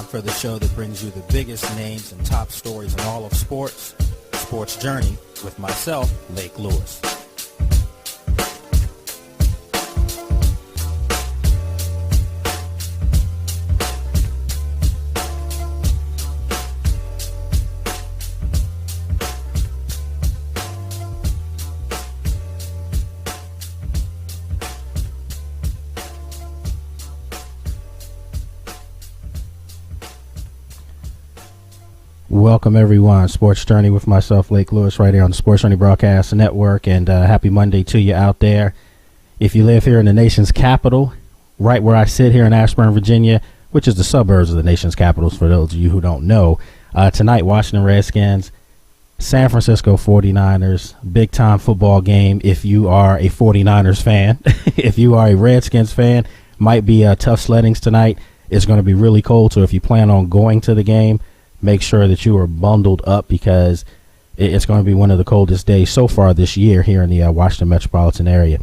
for the show that brings you the biggest names and top stories in all of sports, Sports Journey, with myself, Lake Lewis. Welcome, everyone. Sports Journey with myself, Lake Lewis, right here on the Sports Journey Broadcast Network, and happy Monday to you out there. If you live here in the nation's capital, right where I sit here in Ashburn, Virginia, which is the suburbs of the nation's capitals for those of you who don't know, tonight, Washington Redskins, San Francisco 49ers, big-time football game if you are a 49ers fan. If you are a Redskins fan, might be tough sleddings tonight. It's going to be really cold, so if you plan on going to the game, make sure that you are bundled up because it's going to be one of the coldest days so far this year here in the Washington metropolitan area.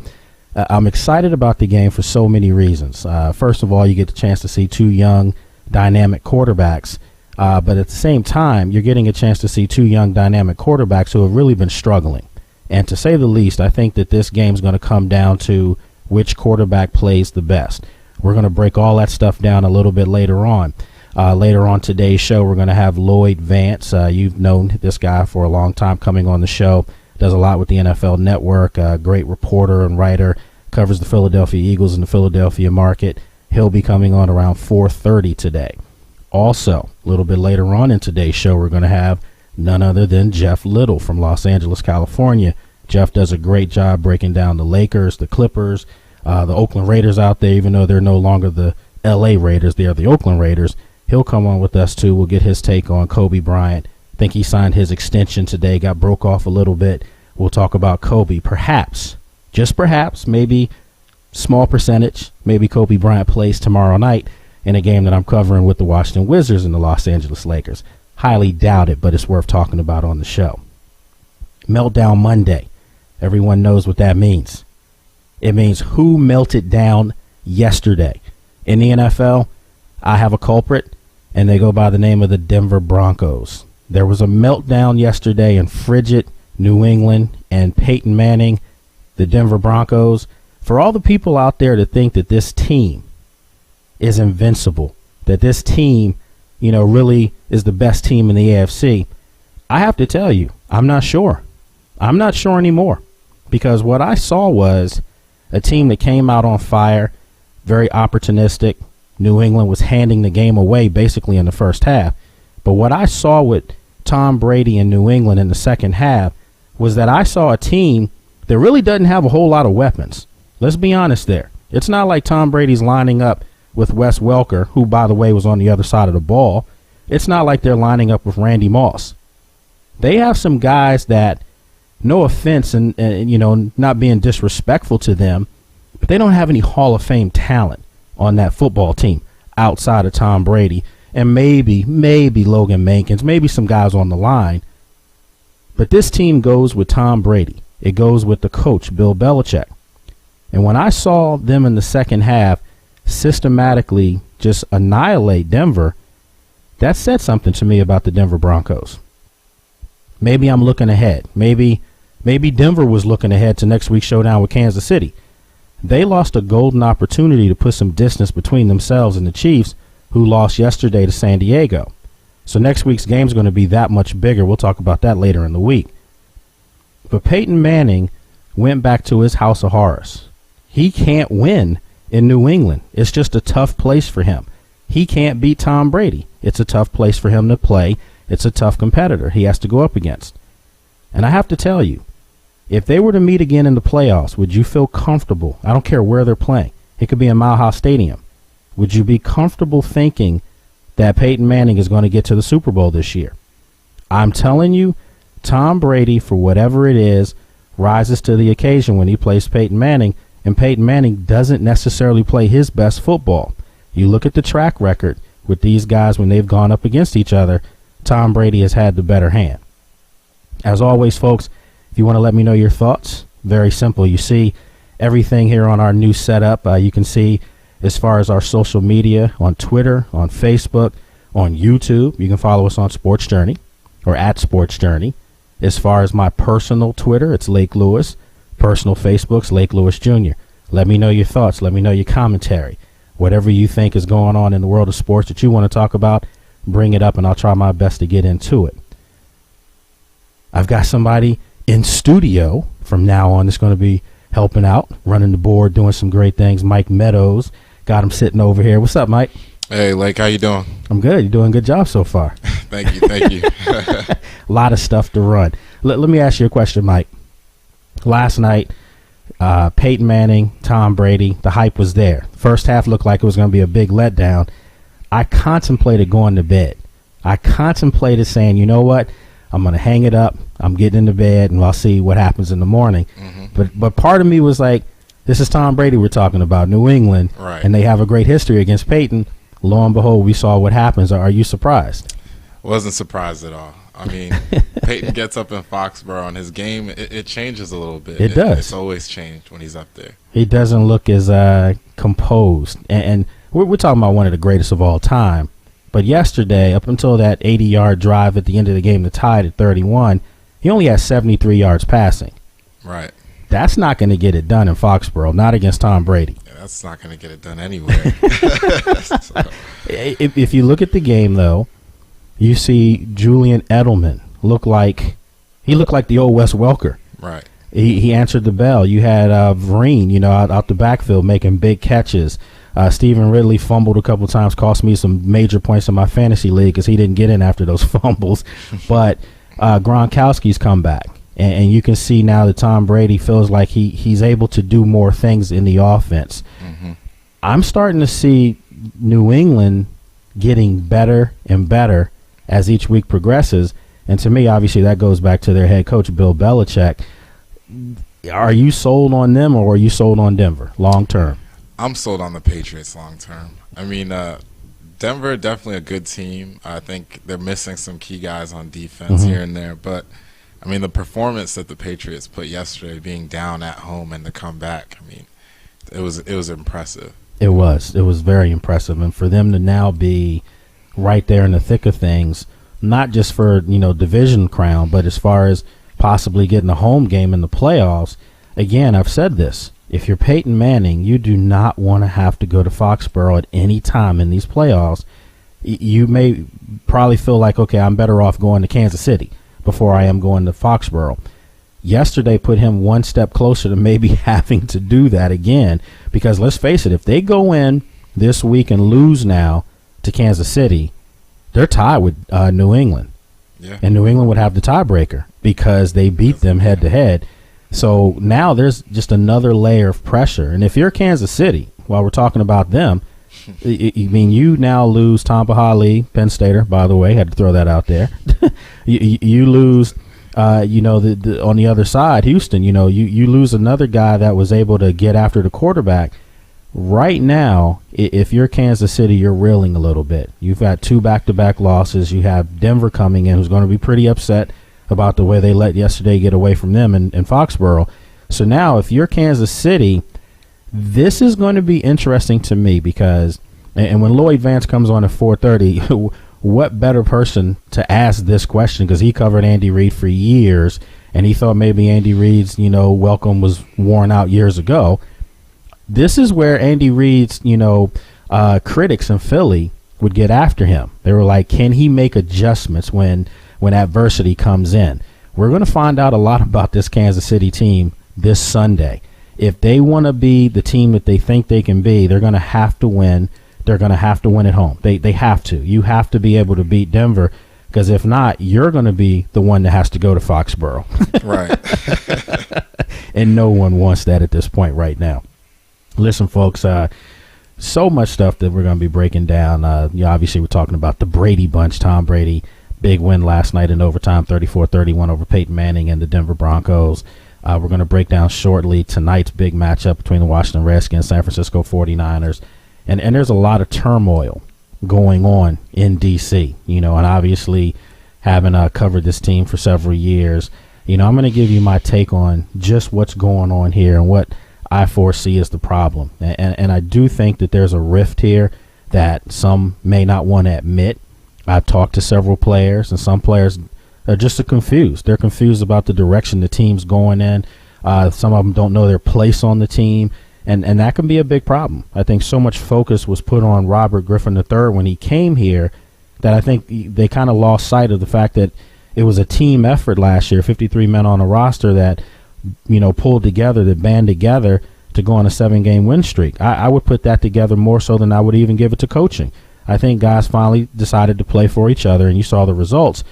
I'm excited about the game for so many reasons. First of all, you get the chance to see two young, dynamic quarterbacks. But at the same time, you're getting a chance to see two young, dynamic quarterbacks who have really been struggling. And to say the least, I think that this game is going to come down to which quarterback plays the best. We're going to break all that stuff down a little bit later on. Later on today's show, we're going to have Lloyd Vance. You've known this guy for a long time, coming on the show. Does a lot with the NFL Network. Great reporter and writer. Covers the Philadelphia Eagles in the Philadelphia market. He'll be coming on around 4:30 today. Also, a little bit later on in today's show, we're going to have none other than Jeff Little from Los Angeles, California. Jeff does a great job breaking down the Lakers, the Clippers, the Oakland Raiders out there, even though they're no longer the L.A. Raiders. They are the Oakland Raiders. He'll come on with us, too. We'll get his take on Kobe Bryant. I think he signed his extension today, got broke off a little bit. We'll talk about Kobe. Perhaps, just perhaps, maybe small percentage, maybe Kobe Bryant plays tomorrow night in a game that I'm covering with the Washington Wizards and the Los Angeles Lakers. Highly doubt it, but it's worth talking about on the show. Meltdown Monday. Everyone knows what that means. It means who melted down yesterday. In the NFL, I have a culprit, and they go by the name of the Denver Broncos. There was a meltdown yesterday in frigid New England, and Peyton Manning, the Denver Broncos. For all the people out there to think that this team is invincible, that this team, really is the best team in the AFC, I have to tell you, I'm not sure. I'm not sure anymore, because what I saw was a team that came out on fire, very opportunistic. New England was handing the game away basically in the first half. But what I saw with Tom Brady in New England in the second half was that I saw a team that really doesn't have a whole lot of weapons. Let's be honest there. It's not like Tom Brady's lining up with Wes Welker, who, by the way, was on the other side of the ball. It's not like they're lining up with Randy Moss. They have some guys that, no offense and not being disrespectful to them, but they don't have any Hall of Fame talent on that football team outside of Tom Brady and maybe Logan Mankins, maybe some guys on the line. But this team goes with Tom Brady. It goes with the coach, Bill Belichick. And when I saw them in the second half systematically just annihilate Denver, that said something to me about the Denver Broncos. Maybe I'm looking ahead. Maybe Denver was looking ahead to next week's showdown with Kansas City. They lost a golden opportunity to put some distance between themselves and the Chiefs, who lost yesterday to San Diego. So next week's game is going to be that much bigger. We'll talk about that later in the week. But Peyton Manning went back to his house of horrors. He can't win in New England. It's just a tough place for him. He can't beat Tom Brady. It's a tough place for him to play. It's a tough competitor he has to go up against. And I have to tell you, if they were to meet again in the playoffs, would you feel comfortable? I don't care where they're playing. It could be in Mile High Stadium. Would you be comfortable thinking that Peyton Manning is going to get to the Super Bowl this year? I'm telling you, Tom Brady, for whatever it is, rises to the occasion when he plays Peyton Manning, and Peyton Manning doesn't necessarily play his best football. You look at the track record with these guys when they've gone up against each other, Tom Brady has had the better hand. As always, folks, if you want to let me know your thoughts, very simple. You see everything here on our new setup. You can see as far as our social media on Twitter, on Facebook, on YouTube. You can follow us on Sports Journey or at Sports Journey. As far as my personal Twitter, it's Lake Lewis. Personal Facebook's Lake Lewis Jr. Let me know your thoughts. Let me know your commentary. Whatever you think is going on in the world of sports that you want to talk about, bring it up, and I'll try my best to get into it. I've got somebody in studio from now on that's going to be helping out, running the board, doing some great things. Mike Meadows, got him sitting over here. What's up, Mike? Hey, Lake, how you doing? I'm good. You're doing a good job so far. Thank you. A lot of stuff to run. Let me ask you a question, Mike. Last night, Peyton Manning, Tom Brady, the hype was there. First half looked like it was going to be a big letdown. I contemplated going to bed. I contemplated saying, you know what? I'm going to hang it up. I'm getting into bed, and I'll see what happens in the morning. Mm-hmm. But part of me was like, this is Tom Brady we're talking about, New England, right, and they have a great history against Peyton. Lo and behold, we saw what happens. Are you surprised? Wasn't surprised at all. I mean, Peyton gets up in Foxborough, and his game, it changes a little bit. It does. It's always changed when he's up there. He doesn't look as composed. And we're talking about one of the greatest of all time. But yesterday, up until that 80-yard drive at the end of the game to tie it at 31, he only had 73 yards passing. Right. That's not going to get it done in Foxborough, not against Tom Brady. Yeah, that's not going to get it done anywhere. So. If you look at the game, though, you see Julian Edelman looked like the old Wes Welker. Right. He answered the bell. You had Vereen, out the backfield making big catches. Stephen Ridley fumbled a couple times, cost me some major points in my fantasy league because he didn't get in after those fumbles. But Gronkowski's come back. And you can see now that Tom Brady feels like he's able to do more things in the offense. Mm-hmm. I'm starting to see New England getting better and better as each week progresses. And to me, obviously, that goes back to their head coach, Bill Belichick. Are you sold on them, or are you sold on Denver long term? I'm sold on the Patriots long term. I mean, Denver, definitely a good team. I think they're missing some key guys on defense here and there. But, I mean, the performance that the Patriots put yesterday, being down at home and to come back, I mean, it was impressive. It was very impressive. And for them to now be right there in the thick of things, not just for, division crown, but as far as possibly getting a home game in the playoffs. Again, I've said this. If you're Peyton Manning, you do not want to have to go to Foxborough at any time in these playoffs. You may probably feel like, okay, I'm better off going to Kansas City before I am going to Foxborough. Yesterday put him one step closer to maybe having to do that again, because let's face it, if they go in this week and lose now to Kansas City, they're tied with New England. Yeah. And New England would have the tiebreaker because they beat them head-to-head. So now there's just another layer of pressure. And if you're Kansas City, while we're talking about them, you now lose Tom Brady, Penn Stater, by the way, had to throw that out there. you lose, on the other side, Houston, you lose another guy that was able to get after the quarterback. Right now, if you're Kansas City, you're reeling a little bit. You've got 2 back-to-back losses. You have Denver coming in, who's going to be pretty upset about the way they let yesterday get away from them in Foxborough. So now, if you're Kansas City, this is going to be interesting to me because, and when Lloyd Vance comes on at 4:30, what better person to ask this question, because he covered Andy Reid for years, and he thought maybe Andy Reid's, welcome was worn out years ago. This is where Andy Reid's, critics in Philly would get after him. They were like, can he make adjustments when adversity comes in? We're going to find out a lot about this Kansas City team this Sunday. If they want to be the team that they think they can be, they're going to have to win. They're going to have to win at home. They have to. You have to be able to beat Denver, because if not, you're going to be the one that has to go to Foxborough. Right. And no one wants that at this point right now. Listen, folks, so much stuff that we're going to be breaking down. Obviously, we're talking about the Brady bunch. Tom Brady, big win last night in overtime, 34-31 over Peyton Manning and the Denver Broncos. We're going to break down shortly tonight's big matchup between the Washington Redskins and San Francisco 49ers. And there's a lot of turmoil going on in D.C., and obviously having covered this team for several years, I'm going to give you my take on just what's going on here and what I foresee as the problem. And I do think that there's a rift here that some may not want to admit. I've talked to several players, and some players are just confused. They're confused about the direction the team's going in. Some of them don't know their place on the team, and that can be a big problem. I think so much focus was put on Robert Griffin III when he came here that I think they kind of lost sight of the fact that it was a team effort last year, 53 men on a roster that, pulled together, that band together to go on a 7-game win streak. I would put that together more so than I would even give it to coaching. I think guys finally decided to play for each other, and you saw the results.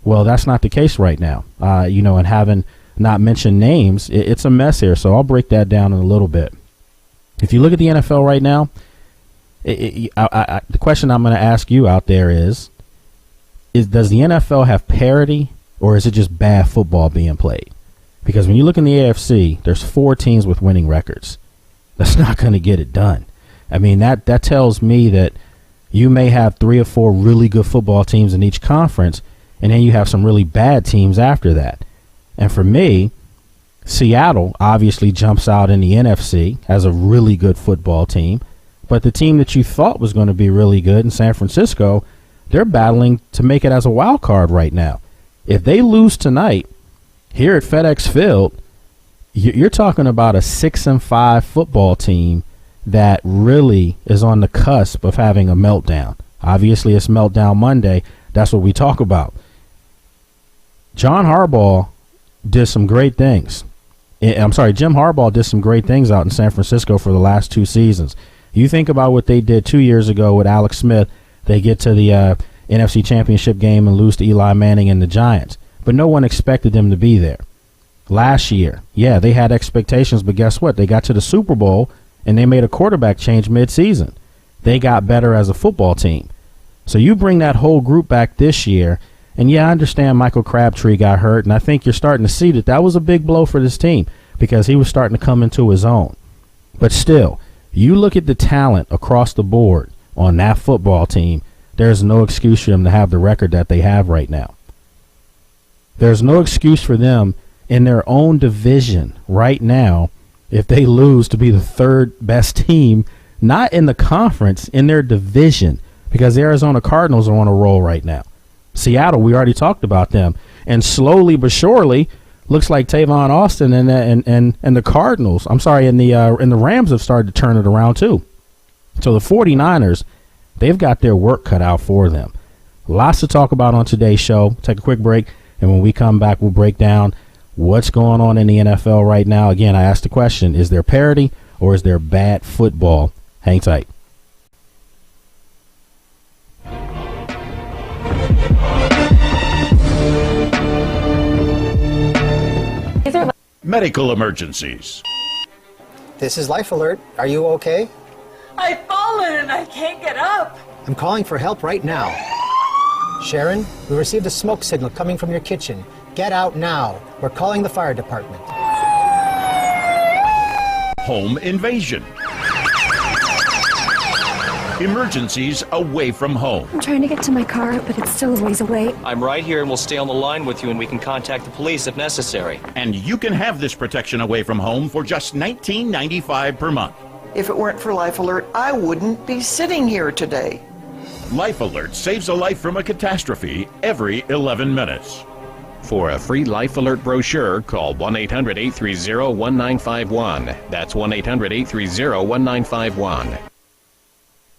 Well, that's not the case right now. And having not mentioned names, it's a mess here, so I'll break that down in a little bit. If you look at the NFL right now, the question I'm going to ask you out there is does the NFL have parity, or is it just bad football being played? Because when you look in the AFC, there's 4 teams with winning records. That's not going to get it done. I mean, that tells me that you may have 3 or 4 really good football teams in each conference, and then you have some really bad teams after that. And for me, Seattle obviously jumps out in the NFC as a really good football team, but the team that you thought was going to be really good in San Francisco, they're battling to make it as a wild card right now. If they lose tonight here at FedEx Field, you're talking about a 6-5 football team that really is on the cusp of having a meltdown. Obviously, it's Meltdown Monday. That's what we talk about. Jim Harbaugh did some great things out in San Francisco for the last 2 seasons. You think about what they did 2 years ago with Alex Smith. They get to the NFC Championship game and lose to Eli Manning and the Giants. But no one expected them to be there. Last year, yeah, they had expectations, but guess what? They got to the Super Bowl, and they made a quarterback change midseason. They got better as a football team. So you bring that whole group back this year, and yeah, I understand Michael Crabtree got hurt, and I think you're starting to see that was a big blow for this team because he was starting to come into his own. But still, you look at the talent across the board on that football team, there's no excuse for them to have the record that they have right now. There's no excuse for them in their own division right now if they lose to be the 3rd best team, not in the conference, in their division, because the Arizona Cardinals are on a roll right now. Seattle, we already talked about them. And slowly but surely, looks like Tavon Austin and the Cardinals, and the Rams have started to turn it around too. So the 49ers, they've got their work cut out for them. Lots to talk about on today's show. Take a quick break, and when we come back, we'll break down what's going on in the NFL right now. Again, I asked the question, is there parity or is there bad football? Hang tight. Medical emergencies. This is Life Alert. Are you okay? I've fallen and I can't get up. I'm calling for help right now. Sharon, we received a smoke signal coming from your kitchen. Get out now. We're calling the fire department. Home invasion. Emergencies away from home. I'm trying to get to my car, but it's still a ways away. I'm right here and we'll stay on the line with you and we can contact the police if necessary. And you can have this protection away from home for just $19.95 per month. If it weren't for Life Alert, I wouldn't be sitting here today. Life Alert saves a life from a catastrophe every 11 minutes. For a free Life Alert brochure, call 1-800-830-1951. That's 1-800-830-1951.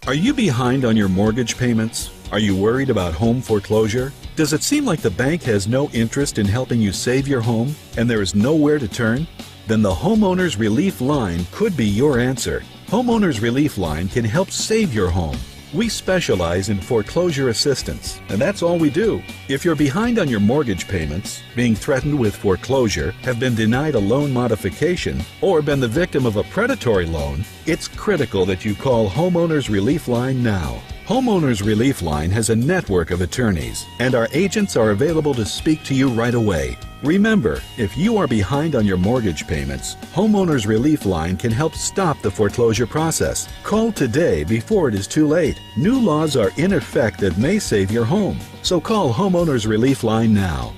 Are you behind on your mortgage payments? Are you worried about home foreclosure? Does it seem like the bank has no interest in helping you save your home and there is nowhere to turn? Then the Homeowners Relief Line could be your answer. Homeowners Relief Line can help save your home. We specialize in foreclosure assistance, and that's all we do. If you're behind on your mortgage payments, being threatened with foreclosure, have been denied a loan modification, or been the victim of a predatory loan, it's critical that you call Homeowners Relief Line now. Homeowners Relief Line has a network of attorneys, and our agents are available to speak to you right away. Remember, if you are behind on your mortgage payments, Homeowners Relief Line can help stop the foreclosure process. Call today before it is too late. New laws are in effect that may save your home. So call Homeowners Relief Line now.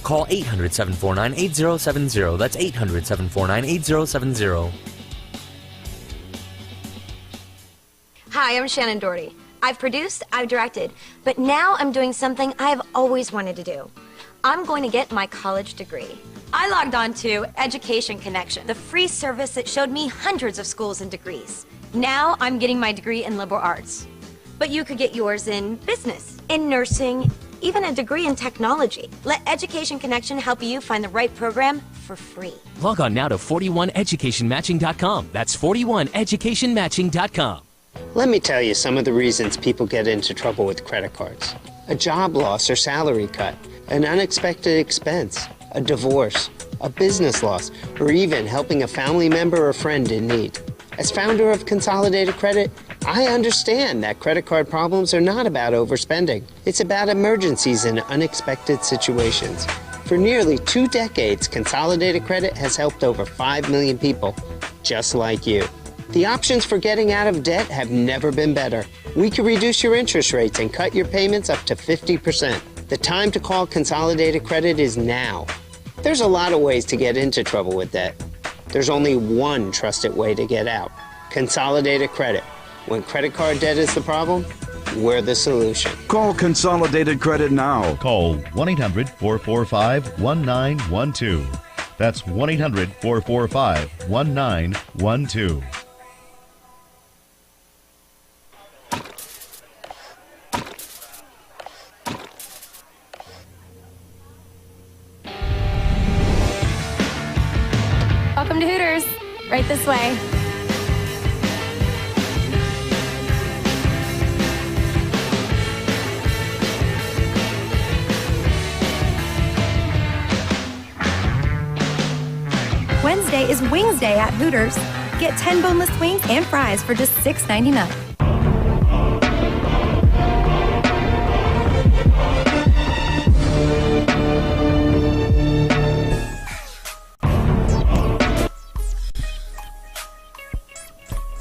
Call 800-749-8070. That's 800-749-8070. Hi, I'm Shannon Doherty. I've produced, I've directed, but now I'm doing something I've always wanted to do. I'm going to get my college degree. I logged on to Education Connection, the free service that showed me hundreds of schools and degrees. Now I'm getting my degree in liberal arts. But you could get yours in business, in nursing, even a degree in technology. Let Education Connection help you find the right program for free. Log on now to 41educationmatching.com. That's 41educationmatching.com. Let me tell you some of the reasons people get into trouble with credit cards. A job loss or salary cut, an unexpected expense, a divorce, a business loss, or even helping a family member or friend in need. As founder of Consolidated Credit, I understand that credit card problems are not about overspending. It's about emergencies and unexpected situations. For nearly 2 decades, Consolidated Credit has helped over 5 million people, just like you. The options for getting out of debt have never been better. We can reduce your interest rates and cut your payments up to 50%. The time to call Consolidated Credit is now. There's a lot of ways to get into trouble with debt. There's only one trusted way to get out. Consolidated Credit. When credit card debt is the problem, we're the solution. Call Consolidated Credit now. Call 1-800-445-1912. That's 1-800-445-1912. Welcome to Hooters. Right this way. Wednesday is Wings Day at Hooters. Get 10 boneless wings and fries for just $6.99.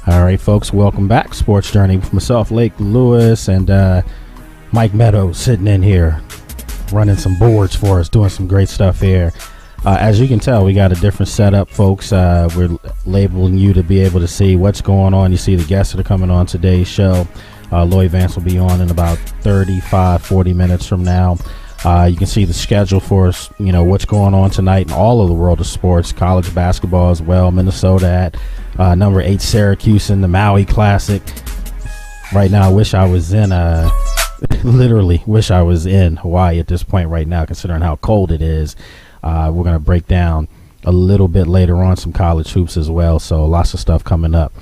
All right, folks, welcome back. Sports Journey with myself, Lake Lewis, and Mike Meadows sitting in here running some boards for us, doing some great stuff here. As you can tell, we got a different setup, folks. We're labeling you to be able to see what's going on. You see the guests that are coming on today's show. Lloyd Vance will be on in about 40 minutes from now. You can see the schedule for us, what's going on tonight in all of the world of sports, college basketball as well. Minnesota at number 8 Syracuse in the Maui Classic. Right now, I wish I was in literally wish I was in Hawaii at this point right now, considering how cold it is. We're going to break down a little bit later on some college hoops as well, so lots of stuff coming up.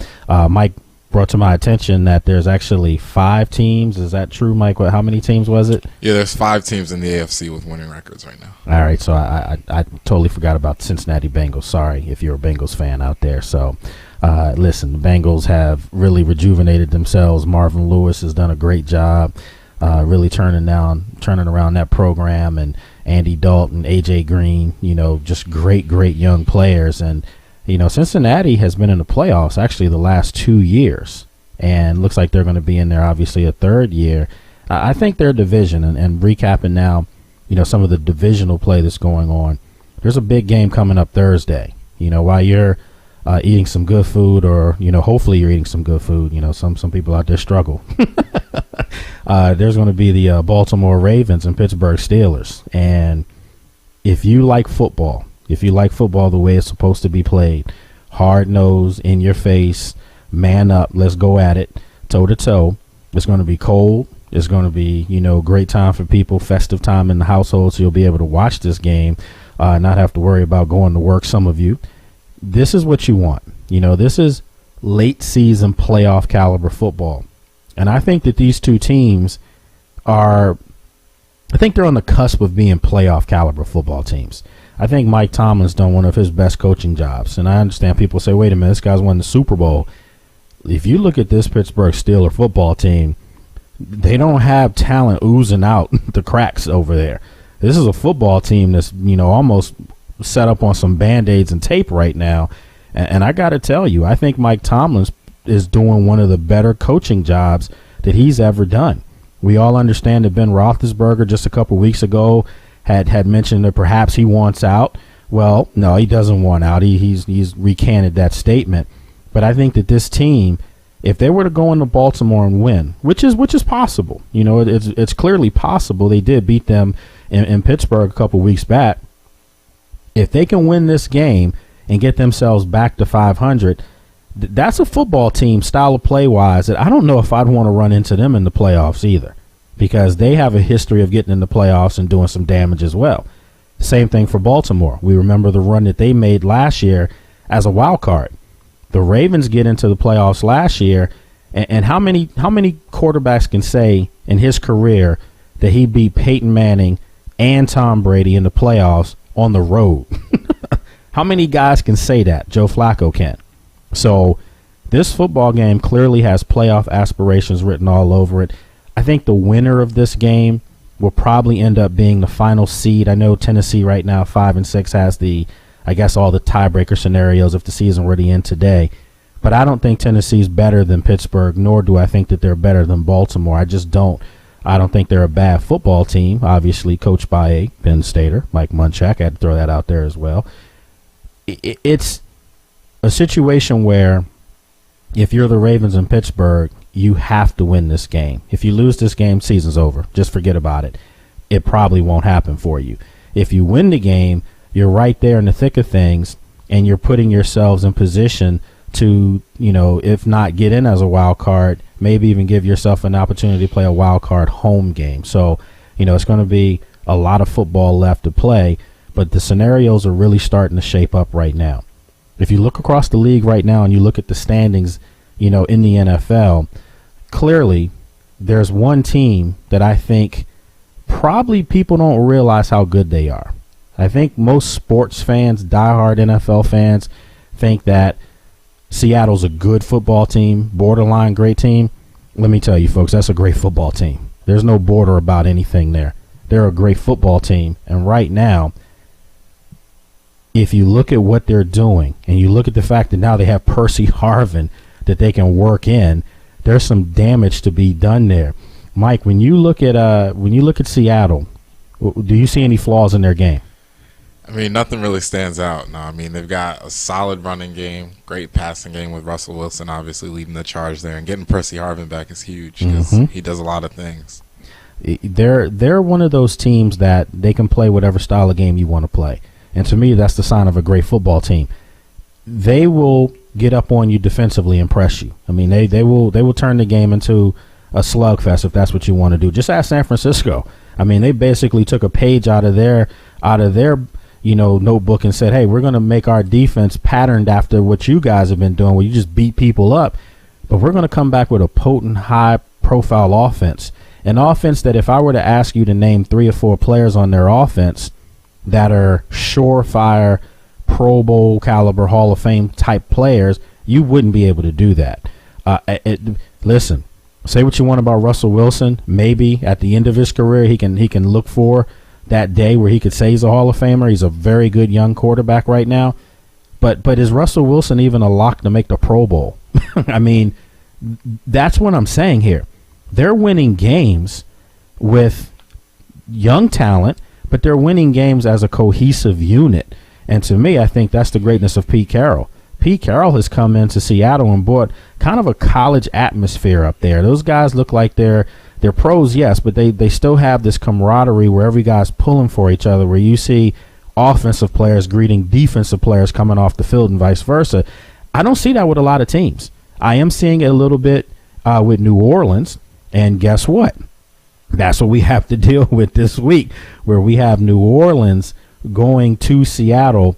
Mike brought to my attention that there's actually 5 teams. Is that true, Mike? How many teams was it? Yeah, there's 5 teams in the AFC with winning records right now. All right, so I totally forgot about Cincinnati Bengals. Sorry if you're a Bengals fan out there. So, listen, the Bengals have really rejuvenated themselves. Marvin Lewis has done a great job really turning around that program, and Andy Dalton, AJ Green, just great young players. And Cincinnati has been in the playoffs actually the last 2 years, and looks like they're going to be in there obviously a third year. I think their division, and recapping now, some of the divisional play that's going on. There's a big game coming up Thursday. While you're eating some good food, or hopefully you're eating some good food. Some people out there struggle. There's going to be the Baltimore Ravens and Pittsburgh Steelers, and if you like football the way it's supposed to be played, hard-nosed, in your face, man up, let's go at it, toe-to-toe. It's going to be cold. It's going to be, great time for people, festive time in the household, so you'll be able to watch this game, not have to worry about going to work, some of you. This is what you want. This is late-season playoff caliber football. And I think that these two teams they're on the cusp of being playoff caliber football teams. I think Mike Tomlin's done one of his best coaching jobs. And I understand people say, wait a minute, this guy's won the Super Bowl. If you look at this Pittsburgh Steelers football team, they don't have talent oozing out the cracks over there. This is a football team that's, almost set up on some Band-Aids and tape right now. And I got to tell you, I think Mike Tomlin is doing one of the better coaching jobs that he's ever done. We all understand that Ben Roethlisberger just a couple weeks ago had mentioned that perhaps he wants out. Well, no, he doesn't want out. He's recanted that statement. But I think that this team if they were to go into Baltimore and win, which is possible, it's clearly possible. They did beat them in Pittsburgh a couple weeks back. If they can win this game and get themselves back to 500, that's a football team style of play wise that I don't know if I'd want to run into them in the playoffs either, because they have a history of getting in the playoffs and doing some damage as well. Same thing for Baltimore. We remember the run that they made last year as a wild card. The Ravens get into the playoffs last year, and how many quarterbacks can say in his career that he beat Peyton Manning and Tom Brady in the playoffs on the road? How many guys can say that? Joe Flacco can. So this football game clearly has playoff aspirations written all over it. I think the winner of this game will probably end up being the final seed. I know Tennessee right now, 5-6, has all the tiebreaker scenarios if the season were to end today. But I don't think Tennessee's better than Pittsburgh, nor do I think that they're better than Baltimore. I just don't. I don't think they're a bad football team, obviously coached by a Penn Stater, Mike Munchak. I had to throw that out there as well. It's a situation where if you're the Ravens in Pittsburgh, you have to win this game. If you lose this game, season's over. Just forget about it. It probably won't happen for you. If you win the game, you're right there in the thick of things, and you're putting yourselves in position to, if not get in as a wild card, maybe even give yourself an opportunity to play a wild card home game. So, it's going to be a lot of football left to play, but the scenarios are really starting to shape up right now. If you look across the league right now and you look at the standings, in the NFL, clearly there's one team that I think probably people don't realize how good they are. I think most sports fans, diehard NFL fans, think that Seattle's a good football team, borderline great team. Let me tell you, folks, that's a great football team. There's no border about anything there. They're a great football team. And right now, if you look at what they're doing and you look at the fact that now they have Percy Harvin that they can work in, there's some damage to be done there. Mike, when you look at Seattle, do you see any flaws in their game? I mean, nothing really stands out. No, I mean, they've got a solid running game, great passing game with Russell Wilson obviously leading the charge there, and getting Percy Harvin back is huge because he does a lot of things. They're one of those teams that they can play whatever style of game you want to play, and to me, that's the sign of a great football team. They will get up on you defensively and press you. I mean, they will turn the game into a slugfest if that's what you want to do. Just ask San Francisco. I mean, they basically took a page out of their notebook and said, hey, we're going to make our defense patterned after what you guys have been doing, where you just beat people up, but we're going to come back with a potent, high-profile offense. An offense that if I were to ask you to name 3 or 4 players on their offense that are surefire, Pro Bowl caliber, Hall of Fame type players, you wouldn't be able to do that. Listen, say what you want about Russell Wilson. Maybe at the end of his career, he can look for that day where he could say he's a Hall of Famer. He's a very good young quarterback right now. But is Russell Wilson even a lock to make the Pro Bowl? I mean, that's what I'm saying here. They're winning games with young talent, but they're winning games as a cohesive unit. And to me, I think that's the greatness of Pete Carroll. Pete Carroll has come into Seattle and brought kind of a college atmosphere up there. Those guys look like they're pros, yes, but they still have this camaraderie where every guy's pulling for each other, where you see offensive players greeting defensive players coming off the field and vice versa. I don't see that with a lot of teams. I am seeing it a little bit with New Orleans, and guess what? That's what we have to deal with this week, where we have New Orleans going to Seattle,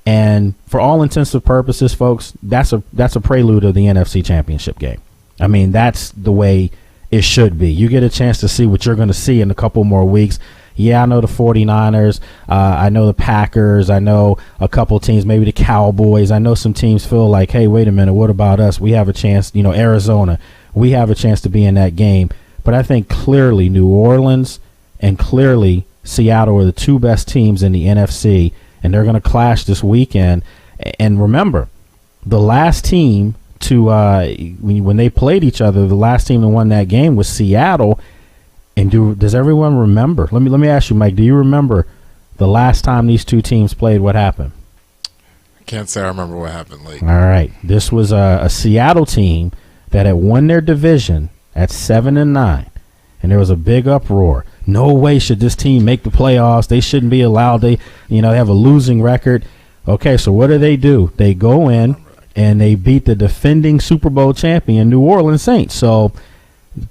and for all intents and purposes, folks, that's a prelude of the NFC Championship game. I mean, that's the way it should be. You get a chance to see what you're going to see in a couple more weeks. Yeah, I know the 49ers. I know the Packers. I know a couple teams, maybe the Cowboys. I know some teams feel like, hey, wait a minute, what about us? We have a chance, Arizona. We have a chance to be in that game. But I think clearly New Orleans and clearly Seattle are the 2 best teams in the NFC, and they're going to clash this weekend. And remember, the last team to when they played each other, the last team that won that game was Seattle. And does everyone remember? Let me ask you, Mike. Do you remember the last time these 2 teams played? What happened? I can't say I remember what happened late. All right, this was a Seattle team that had won their division at 7-9, and there was a big uproar. No way should this team make the playoffs. They shouldn't be allowed. They have a losing record. Okay, so what do? They go in and they beat the defending Super Bowl champion New Orleans Saints. So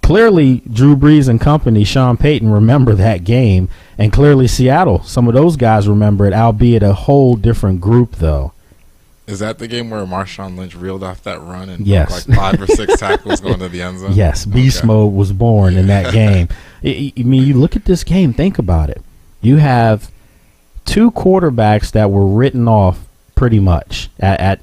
clearly Drew Brees and company, Sean Payton, remember that game, and clearly Seattle, some of those guys remember it, albeit a whole different group though. Is that the game where Marshawn Lynch reeled off that run and yes. like 5 or 6 tackles going to the end zone? Yes, beast mode was born in that game. I mean, you look at this game, think about it. You have two quarterbacks that were written off pretty much at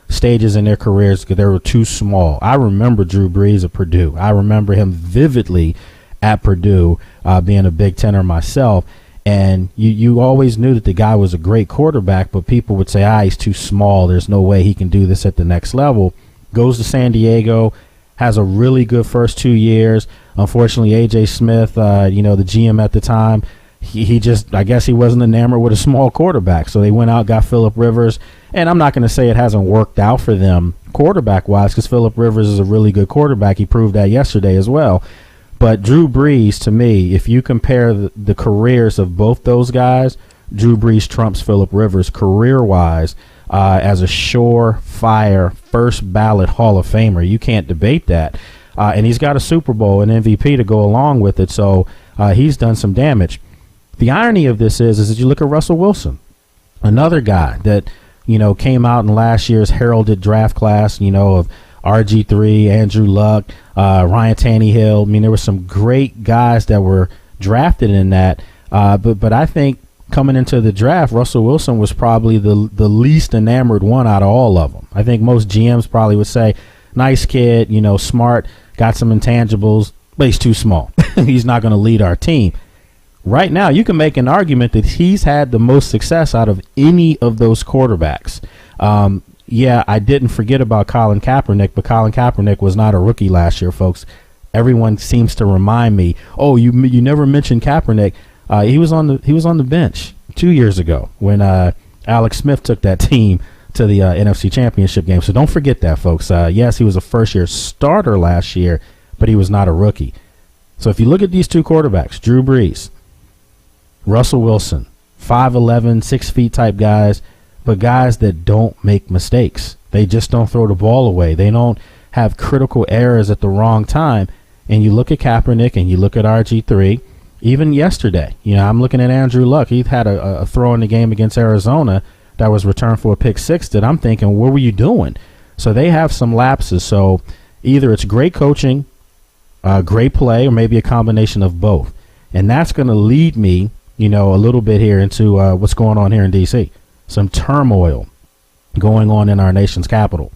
stages in their careers because they were too small. I remember Drew Brees at Purdue. I remember him vividly at Purdue, being a Big Tenor myself. And you always knew that the guy was a great quarterback, but people would say, he's too small. There's no way he can do this at the next level. Goes to San Diego, has a really good first 2 years. Unfortunately, A.J. Smith, the GM at the time, he just, I guess he wasn't enamored with a small quarterback. So they went out, got Phillip Rivers. And I'm not going to say it hasn't worked out for them quarterback-wise because Phillip Rivers is a really good quarterback. He proved that yesterday as well. But Drew Brees, to me, if you compare the careers of both those guys, Drew Brees trumps Phillip Rivers career-wise as a surefire first-ballot Hall of Famer. You can't debate that. And he's got a Super Bowl and MVP to go along with it, so he's done some damage. The irony of this is that you look at Russell Wilson, another guy that came out in last year's heralded draft class, of RG3, Andrew Luck, Ryan Tannehill. I mean, there were some great guys that were drafted in that. But I think coming into the draft, Russell Wilson was probably the least enamored one out of all of them. I think most GMs probably would say, nice kid, smart, got some intangibles, but he's too small. He's not going to lead our team. Right now, you can make an argument that he's had the most success out of any of those quarterbacks. Yeah, I didn't forget about Colin Kaepernick, but Colin Kaepernick was not a rookie last year, folks. Everyone seems to remind me, you never mentioned Kaepernick. He was on the bench 2 years ago when Alex Smith took that team to the NFC Championship game. So don't forget that, folks. Yes, he was a first-year starter last year, but he was not a rookie. So if you look at these two quarterbacks, Drew Brees, Russell Wilson, 5'11", 6 feet type guys, but guys that don't make mistakes. They just don't throw the ball away. They don't have critical errors at the wrong time. And you look at Kaepernick and you look at RG3, even yesterday. I'm looking at Andrew Luck. He had a throw in the game against Arizona that was returned for a pick six that I'm thinking, what were you doing? So they have some lapses. So either it's great coaching, great play, or maybe a combination of both. And that's going to lead me, a little bit here into what's going on here in D.C., some turmoil going on in our nation's capital.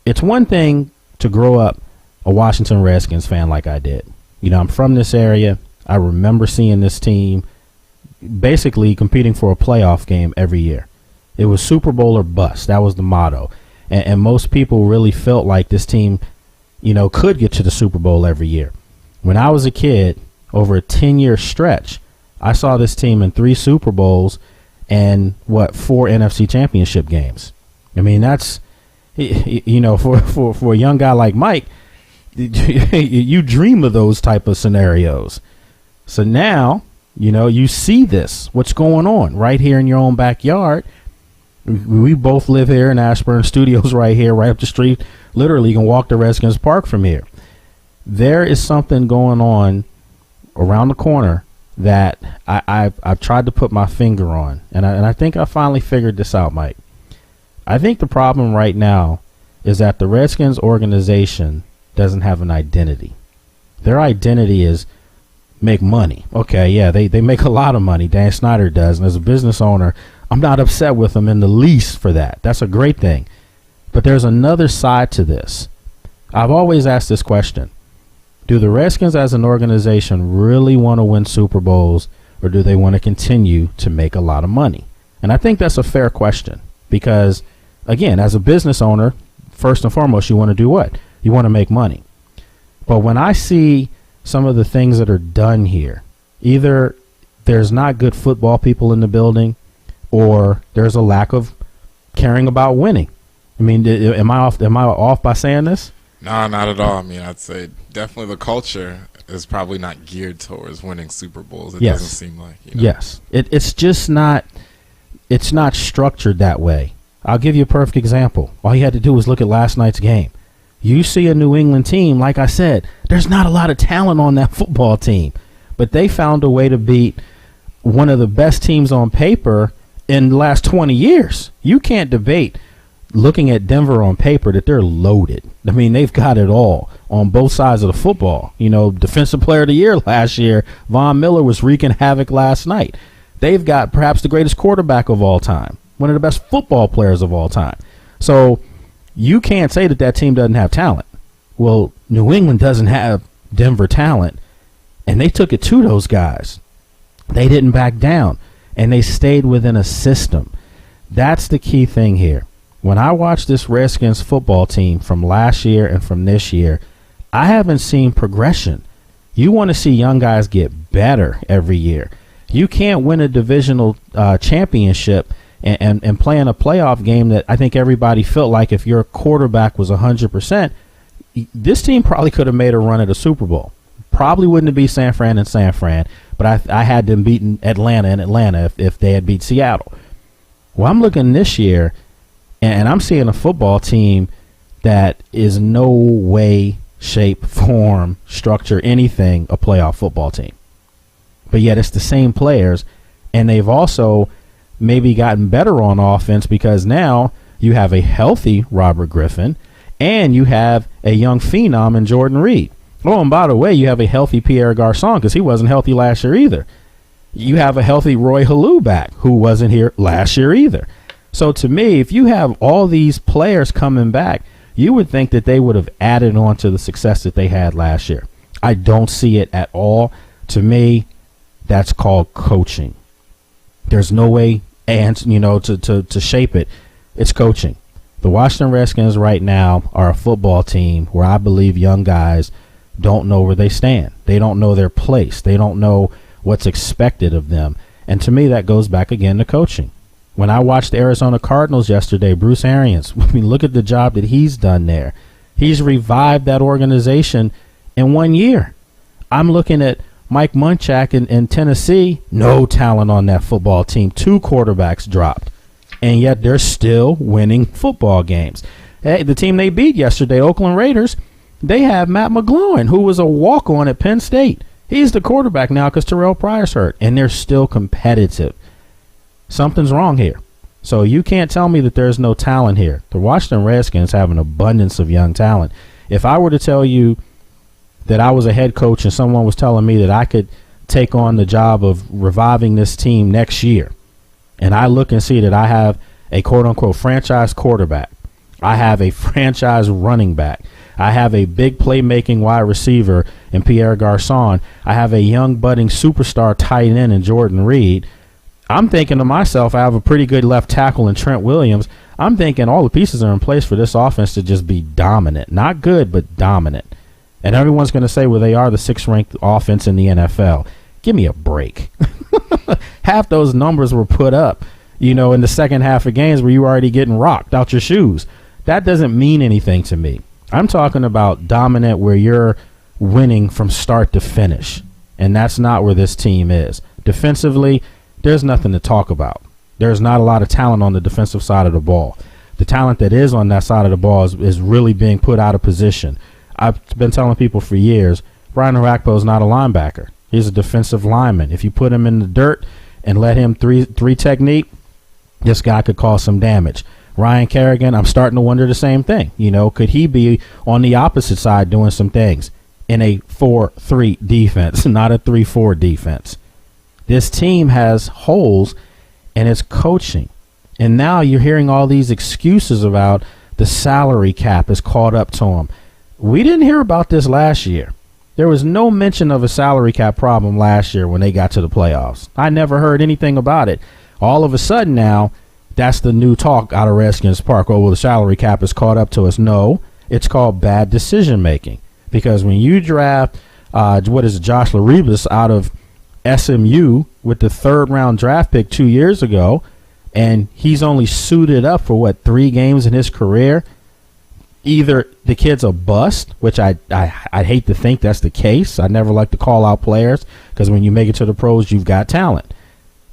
It's one thing to grow up a Washington Redskins fan like I did. I'm from this area. I remember seeing this team basically competing for a playoff game every year. It was Super Bowl or bust. That was the motto. And most people really felt like this team, could get to the Super Bowl every year. When I was a kid, over a 10-year stretch, I saw this team in 3 Super Bowls and 4 NFC Championship games. I mean, that's, for a young guy like Mike, you dream of those type of scenarios. So now, you see this, what's going on right here in your own backyard. We both live here in Ashburn Studios right here, right up the street. Literally, you can walk to Redskins Park from here. There is something going on around the corner that I've tried to put my finger on, and I think I finally figured this out, Mike. I think the problem right now is that the Redskins organization doesn't have an identity. Their identity is make money. Okay, yeah, they make a lot of money. Dan Snyder does, and as a business owner, I'm not upset with them in the least for that. That's a great thing. But there's another side to this. I've always asked this question. Do the Redskins as an organization really want to win Super Bowls, or do they want to continue to make a lot of money? And I think that's a fair question because, again, as a business owner, first and foremost, you want to do what? You want to make money. But when I see some of the things that are done here, either there's not good football people in the building or there's a lack of caring about winning. I mean, am I off by saying this? No, not at all. I mean, I'd say definitely the culture is probably not geared towards winning Super Bowls. It doesn't seem like. Yes. It's just not. It's not structured that way. I'll give you a perfect example. All you had to do was look at last night's game. You see a New England team, like I said, there's not a lot of talent on that football team, but they found a way to beat one of the best teams on paper in the last 20 years. You can't debate looking at Denver on paper that they're loaded. I mean, they've got it all on both sides of the football. Defensive player of the year last year, Von Miller was wreaking havoc last night. They've got perhaps the greatest quarterback of all time, one of the best football players of all time. So you can't say that team doesn't have talent. Well, New England doesn't have Denver talent, and they took it to those guys. They didn't back down, and they stayed within a system. That's the key thing here. When I watch this Redskins football team from last year and from this year, I haven't seen progression. You want to see young guys get better every year. You can't win a divisional championship and play in a playoff game that I think everybody felt like if your quarterback was 100%, this team probably could have made a run at a Super Bowl. Probably wouldn't be San Fran and San Fran, but I had them beating Atlanta and Atlanta if they had beat Seattle. Well, I'm looking this year, and I'm seeing a football team that is no way, shape, form, structure, anything a playoff football team. But yet it's the same players, and they've also maybe gotten better on offense because now you have a healthy Robert Griffin and you have a young phenom in Jordan Reed. Oh, and by the way, you have a healthy Pierre Garçon because he wasn't healthy last year either. You have a healthy Roy Halou back who wasn't here last year either. So to me, if you have all these players coming back, you would think that they would have added on to the success that they had last year. I don't see it at all. To me, that's called coaching. There's no way to shape it. It's coaching. The Washington Redskins right now are a football team where I believe young guys don't know where they stand. They don't know their place. They don't know what's expected of them. And to me, that goes back again to coaching. When I watched the Arizona Cardinals yesterday, Bruce Arians, I mean, look at the job that he's done there. He's revived that organization in 1 year. I'm looking at Mike Munchak in Tennessee, no talent on that football team. 2 quarterbacks dropped, and yet they're still winning football games. Hey, the team they beat yesterday, Oakland Raiders, they have Matt McGloin, who was a walk-on at Penn State. He's the quarterback now because Terrell Pryor's hurt, and they're still competitive. Something's wrong here. So you can't tell me that there's no talent here. The Washington Redskins have an abundance of young talent. If I were to tell you that I was a head coach and someone was telling me that I could take on the job of reviving this team next year, and I look and see that I have a quote-unquote franchise quarterback, I have a franchise running back, I have a big playmaking wide receiver in Pierre Garçon, I have a young budding superstar tight end in Jordan Reed, I'm thinking to myself, I have a pretty good left tackle in Trent Williams. I'm thinking all the pieces are in place for this offense to just be dominant. Not good, but dominant. And everyone's going to say, well, they are the 6th-ranked offense in the NFL. Give me a break. Half those numbers were put up, in the second half of games where you were already getting rocked out your shoes. That doesn't mean anything to me. I'm talking about dominant where you're winning from start to finish. And that's not where this team is. Defensively, there's nothing to talk about. There's not a lot of talent on the defensive side of the ball. The talent that is on that side of the ball is really being put out of position. I've been telling people for years, Brian Orakpo is not a linebacker. He's a defensive lineman. If you put him in the dirt and let him three technique, this guy could cause some damage. Ryan Kerrigan, I'm starting to wonder the same thing. Could he be on the opposite side doing some things in a 4-3 defense, not a 3-4 defense? This team has holes, and it's coaching. And now you're hearing all these excuses about the salary cap is caught up to them. We didn't hear about this last year. There was no mention of a salary cap problem last year when they got to the playoffs. I never heard anything about it. All of a sudden now, that's the new talk out of Redskins Park. Oh, well, the salary cap is caught up to us. No, it's called bad decision making. Because when you draft, Josh Laribas out of SMU with the 3rd-round draft pick 2 years ago, and he's only suited up for 3 games in his career. Either the kid's a bust, which I hate to think that's the case. I never like to call out players because when you make it to the pros, you've got talent.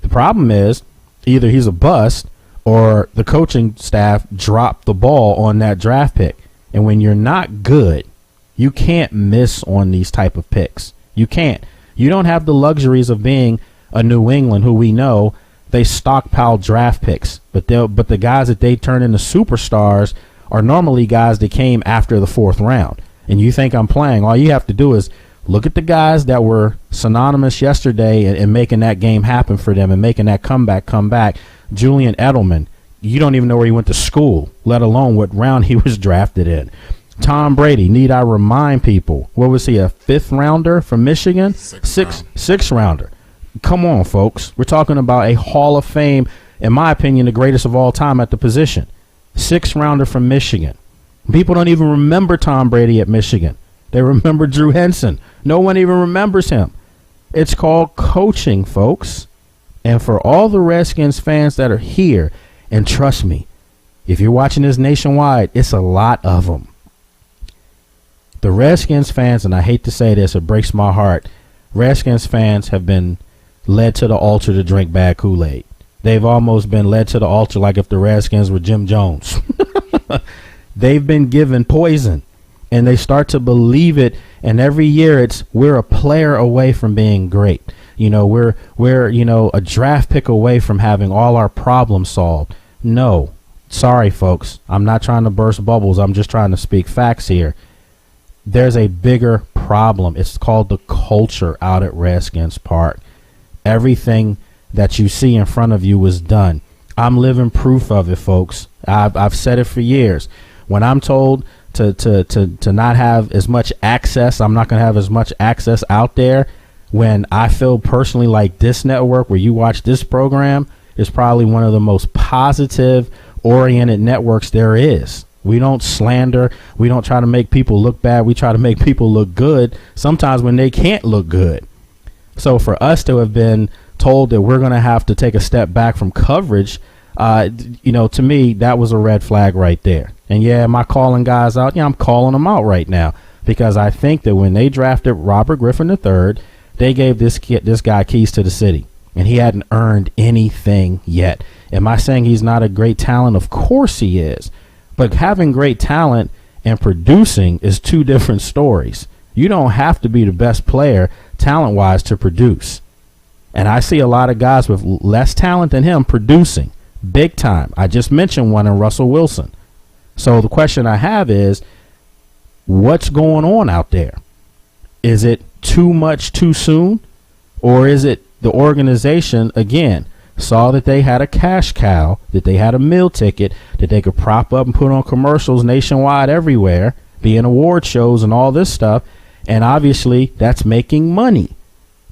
The problem is either he's a bust or the coaching staff dropped the ball on that draft pick. And when you're not good, you can't miss on these type of picks. You can't. You don't have the luxuries of being a New England, who we know they stockpile draft picks, but the guys that they turn into superstars are normally guys that came after the 4th round. And you think I'm playing? All you have to do is look at the guys that were synonymous yesterday and making that game happen for them and making that comeback come back. Julian Edelman, you don't even know where he went to school, let alone what round he was drafted in. Tom Brady, need I remind people, what was he, a 5th rounder from Michigan? Sixth rounder. Come on, folks. We're talking about a Hall of Fame, in my opinion, the greatest of all time at the position. 6th rounder from Michigan. People don't even remember Tom Brady at Michigan. They remember Drew Henson. No one even remembers him. It's called coaching, folks. And for all the Redskins fans that are here, and trust me, if you're watching this nationwide, it's a lot of them. The Redskins fans, and I hate to say this, it breaks my heart, Redskins fans have been led to the altar to drink bad Kool-Aid. They've almost been led to the altar like if the Redskins were Jim Jones. They've been given poison, and they start to believe it. And every year we're a player away from being great. We're a draft pick away from having all our problems solved. No, sorry, folks. I'm not trying to burst bubbles. I'm just trying to speak facts here. There's a bigger problem. It's called the culture out at Redskins Park. Everything that you see in front of you was done. I'm living proof of it, folks. I've said it for years. When I'm told to not have as much access, I'm not going to have as much access out there. When I feel personally like this network where you watch this program is probably one of the most positive oriented networks there is. We don't slander. We don't try to make people look bad. We try to make people look good sometimes when they can't look good. So for us to have been told that we're going to have to take a step back from coverage, to me, that was a red flag right there. And yeah, am I calling guys out? Yeah, I'm calling them out right now because I think that when they drafted Robert Griffin III, they gave this guy keys to the city, and he hadn't earned anything yet. Am I saying he's not a great talent? Of course he is. But having great talent and producing is 2 different stories. You don't have to be the best player talent-wise to produce. And I see a lot of guys with less talent than him producing big time. I just mentioned one in Russell Wilson. So the question I have is, what's going on out there? Is it too much too soon? Or is it the organization, again, saw that they had a cash cow, that they had a meal ticket, that they could prop up and put on commercials nationwide everywhere, be in award shows and all this stuff, and obviously that's making money.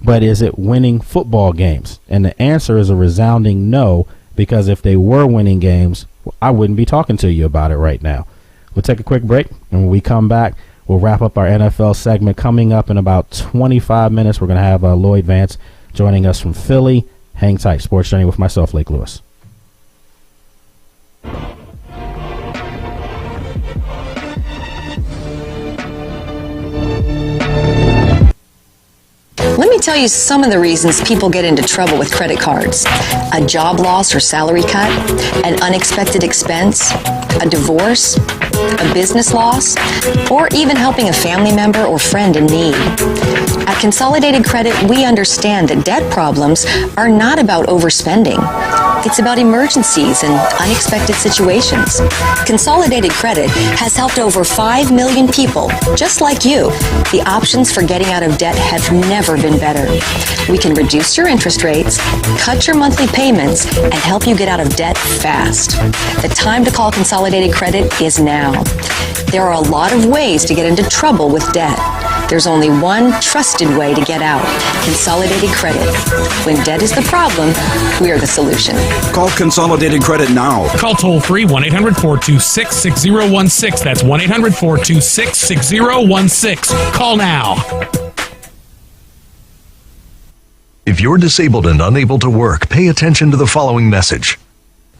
But is it winning football games? And the answer is a resounding no, because if they were winning games, I wouldn't be talking to you about it right now. We'll take a quick break, and when we come back, we'll wrap up our NFL segment. Coming up in about 25 minutes, we're going to have Lloyd Vance joining us from Philly. Hang tight. Sports Journey with myself, Lake Lewis. Let me tell you some of the reasons people get into trouble with credit cards. A job loss or salary cut, an unexpected expense, a divorce, a business loss, or even helping a family member or friend in need. At Consolidated Credit, we understand that debt problems are not about overspending. It's about emergencies and unexpected situations. Consolidated Credit has helped over 5 million people, just like you. The options for getting out of debt have never been better. We can reduce your interest rates, cut your monthly payments, and help you get out of debt fast. The time to call Consolidated Credit is now. There are a lot of ways to get into trouble with debt. There's only one trusted way to get out: Consolidated Credit. When debt is the problem, we're the solution. Call Consolidated Credit now. Call toll-free 1-800-426-6016. That's 1-800-426-6016. Call now. If you're disabled and unable to work, pay attention to the following message.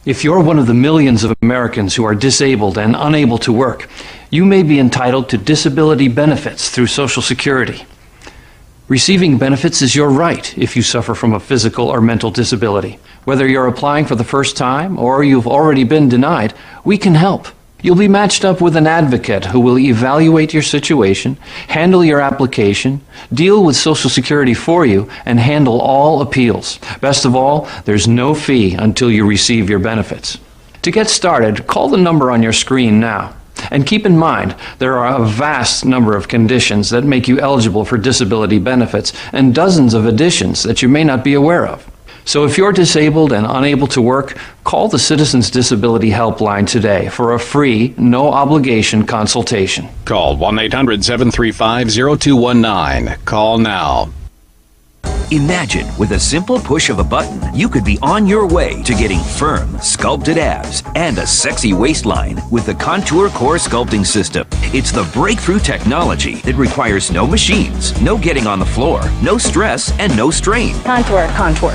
If you're one of the millions of Americans who are disabled and unable to work, you may be entitled to disability benefits through Social Security. Receiving benefits is your right if you suffer from a physical or mental disability. Whether you're applying for the first time or you've already been denied, we can help. You'll be matched up with an advocate who will evaluate your situation, handle your application, deal with Social Security for you, and handle all appeals. Best of all, there's no fee until you receive your benefits. To get started, call the number on your screen now. And keep in mind, there are a vast number of conditions that make you eligible for disability benefits and dozens of additions that you may not be aware of. So if you're disabled and unable to work, call the Citizens Disability Helpline today for a free, no-obligation consultation. Call 1-800-735-0219. Call now. Imagine, with a simple push of a button, you could be on your way to getting firm, sculpted abs and a sexy waistline with the Contour Core Sculpting System. It's the breakthrough technology that requires no machines, no getting on the floor, no stress, and no strain. Contour.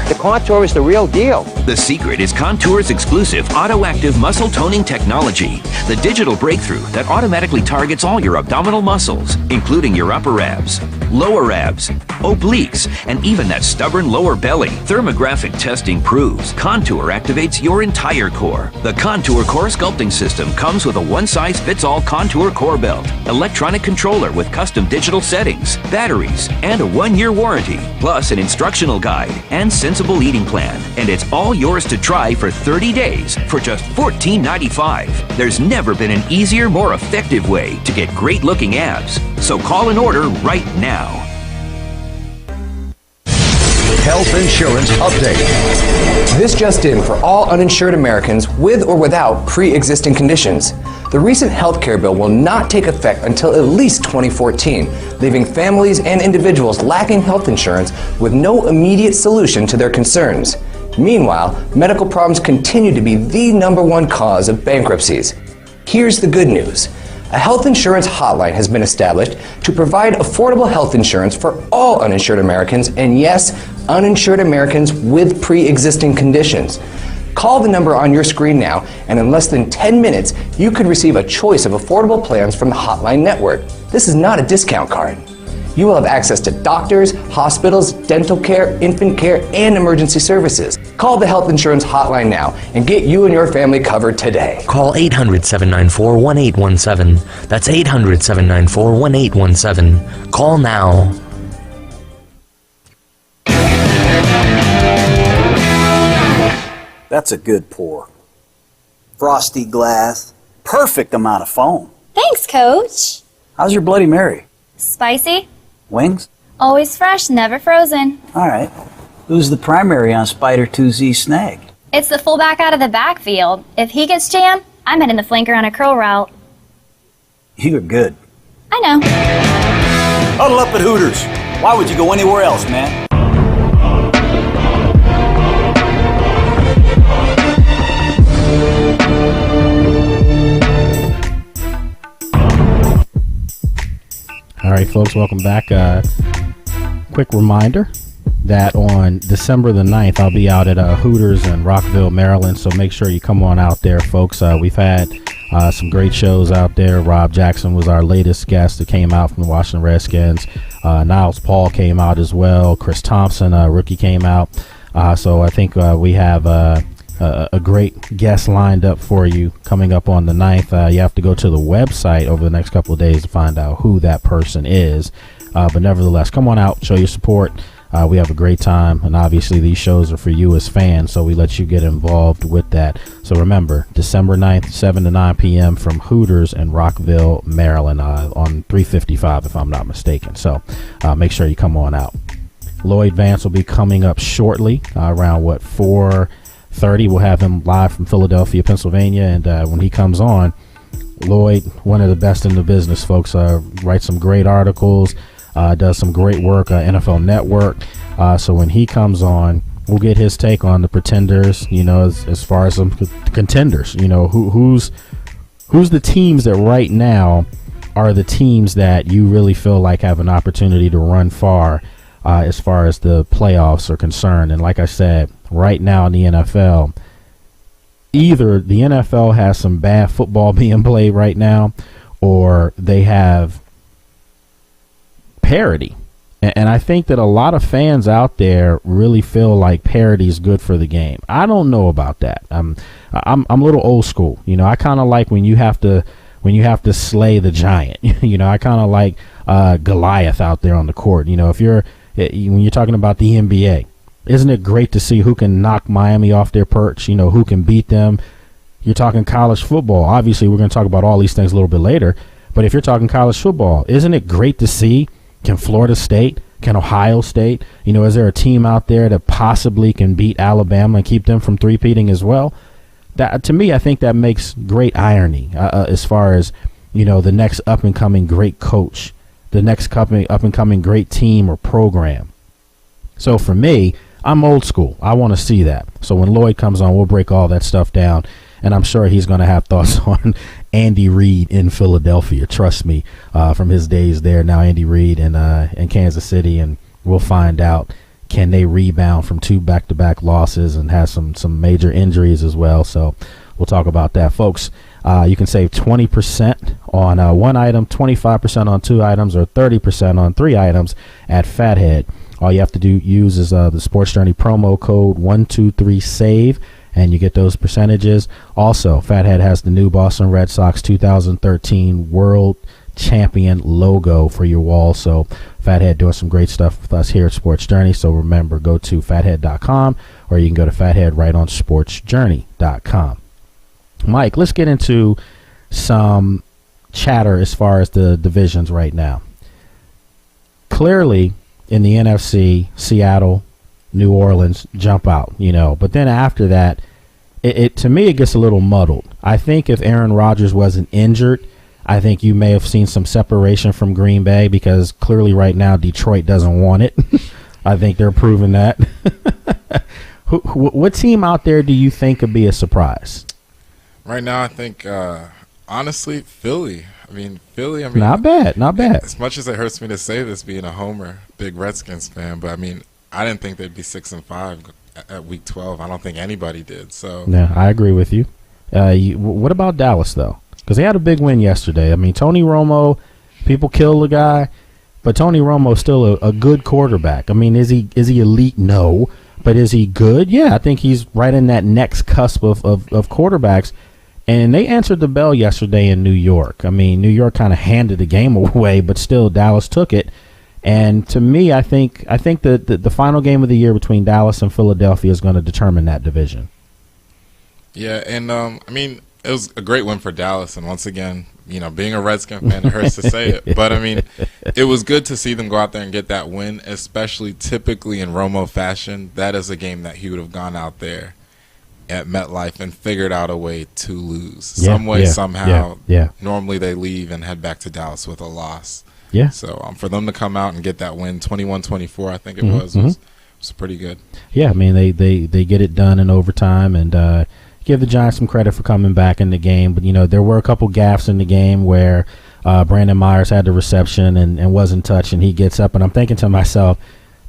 The Contour is the real deal. The secret is Contour's exclusive auto-active muscle toning technology, the digital breakthrough that automatically targets all your abdominal muscles, including your upper abs, lower abs, obliques, and even that stubborn lower belly. Thermographic testing proves Contour activates your entire core. The Contour Core Sculpting System comes with a one-size-fits-all Contour Core Belt, electronic controller with custom digital settings, batteries, and a 1-year warranty, plus an instructional guide and sensible eating plan. And it's all yours to try for 30 days for just $14.95. There's never been an easier, more effective way to get great-looking abs. So call and order right now. Health Insurance Update. This just in for all uninsured Americans with or without pre-existing conditions. The recent health care bill will not take effect until at least 2014, leaving families and individuals lacking health insurance with no immediate solution to their concerns. Meanwhile, medical problems continue to be the #1 cause of bankruptcies. Here's the good news. A health insurance hotline has been established to provide affordable health insurance for all uninsured Americans, and yes, uninsured Americans with pre-existing conditions. Call the number on your screen now, and in less than 10 minutes, you could receive a choice of affordable plans from the Hotline Network. This is not a discount card. You will have access to doctors, hospitals, dental care, infant care, and emergency services. Call the Health Insurance Hotline now and get you and your family covered today. Call 800-794-1817. That's 800-794-1817. Call now. That's a good pour. Frosty glass, perfect amount of foam. Thanks, Coach. How's your Bloody Mary? Spicy. Wings? Always fresh, never frozen. All right. Who's the primary on Spider 2Z Snag? It's the fullback out of the backfield. If he gets jammed, I'm heading the flanker on a curl route. You're good. I know. Huddle up at Hooters. Why would you go anywhere else, man? All right, folks, welcome back. Quick reminder that on December the 9th, I'll be out at Hooters in Rockville, Maryland, so make sure you come on out there, folks. We've had some great shows out there. Rob Jackson was our latest guest that came out from the Washington Redskins. Niles Paul came out as well. Chris Thompson, rookie, came out. So I think we have a great guest lined up for you coming up on the 9th. You have to go to the website over the next couple of days to find out who that person is. But nevertheless, come on out, show your support. We have a great time, and obviously these shows are for you as fans, so we let you get involved with that. So remember, December 9th, 7 to 9 p.m. from Hooters in Rockville, Maryland, on 355, if I'm not mistaken. So make sure you come on out. Lloyd Vance will be coming up shortly, around 4:30. We'll have him live from Philadelphia, Pennsylvania, and when he comes on, Lloyd, one of the best in the business, folks, writes some great articles, does some great work, NFL Network. So when he comes on, we'll get his take on the pretenders, as far as some contenders, who's the teams that right now are the teams that you really feel like have an opportunity to run far as far as the playoffs are concerned. And like I said, right now in the NFL, either the NFL has some bad football being played right now, or they have parity. And I think that a lot of fans out there really feel like parity is good for the game. I don't know about that. I'm a little old school. You know, I kind of like when you have to slay the giant. You know, I kind of like Goliath out there on the court. You know, when you're talking about the NBA, isn't it great to see who can knock Miami off their perch? You know, who can beat them? You're talking college football. Obviously, we're going to talk about all these things a little bit later. But if you're talking college football, isn't it great to see? Can Florida State? Can Ohio State? You know, is there a team out there that possibly can beat Alabama and keep them from three-peating as well? That, to me, I think that makes great irony as far as, you know, the next up-and-coming great coach, the next up-and-coming great team or program. So for me, I'm old school. I want to see that. So when Lloyd comes on, we'll break all that stuff down. And I'm sure he's going to have thoughts on Andy Reid in Philadelphia. Trust me, from his days there. Now Andy Reid in Kansas City, and we'll find out, can they rebound from 2 back-to-back losses and have some major injuries as well. So we'll talk about that, folks. You can save 20% on one item, 25% on 2 items, or 30% on 3 items at Fathead. All you have to use is the Sports Journey promo code 123SAVE. And you get those percentages. Also, Fathead has the new Boston Red Sox 2013 World Champion logo for your wall. So Fathead doing some great stuff with us here at Sports Journey. So remember, go to fathead.com, or you can go to Fathead right on sportsjourney.com. Mike, let's get into some chatter as far as the divisions right now. Clearly, in the NFC, Seattle, New Orleans jump out, you know, but then after that, it to me, it gets a little muddled. I think if Aaron Rodgers wasn't injured, I think you may have seen some separation from Green Bay, because clearly right now Detroit doesn't want it. I think they're proving that. What team out there do you think could be a surprise? Right now, I think, honestly, Philly. Not bad. As much as it hurts me to say this, being a homer, big Redskins fan, but I mean, I didn't think they'd be 6-5 at week 12. I don't think anybody did. So yeah, I agree with you. What about Dallas though? Because they had a big win yesterday. I mean, Tony Romo, people kill the guy, but Tony Romo's still a good quarterback. I mean, is he elite? No, but is he good? Yeah, I think he's right in that next cusp of quarterbacks. And they answered the bell yesterday in New York. I mean, New York kind of handed the game away, but still Dallas took it. And to me, I think that the final game of the year between Dallas and Philadelphia is going to determine that division. Yeah, and I mean, it was a great win for Dallas. And once again, you know, being a Redskins fan, it hurts to say it. But, I mean, it was good to see them go out there and get that win, especially typically in Romo fashion. That is a game that he would have gone out there at MetLife and figured out a way to lose. Somehow. Normally they leave and head back to Dallas with a loss. Yeah. So for them to come out and get that win, 21-24, I think it was pretty good. Yeah, I mean, they get it done in overtime, and give the Giants some credit for coming back in the game. But, you know, there were a couple gaffes in the game where Brandon Myers had the reception and wasn't touched, and he gets up. And I'm thinking to myself,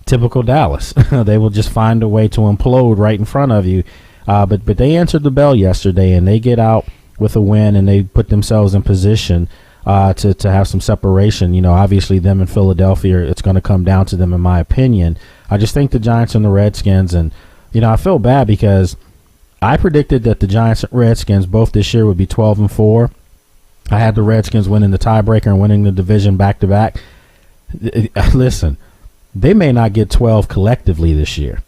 typical Dallas. They will just find a way to implode right in front of you. But they answered the bell yesterday, and they get out with a win, and they put themselves in position to have some separation. You know, obviously them in Philadelphia, it's going to come down to them, in my opinion. I just think the Giants and the Redskins, and, you know, I feel bad because I predicted that the Giants and Redskins both this year would be 12-4. I had the Redskins winning the tiebreaker and winning the division back-to-back. Listen, they may not get 12 collectively this year.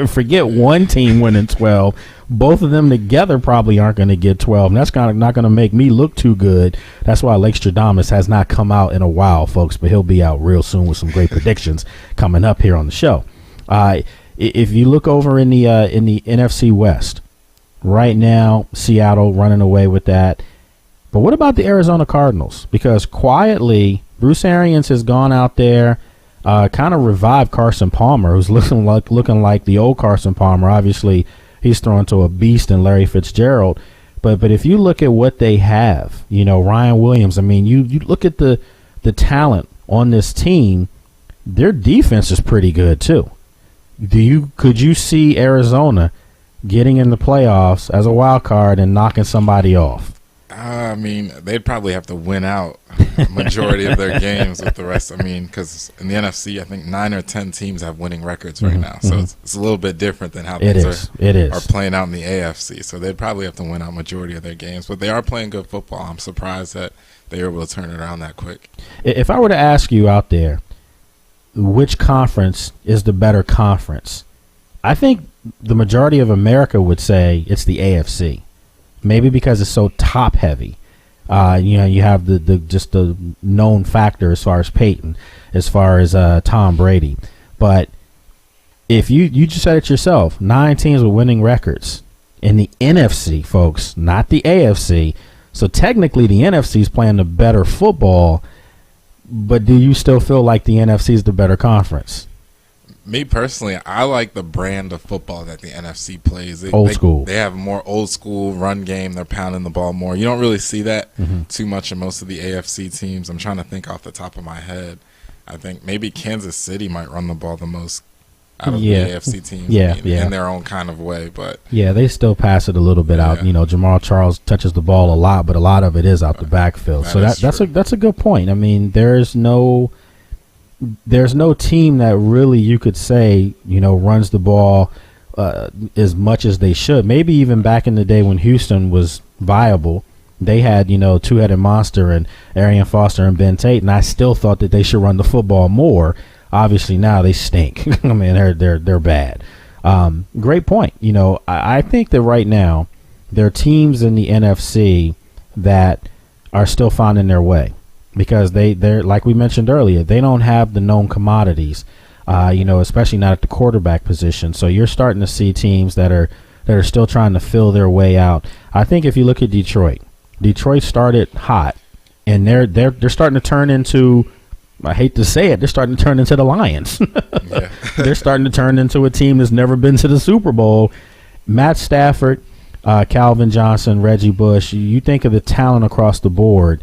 Forget one team winning 12. Both of them together probably aren't going to get 12. And that's not going to make me look too good. That's why Lake Stradamus has not come out in a while, folks. But he'll be out real soon with some great predictions coming up here on the show. If you look over in the NFC West, right now, Seattle running away with that. But what about the Arizona Cardinals? Because quietly, Bruce Arians has gone out there, kind of revived Carson Palmer, who's looking like the old Carson Palmer. Obviously, he's thrown to a beast in Larry Fitzgerald. But if you look at what they have, you know, Ryan Williams, I mean, you look at the talent on this team, their defense is pretty good too. Could you see Arizona getting in the playoffs as a wild card and knocking somebody off? I mean, they'd probably have to win out a majority of their games with the rest. I mean, because in the NFC, I think 9 or 10 teams have winning records right now. So it's a little bit different than how things are playing out in the AFC. So they'd probably have to win out majority of their games. But they are playing good football. I'm surprised that they were able to turn it around that quick. If I were to ask you out there, which conference is the better conference, I think the majority of America would say it's the AFC. Maybe because it's so top heavy. You have the known factor as far as Peyton, as far as Tom Brady. But if you just said it yourself, 9 teams with winning records in the NFC, folks, not the AFC. So technically the NFC is playing the better football, but do you still feel like the NFC is the better conference? Me personally, I like the brand of football that the NFC plays. Old school. They have a more old school run game. They're pounding the ball more. You don't really see that too much in most of the AFC teams. I'm trying to think off the top of my head. I think maybe Kansas City might run the ball the most out of the AFC teams in their own kind of way. But yeah, they still pass it a little bit out. Jamal Charles touches the ball a lot, but a lot of it is out the backfield. So that's a good point. I mean, there's no team that really you could say, runs the ball as much as they should. Maybe even back in the day when Houston was viable, they had, two-headed monster and Arian Foster and Ben Tate, and I still thought that they should run the football more. Obviously now they stink. I mean, they're bad. Great point. I think that right now there are teams in the NFC that are still finding their way. Because they're like we mentioned earlier, they don't have the known commodities, especially not at the quarterback position. So you're starting to see teams that are still trying to fill their way out. I think if you look at Detroit started hot, and they're starting to turn into, I hate to say it, they're starting to turn into the Lions. They're starting to turn into a team that's never been to the Super Bowl. Matt Stafford, Calvin Johnson, Reggie Bush. You think of the talent across the board.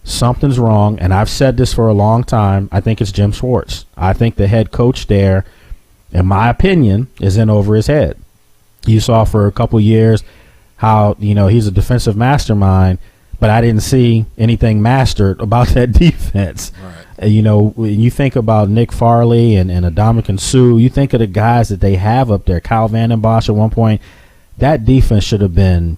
Something's wrong, and I've said this for a long time. I think it's Jim Schwartz. I think the head coach there, in my opinion, is in over his head. You saw for a couple years how, he's a defensive mastermind, but I didn't see anything mastered about that defense. Right. When you think about Nick Farley and Ndamukong Suh, you think of the guys that they have up there. Kyle Vanden Bosch at one point, that defense should have been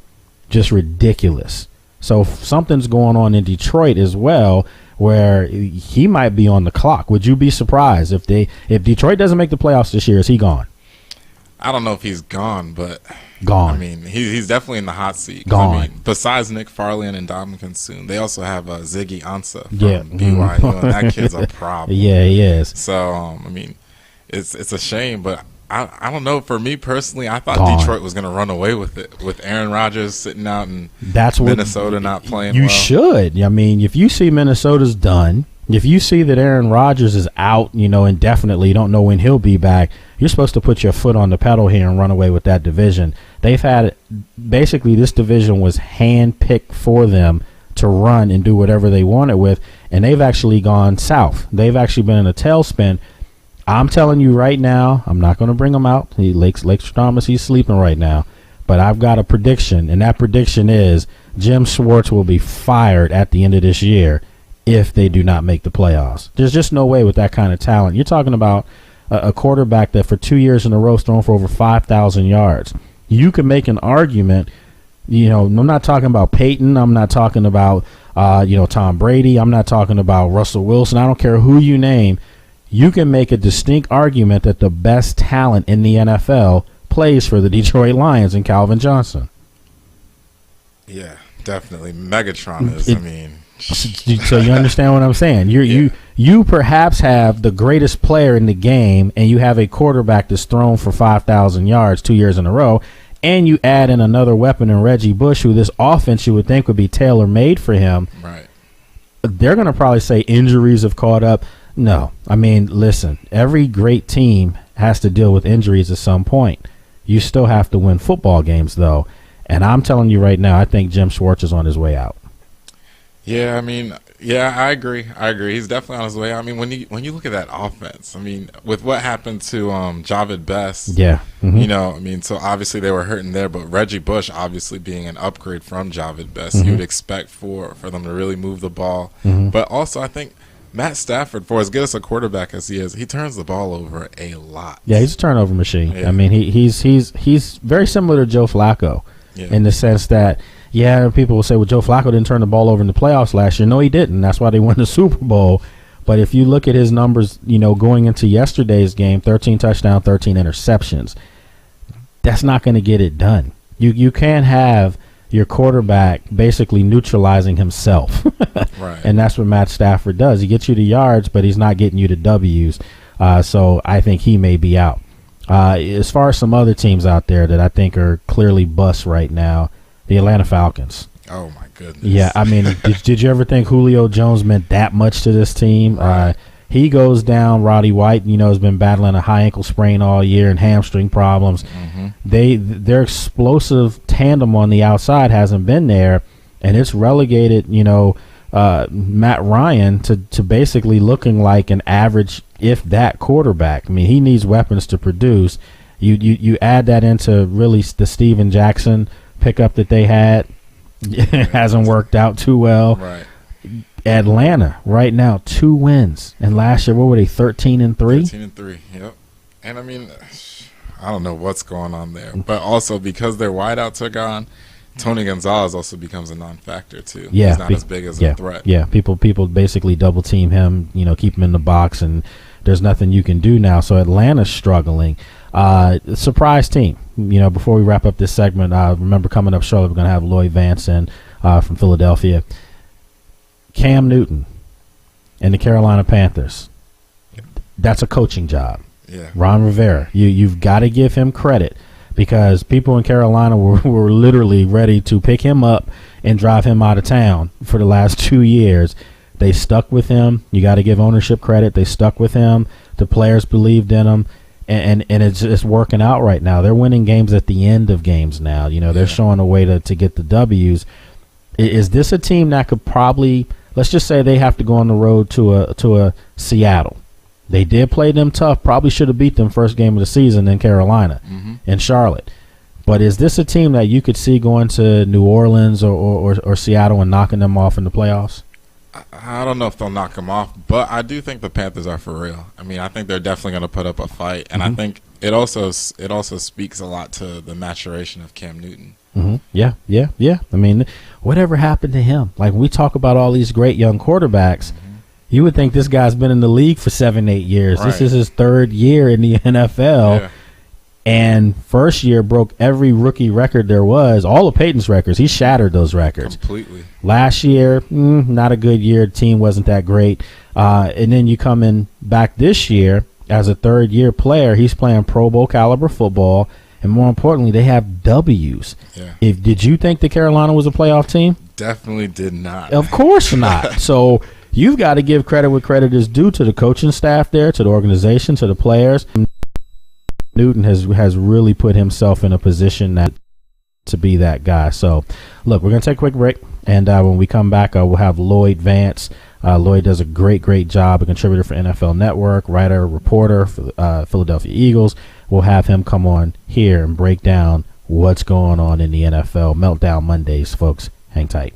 just ridiculous. So something's going on in Detroit as well, where he might be on the clock. Would you be surprised if Detroit doesn't make the playoffs this year? Is he gone? I don't know if he's gone, but gone. I mean, he's definitely in the hot seat. Gone. I mean, besides Nick Farley and Ndamukong Suh, they also have Ziggy Ansah from BYU, and that kid's a problem. Yeah, he is. So I mean, it's a shame, but I don't know. For me personally, I thought Detroit was going to run away with it, with Aaron Rodgers sitting out and Minnesota not playing well. You should. I mean, if you see Minnesota's done, if you see that Aaron Rodgers is out, indefinitely, you don't know when he'll be back, you're supposed to put your foot on the pedal here and run away with that division. They've had, basically, this division was handpicked for them to run and do whatever they wanted with, and they've actually gone south. They've actually been in a tailspin. I'm telling you right now, I'm not going to bring him out. Lake Thomas, he's sleeping right now. But I've got a prediction, and that prediction is Jim Schwartz will be fired at the end of this year if they do not make the playoffs. There's just no way with that kind of talent. You're talking about a quarterback that for 2 years in a row has thrown for over 5,000 yards. You can make an argument. I'm not talking about Peyton. I'm not talking about, Tom Brady. I'm not talking about Russell Wilson. I don't care who you name. You can make a distinct argument that the best talent in the NFL plays for the Detroit Lions and Calvin Johnson. Yeah, definitely. Megatron is, So you understand what I'm saying? You perhaps have the greatest player in the game, and you have a quarterback that's thrown for 5,000 yards 2 years in a row, and you add in another weapon in Reggie Bush, who this offense you would think would be tailor-made for him. Right. They're going to probably say injuries have caught up. No. I mean, listen, every great team has to deal with injuries at some point. You still have to win football games, though. And I'm telling you right now, I think Jim Schwartz is on his way out. Yeah, I mean, I agree. He's definitely on his way. I mean, when you look at that offense, I mean, with what happened to Javid Best, you know, I mean, so obviously they were hurting there, but Reggie Bush obviously being an upgrade from Javid Best, you would expect for them to really move the ball. But also, I think Matt Stafford, for as good as a quarterback as he is, he turns the ball over a lot. Yeah, he's a turnover machine. Yeah. I mean, he's very similar to Joe Flacco in the sense that. Yeah, people will say, well, Joe Flacco didn't turn the ball over in the playoffs last year. No, he didn't. That's why they won the Super Bowl. But if you look at his numbers, you know, going into yesterday's game, 13 touchdowns, 13 interceptions, that's not going to get it done. You can't have your quarterback basically neutralizing himself. Right. And that's what Matt Stafford does. He gets you the yards, but he's not getting you the W's. So I think he may be out. As far as some other teams out there that I think are clearly bust right now, the Atlanta Falcons. Oh, my goodness. Yeah, I mean, did you ever think Julio Jones meant that much to this team? Right. He goes down. Roddy White, you know, has been battling a high ankle sprain all year and hamstring problems. Their explosive tandem on the outside hasn't been there, and it's relegated, you know, Matt Ryan to basically looking like an average, if that, quarterback. I mean, he needs weapons to produce. You add that into really the Steven Jackson pickup that they had. It hasn't worked out too well. Right. Atlanta right now 2 wins, and last year what were they, 13-3? 13-3. Yep. And I mean, I don't know what's going on there, but also because their wideouts are gone, Tony Gonzalez also becomes a non-factor too. Yeah, he's not as big as a threat. Yeah, people basically double team him, you know, keep him in the box, and there's nothing you can do now. So Atlanta's struggling. Surprise team. You know, before we wrap up this segment, remember coming up shortly, we're going to have Lloyd Vance in from Philadelphia. Cam Newton and the Carolina Panthers. That's a coaching job. Yeah. Ron Rivera. You've got to give him credit, because people in Carolina were literally ready to pick him up and drive him out of town for the last 2 years. They stuck with him. You got to give ownership credit. They stuck with him. The players believed in him. And it's working out right now. They're winning games at the end of games now. You know, they're showing a way to get the W's. Is this a team that could probably, let's just say they have to go on the road to a Seattle. They did play them tough. Probably should have beat them first game of the season in Carolina and Charlotte. But is this a team that you could see going to New Orleans or Seattle and knocking them off in the playoffs? I don't know if they'll knock them off, but I do think the Panthers are for real. I mean, I think they're definitely going to put up a fight, and I think it also speaks a lot to the maturation of Cam Newton. Yeah. I mean, whatever happened to him? Like, we talk about all these great young quarterbacks. You would think this guy's been in the league for 7-8 years. Right. This is his 3rd year in the NFL. Yeah. And first year broke every rookie record there was, all of Peyton's records. He shattered those records Completely. Last year, not a good year. The team wasn't that great. And then you come in back this year as a 3rd-year player. He's playing Pro Bowl caliber football, and more importantly, they have W's. Yeah. Did you think the Carolina was a playoff team? Definitely did not. Of course not. So you've got to give credit where credit is due to the coaching staff there, to the organization, to the players. Newton has really put himself in a position to be that guy. So, look, we're going to take a quick break, and when we come back, we'll have Lloyd Vance. Lloyd does a great job, a contributor for NFL Network, writer, reporter for Philadelphia Eagles. We'll have him come on here and break down what's going on in the NFL. Meltdown Mondays, folks. Hang tight.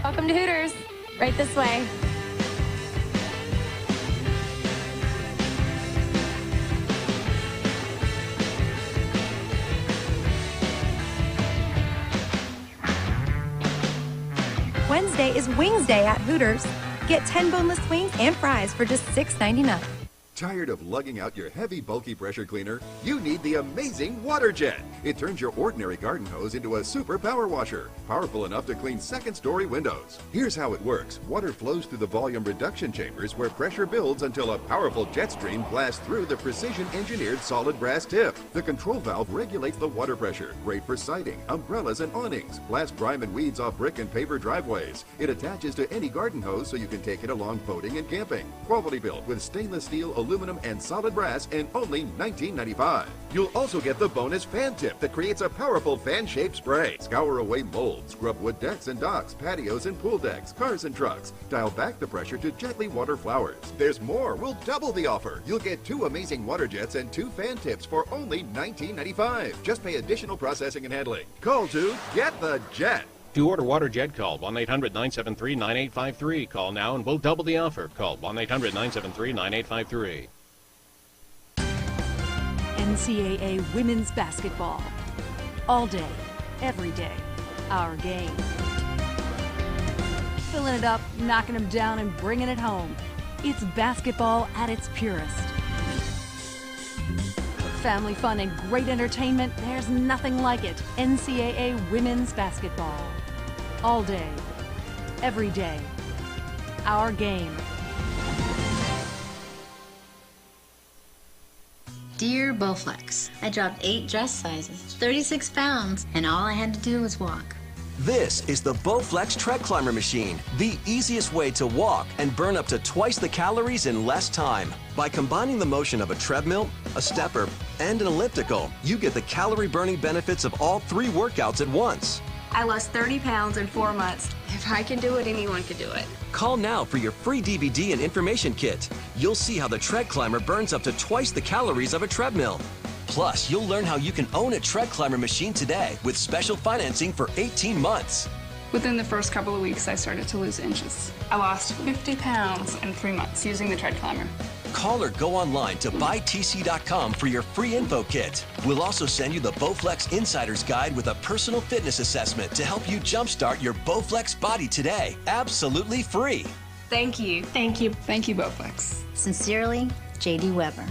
Welcome to Hooters. Right this way. Wednesday is Wings Day at Hooters. Get 10 boneless wings and fries for just $6.99. Tired of lugging out your heavy, bulky pressure cleaner? You need the amazing Water Jet. It turns your ordinary garden hose into a super power washer, powerful enough to clean second-story windows. Here's how it works. Water flows through the volume reduction chambers where pressure builds until a powerful jet stream blasts through the precision-engineered solid brass tip. The control valve regulates the water pressure, great for siding, umbrellas, and awnings. Blast grime and weeds off brick and paver driveways. It attaches to any garden hose so you can take it along boating and camping. Quality built with stainless steel, aluminum, and solid brass, and only $19.95. You'll also get the bonus fan tip that creates a powerful fan-shaped spray. Scour away mold, scrub wood decks and docks, patios and pool decks, cars and trucks. Dial back the pressure to gently water flowers. There's more. We'll double the offer. You'll get 2 amazing water jets and 2 fan tips for only $19.95. Just pay additional processing and handling. Call to get the jet. To order Water Jet, call 1-800-973-9853. Call now and we'll double the offer. Call 1-800-973-9853. NCAA women's basketball. All day, every day, our game. Filling it up, knocking them down, and bringing it home. It's basketball at its purest. For family fun and great entertainment, there's nothing like it. NCAA women's basketball. All day, every day, our game. Dear Bowflex, I dropped 8 dress sizes, 36 pounds, and all I had to do was walk. This is the Bowflex Tread Climber machine, the easiest way to walk and burn up to twice the calories in less time. By combining the motion of a treadmill, a stepper, and an elliptical, you get the calorie-burning benefits of all 3 workouts at once. I lost 30 pounds in 4 months. If I can do it, anyone can do it. Call now for your free DVD and information kit. You'll see how the Tread Climber burns up to twice the calories of a treadmill. Plus, you'll learn how you can own a Tread Climber machine today with special financing for 18 months. Within the first couple of weeks, I started to lose inches. I lost 50 pounds in 3 months using the Tread Climber. Call or go online to buytc.com for your free info kit. We'll also send you the Bowflex Insider's Guide with a personal fitness assessment to help you jumpstart your Bowflex body today. Absolutely free. Thank you. Thank you. Thank you, Bowflex. Sincerely, J.D. Weber.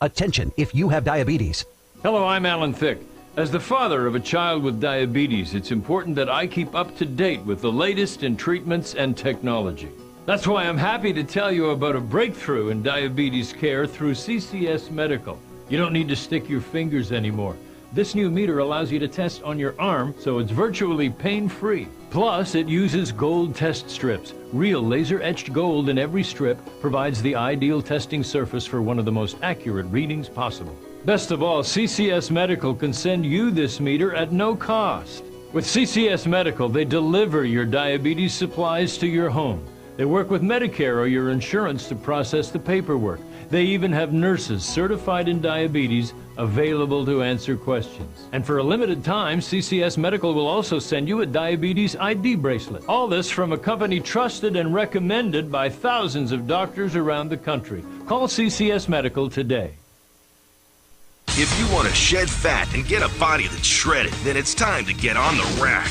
Attention if you have diabetes. Hello, I'm Alan Thicke. As the father of a child with diabetes, it's important that I keep up to date with the latest in treatments and technology. That's why I'm happy to tell you about a breakthrough in diabetes care through CCS Medical. You don't need to stick your fingers anymore. This new meter allows you to test on your arm, so it's virtually pain-free. Plus, it uses gold test strips. Real laser-etched gold in every strip provides the ideal testing surface for one of the most accurate readings possible. Best of all, CCS Medical can send you this meter at no cost. With CCS Medical, they deliver your diabetes supplies to your home. They work with Medicare or your insurance to process the paperwork. They even have nurses certified in diabetes available to answer questions. And for a limited time, CCS Medical will also send you a diabetes ID bracelet. All this from a company trusted and recommended by thousands of doctors around the country. Call CCS Medical today. If you want to shed fat and get a body that's shredded, then it's time to get on the rack.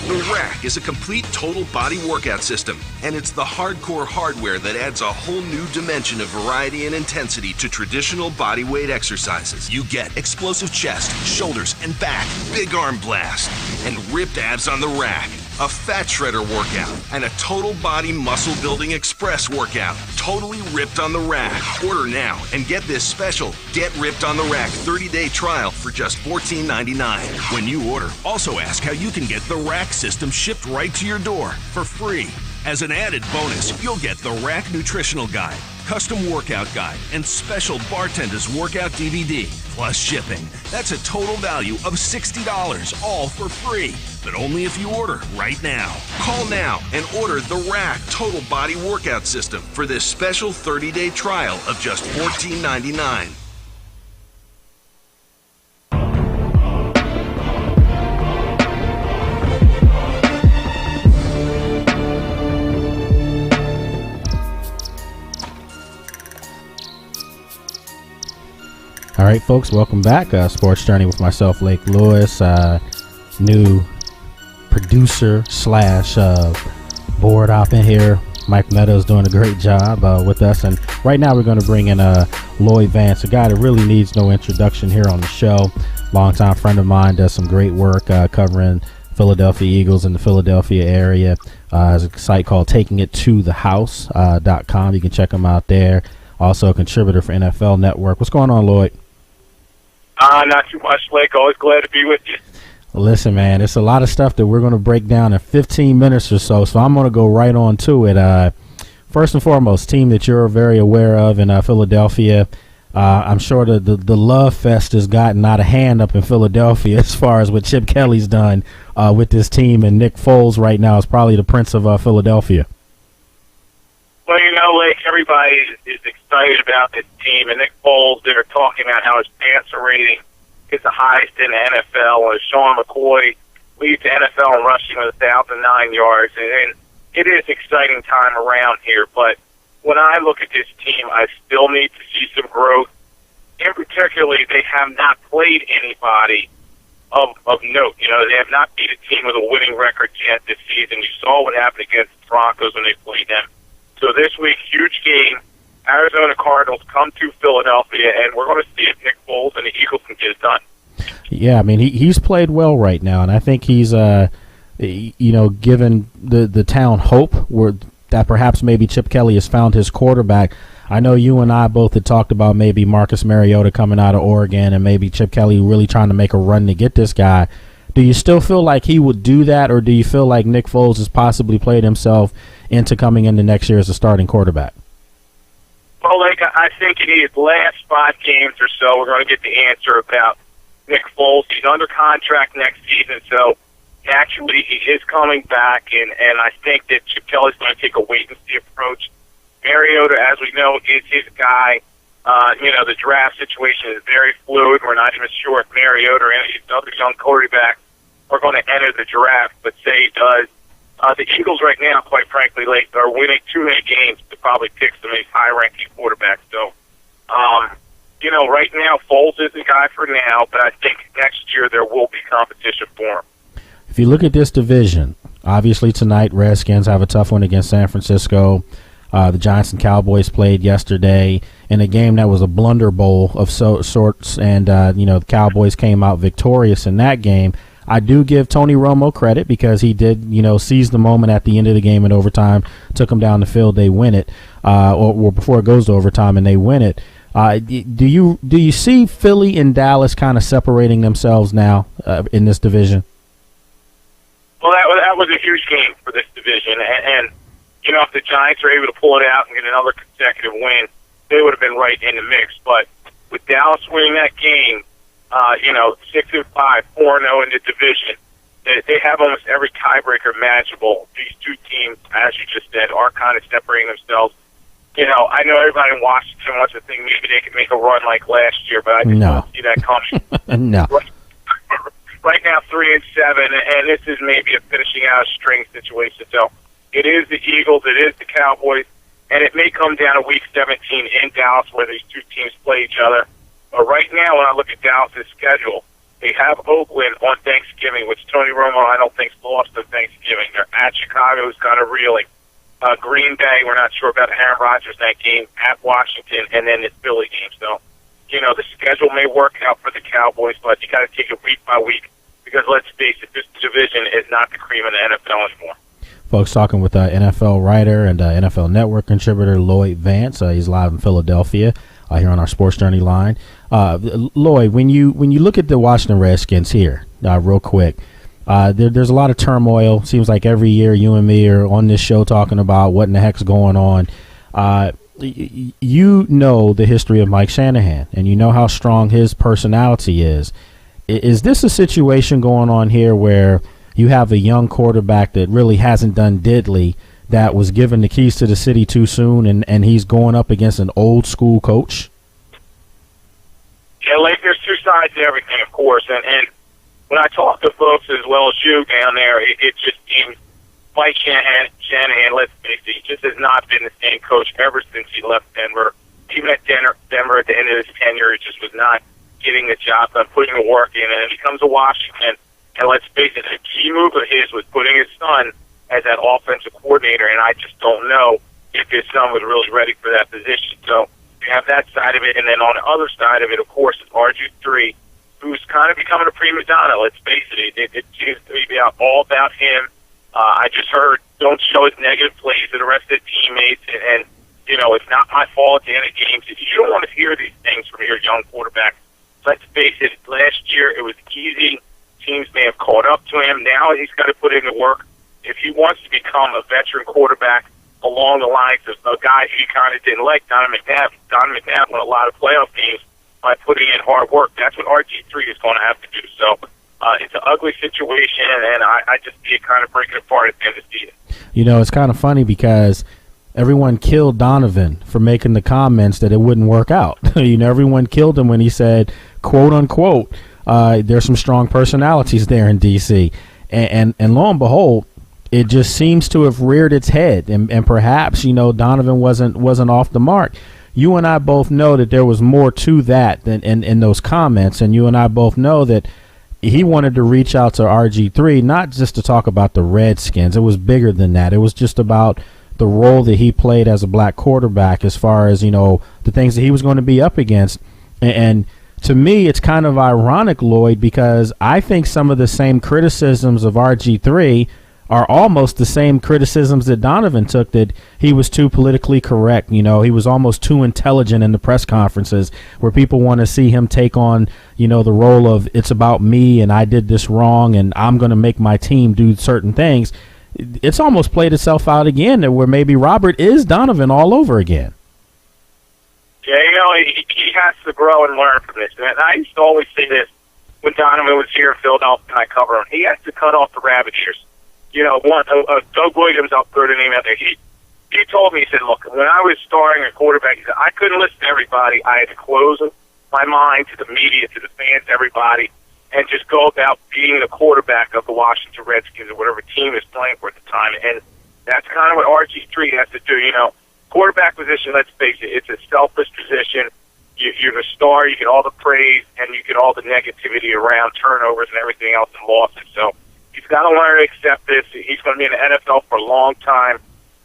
The Rack is a complete total body workout system, and it's the hardcore hardware that adds a whole new dimension of variety and intensity to traditional body weight exercises. You get explosive chest, shoulders, and back, big arm blast, and ripped abs on the rack, a fat shredder workout, and a total body muscle building express workout, totally ripped on the rack. Order now and get this special Get Ripped on the Rack 30-day trial for just $14.99. When you order, also ask how you can get the Rack system shipped right to your door for free. As an added bonus, you'll get the Rack Nutritional Guide, custom workout guide, and special Bartender's Workout DVD, plus shipping. That's a total value of $60, all for free, but only if you order right now. Call now and order the Rack Total Body Workout System for this special 30-day trial of just $14.99. All right, folks, welcome back. Sports Journey with myself, Lake Lewis, new producer slash board op in here, Mike Meadows doing a great job with us. And right now we're going to bring in Lloyd Vance, a guy that really needs no introduction here on the show. Longtime friend of mine, does some great work covering Philadelphia Eagles in the Philadelphia area. Has a site called takingittothehouse.com. You can check him out there. Also a contributor for NFL Network. What's going on, Lloyd? Not too much, Blake. Always glad to be with you. Listen, man, it's a lot of stuff that we're going to break down in 15 minutes or so I'm going to go right on to it. First and foremost, team that you're very aware of in Philadelphia. I'm sure the love fest has gotten out of hand up in Philadelphia as far as what Chip Kelly's done with this team, and Nick Foles right now is probably the Prince of Philadelphia. Well, Lake, everybody is excited about this team, and Nick Foles, they're talking about how his passer rating is the highest in the NFL, and Sean McCoy leads the NFL in rushing with 1,009 yards, and it is exciting time around here, but when I look at this team, I still need to see some growth. In particularly, they have not played anybody of note. They have not beat a team with a winning record yet this season. You saw what happened against the Broncos when they played them. So this week, huge game. Arizona Cardinals come to Philadelphia, and we're going to see if Nick Foles and the Eagles can get it done. Yeah, I mean, he's played well right now, and I think he's, given the town hope that perhaps maybe Chip Kelly has found his quarterback. I know you and I both had talked about maybe Marcus Mariota coming out of Oregon and maybe Chip Kelly really trying to make a run to get this guy. Do you still feel like he would do that, or do you feel like Nick Foles has possibly played himself into coming into next year as a starting quarterback? Well, I think in these last 5 games or so, we're going to get the answer about Nick Foles. He's under contract next season, so actually he is coming back, and I think that Chip Kelly's going to take a wait-and-see approach. Mariota, as we know, is his guy. The draft situation is very fluid. We're not even sure if Mariota or any of these other young quarterbacks are going to enter the draft, but say he does. The Eagles right now, quite frankly, are winning too many games to probably pick some of these high-ranking quarterbacks. So, right now, Foles is the guy for now, but I think next year there will be competition for him. If you look at this division, obviously tonight Redskins have a tough one against San Francisco. The Giants and Cowboys played yesterday in a game that was a blunder bowl of sorts, and the Cowboys came out victorious in that game. I do give Tony Romo credit because he did, seize the moment at the end of the game in overtime, took them down the field, they win it, or before it goes to overtime and they win it. Do you see Philly and Dallas kind of separating themselves now in this division? Well, that was a huge game for this division, and if the Giants are able to pull it out and get another consecutive win, they would have been right in the mix. But with Dallas winning that game, 6-5, 4-0 in the division, they have almost every tiebreaker manageable. These two teams, as you just said, are kind of separating themselves. I know everybody in Washington wants to think maybe they could make a run like last year, but I just don't see that coming. No. Right now, 3-7, and this is maybe a finishing out a string situation. So it is the Eagles, it is the Cowboys, and it may come down to Week 17 in Dallas where these two teams play each other. But right now, when I look at Dallas' schedule, they have Oakland on Thanksgiving, which Tony Romo I don't think's lost on Thanksgiving. They're at Chicago, who's kind of reeling. Green Bay, we're not sure about Aaron Rodgers that game, at Washington, and then this Philly game. So, the schedule may work out for the Cowboys, but you got to take it week by week because, let's face it, this division is not the cream of the NFL anymore. Folks, talking with NFL writer and NFL Network contributor Lloyd Vance. He's live in Philadelphia here on our Sports Journey line. Lloyd, when you look at the Washington Redskins here, real quick, there's a lot of turmoil. Seems like every year you and me are on this show talking about what in the heck's going on. You know the history of Mike Shanahan, and you know how strong his personality is. Is this a situation going on here where you have a young quarterback that really hasn't done diddly, that was given the keys to the city too soon, and he's going up against an old school coach? Yeah, there's two sides to everything, of course, and when I talk to folks as well as you down there, it just seems Mike Shanahan, let's face it, he just has not been the same coach ever since he left Denver. Even at Denver at the end of his tenure, it just was not getting the job done, putting the work in, and then he comes to Washington, and let's face it, a key move of his was putting his son as that offensive coordinator, and I just don't know if his son was really ready for that position. So you have that side of it, and then on the other side of it, of course, is RG3, who's kind of becoming a prima donna. Let's face it, it seems to be all about him. I just heard, don't show his negative plays to the rest of the teammates, and you know, it's not my fault at the end of games. You don't want to hear these things from your young quarterback. Let's face it, last year it was easy. Teams may have caught up to him. Now he's got to put in the work. If he wants to become a veteran quarterback along the lines of a guy who kind of didn't like, Donovan McNabb won a lot of playoff games by putting in hard work. That's what RG3 is going to have to do. So it's an ugly situation, and I just see it kind of breaking apart at the end of the season. You know, it's kind of funny because everyone killed Donovan for making the comments that it wouldn't work out. You know, everyone killed him when he said, quote unquote, there's some strong personalities there in D.C. And lo and behold, it just seems to have reared its head. And perhaps, you know, Donovan wasn't off the mark. You and I both know that there was more to that than in those comments. And you and I both know that he wanted to reach out to RG3, not just to talk about the Redskins. It was bigger than that. It was just about the role that he played as a black quarterback as far as, you know, the things that he was going to be up against. And to me, it's kind of ironic, Lloyd, because I think some of the same criticisms of RG3 are almost the same criticisms that Donovan took, that he was too politically correct. You know, he was almost too intelligent in the press conferences where people want to see him take on, you know, the role of it's about me and I did this wrong and I'm going to make my team do certain things. It's almost played itself out again where maybe Robert is Donovan all over again. Yeah, you know, he has to grow and learn from this. And I used to always say this when Donovan was here in Philadelphia and I covered him. He has to cut off the rabbit ears. You know, Doug Williams, I'll throw the name out there. He told me, he said, look, when I was starting a quarterback, he said, I couldn't listen to everybody. I had to close my mind to the media, to the fans, everybody, and just go about being the quarterback of the Washington Redskins or whatever team is playing for at the time. And that's kind of what RG3 has to do. You know, quarterback position, let's face it, it's a selfish position. You're the star, you get all the praise, and you get all the negativity around turnovers and everything else and losses. So he's got to learn to accept this. He's going to be in the NFL for a long time.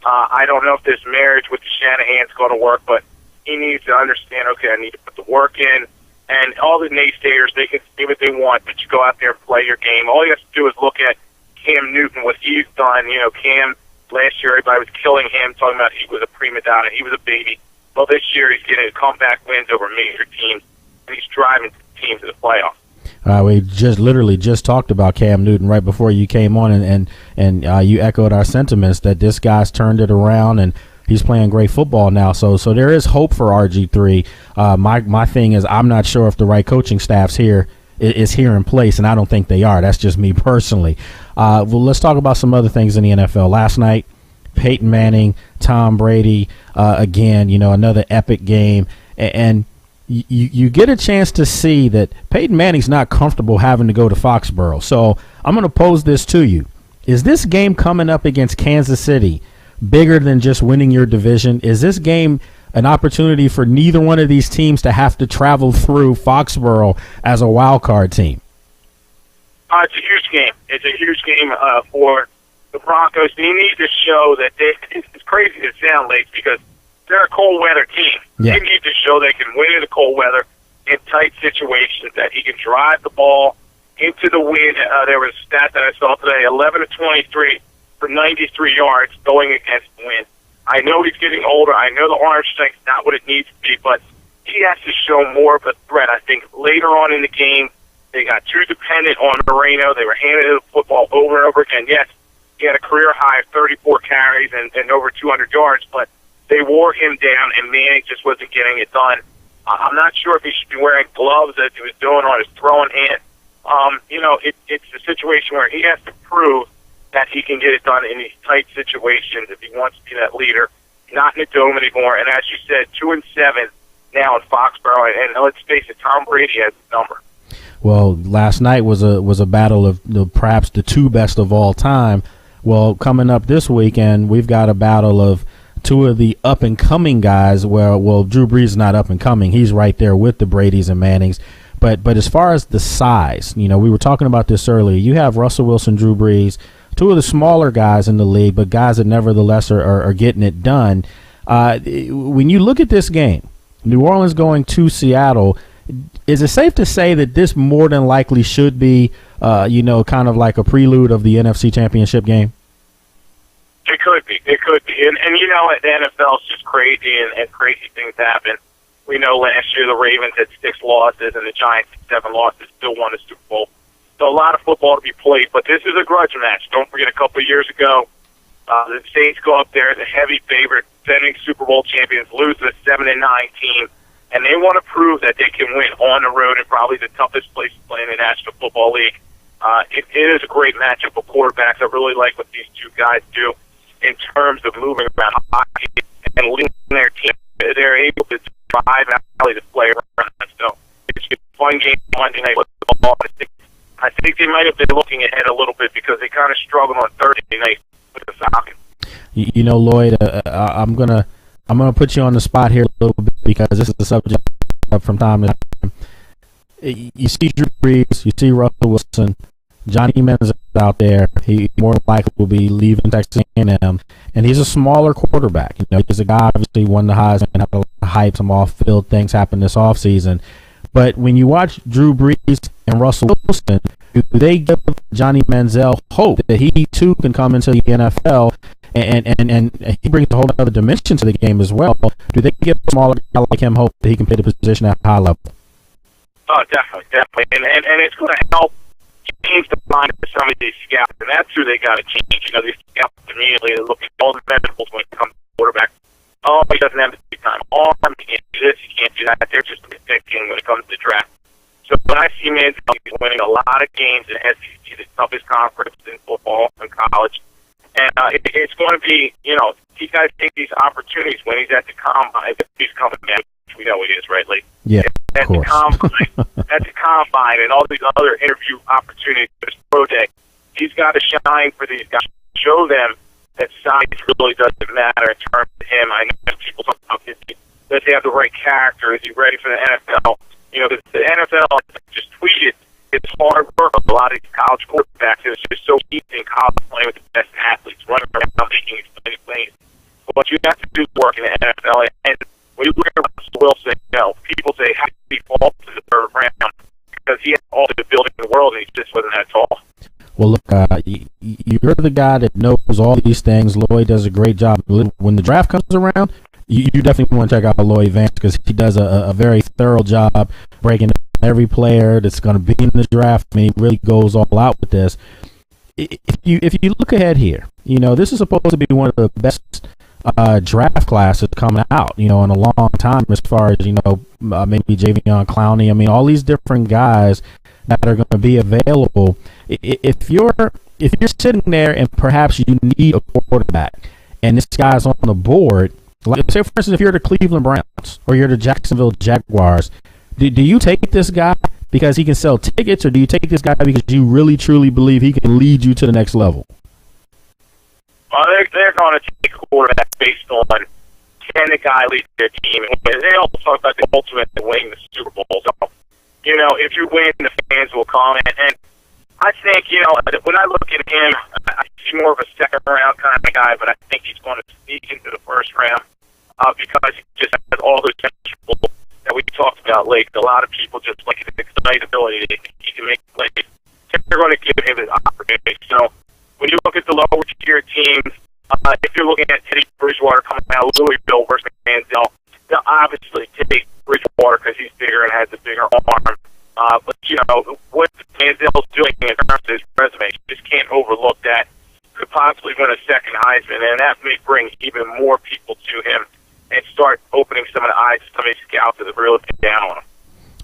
I don't know if this marriage with the Shanahan's going to work, but he needs to understand, okay, I need to put the work in. And all the naysayers, they can say what they want, but you go out there and play your game. All you have to do is look at Cam Newton, what he's done. You know, Cam, last year everybody was killing him, talking about he was a prima donna, he was a baby. Well, this year he's getting comeback wins over major teams, and he's driving teams to the playoffs. We just talked about Cam Newton right before you came on, and you echoed our sentiments that this guy's turned it around and he's playing great football now. So there is hope for RG3. My thing is, I'm not sure if the right coaching staff's here is here in place, and I don't think they are. That's just me personally. Well, let's talk about some other things in the NFL. Last night, Peyton Manning, Tom Brady, again, you know, another epic game, and you get a chance to see that Peyton Manning's not comfortable having to go to Foxborough. So I'm going to pose this to you. Is this game coming up against Kansas City bigger than just winning your division? Is this game an opportunity for neither one of these teams to have to travel through Foxborough as a wild card team? It's a huge game. It's a huge game for the Broncos. They need to show that it's crazy to sound late because they're a cold weather team. Yeah. They need to show they can win in the cold weather in tight situations, that he can drive the ball into the wind. There was a stat that I saw today, 11 of 23 for 93 yards going against the wind. I know he's getting older. I know the arm strength's not what it needs to be, but he has to show more of a threat. I think later on in the game, they got too dependent on Moreno. They were handing the football over and over again. Yes, he had a career high of 34 carries and over 200 yards, but they wore him down, and Manning just wasn't getting it done. I'm not sure if he should be wearing gloves as he was doing on his throwing hand. You know, it's a situation where he has to prove that he can get it done in these tight situations if he wants to be that leader. Not in the dome anymore, and as you said, 2-7 now in Foxborough, and let's face it, Tom Brady has the number. Well, last night was a battle of perhaps the two best of all time. Well, coming up this weekend, we've got a battle of two of the up-and-coming guys. Well, Drew Brees is not up-and-coming. He's right there with the Bradys and Mannings. But as far as the size, you know, we were talking about this earlier. You have Russell Wilson, Drew Brees, two of the smaller guys in the league, but guys that nevertheless are getting it done. When you look at this game, New Orleans going to Seattle, is it safe to say that this more than likely should be, kind of like a prelude of the NFC Championship game? It could be. It could be. And the NFL is just crazy, and crazy things happen. We know last year the Ravens had 6 losses and the Giants had 7 losses, still won the Super Bowl. So a lot of football to be played, but this is a grudge match. Don't forget a couple of years ago, the Saints go up there as a heavy favorite, defending Super Bowl champions, lose to a 7-9 team, and they want to prove that they can win on the road in probably the toughest place to play in the National Football League. It is a great matchup of quarterbacks. I really like what these two guys do in terms of moving around hockey and leading their team. They're able to drive and rally to play around. So it's a fun game Monday Night Football. I think they might have been looking ahead a little bit because they kind of struggled on Thursday night with the Falcons. Lloyd, I'm gonna put you on the spot here a little bit because this is the subject from time to time. You see Drew Brees, you see Russell Wilson, Johnny Manziel out there. He more likely will be leaving Texas A&M, and he's a smaller quarterback. He's a guy obviously won the Heisman, had a lot of hype, some off-field things happen this offseason. But when you watch Drew Brees and Russell Wilson, do they give Johnny Manziel hope that he too can come into the NFL and he brings a whole other dimension to the game as well? Do they give a smaller guy like him hope that he can play the position at a high level? Oh, definitely. And it's going to help change the mind of some of these scouts, and that's who they got to change. These scouts immediately look at all the medicals when it comes to quarterback. Oh, he doesn't have the big time arm. He can't do this. He can't do that. They're just picking when it comes to the draft. So when I see Manziel, he's winning a lot of games in SEC, the toughest conference in football and college. And it's going to be, these guys take these opportunities when he's at the combine. He's coming back, which we know he is, right, Lee? Yeah, at the combine and all these other interview opportunities for this pro day. He's got to shine for these guys, show them that size really doesn't matter in terms of him. I know people talk about does he have the right character? Is he ready for the NFL? The NFL just tweeted it's hard work. A lot of these college quarterbacks, it's just so easy in college playing with the best athletes, running around making exciting plays. But what you have to do is work in the NFL. And when you look at Russell Wilson, people say, how did he fall to the third round? Because he had all the ability in the world and he just wasn't that tall. Well, look, you're the guy that knows all these things. Lloyd does a great job. When the draft comes around, you definitely want to check out Lloyd Vance because he does a very thorough job breaking down every player that's going to be in the draft. I mean, he really goes all out with this. If you look ahead here, this is supposed to be one of the best draft classes coming out, in a long time as far as, maybe Javion Clowney. I mean, all these different guys that are going to be available. If you're sitting there and perhaps you need a quarterback and this guy's on the board, like say for instance, if you're the Cleveland Browns or you're the Jacksonville Jaguars, do you take this guy because he can sell tickets, or do you take this guy because you really truly believe he can lead you to the next level? Well, they're going to take a quarterback based on can the guy lead their team. And they also talk about the ultimate winning the Super Bowl. So, if you win, the fans will come. And I think, when I look at him, I see more of a second-round kind of guy, but I think he's going to sneak into the first round because he just has all those potential that we talked about late. A lot of people just like his excitability. They think he can make plays. They're going to give him his opportunity. So when you look at the lower-tier teams, if you're looking at Teddy Bridgewater coming out of Louisville versus Manziel, they'll obviously take Bridgewater because he's bigger and has a bigger arm. But, what Manziel's doing in terms of his resume, you just can't overlook that. Could possibly win a second Heisman, and that may bring even more people to him and start opening some of the eyes of some of these scouts that have really been down on him.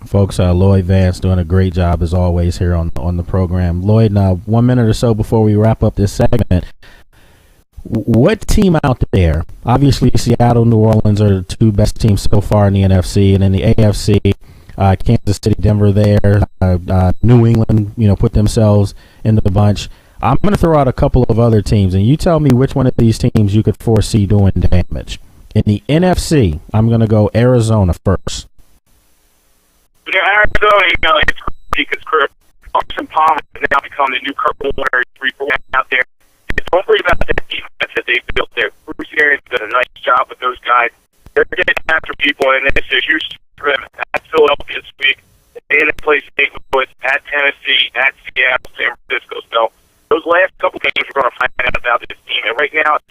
Folks, Lloyd Vance doing a great job as always here on the program. Lloyd, now 1 minute or so before we wrap up this segment, what team out there, obviously Seattle, New Orleans are the two best teams so far in the NFC, and in the AFC, Kansas City, Denver there, New England, put themselves in the bunch. I'm going to throw out a couple of other teams, and you tell me which one of these teams you could foresee doing damage. In the NFC, I'm going to go Arizona first. Arizona, it's crazy because Carson Palmer has now become the new Kurt Warner 3-4 out there. don't worry about that defense that they built there. Bruce Arians did a nice job with those guys. They're getting after people, and it's a huge scrimmage at Philadelphia this week. They play St. Louis, at Tennessee, at Seattle, San Francisco. So those last couple games, we're going to find out about this team. And right now, it's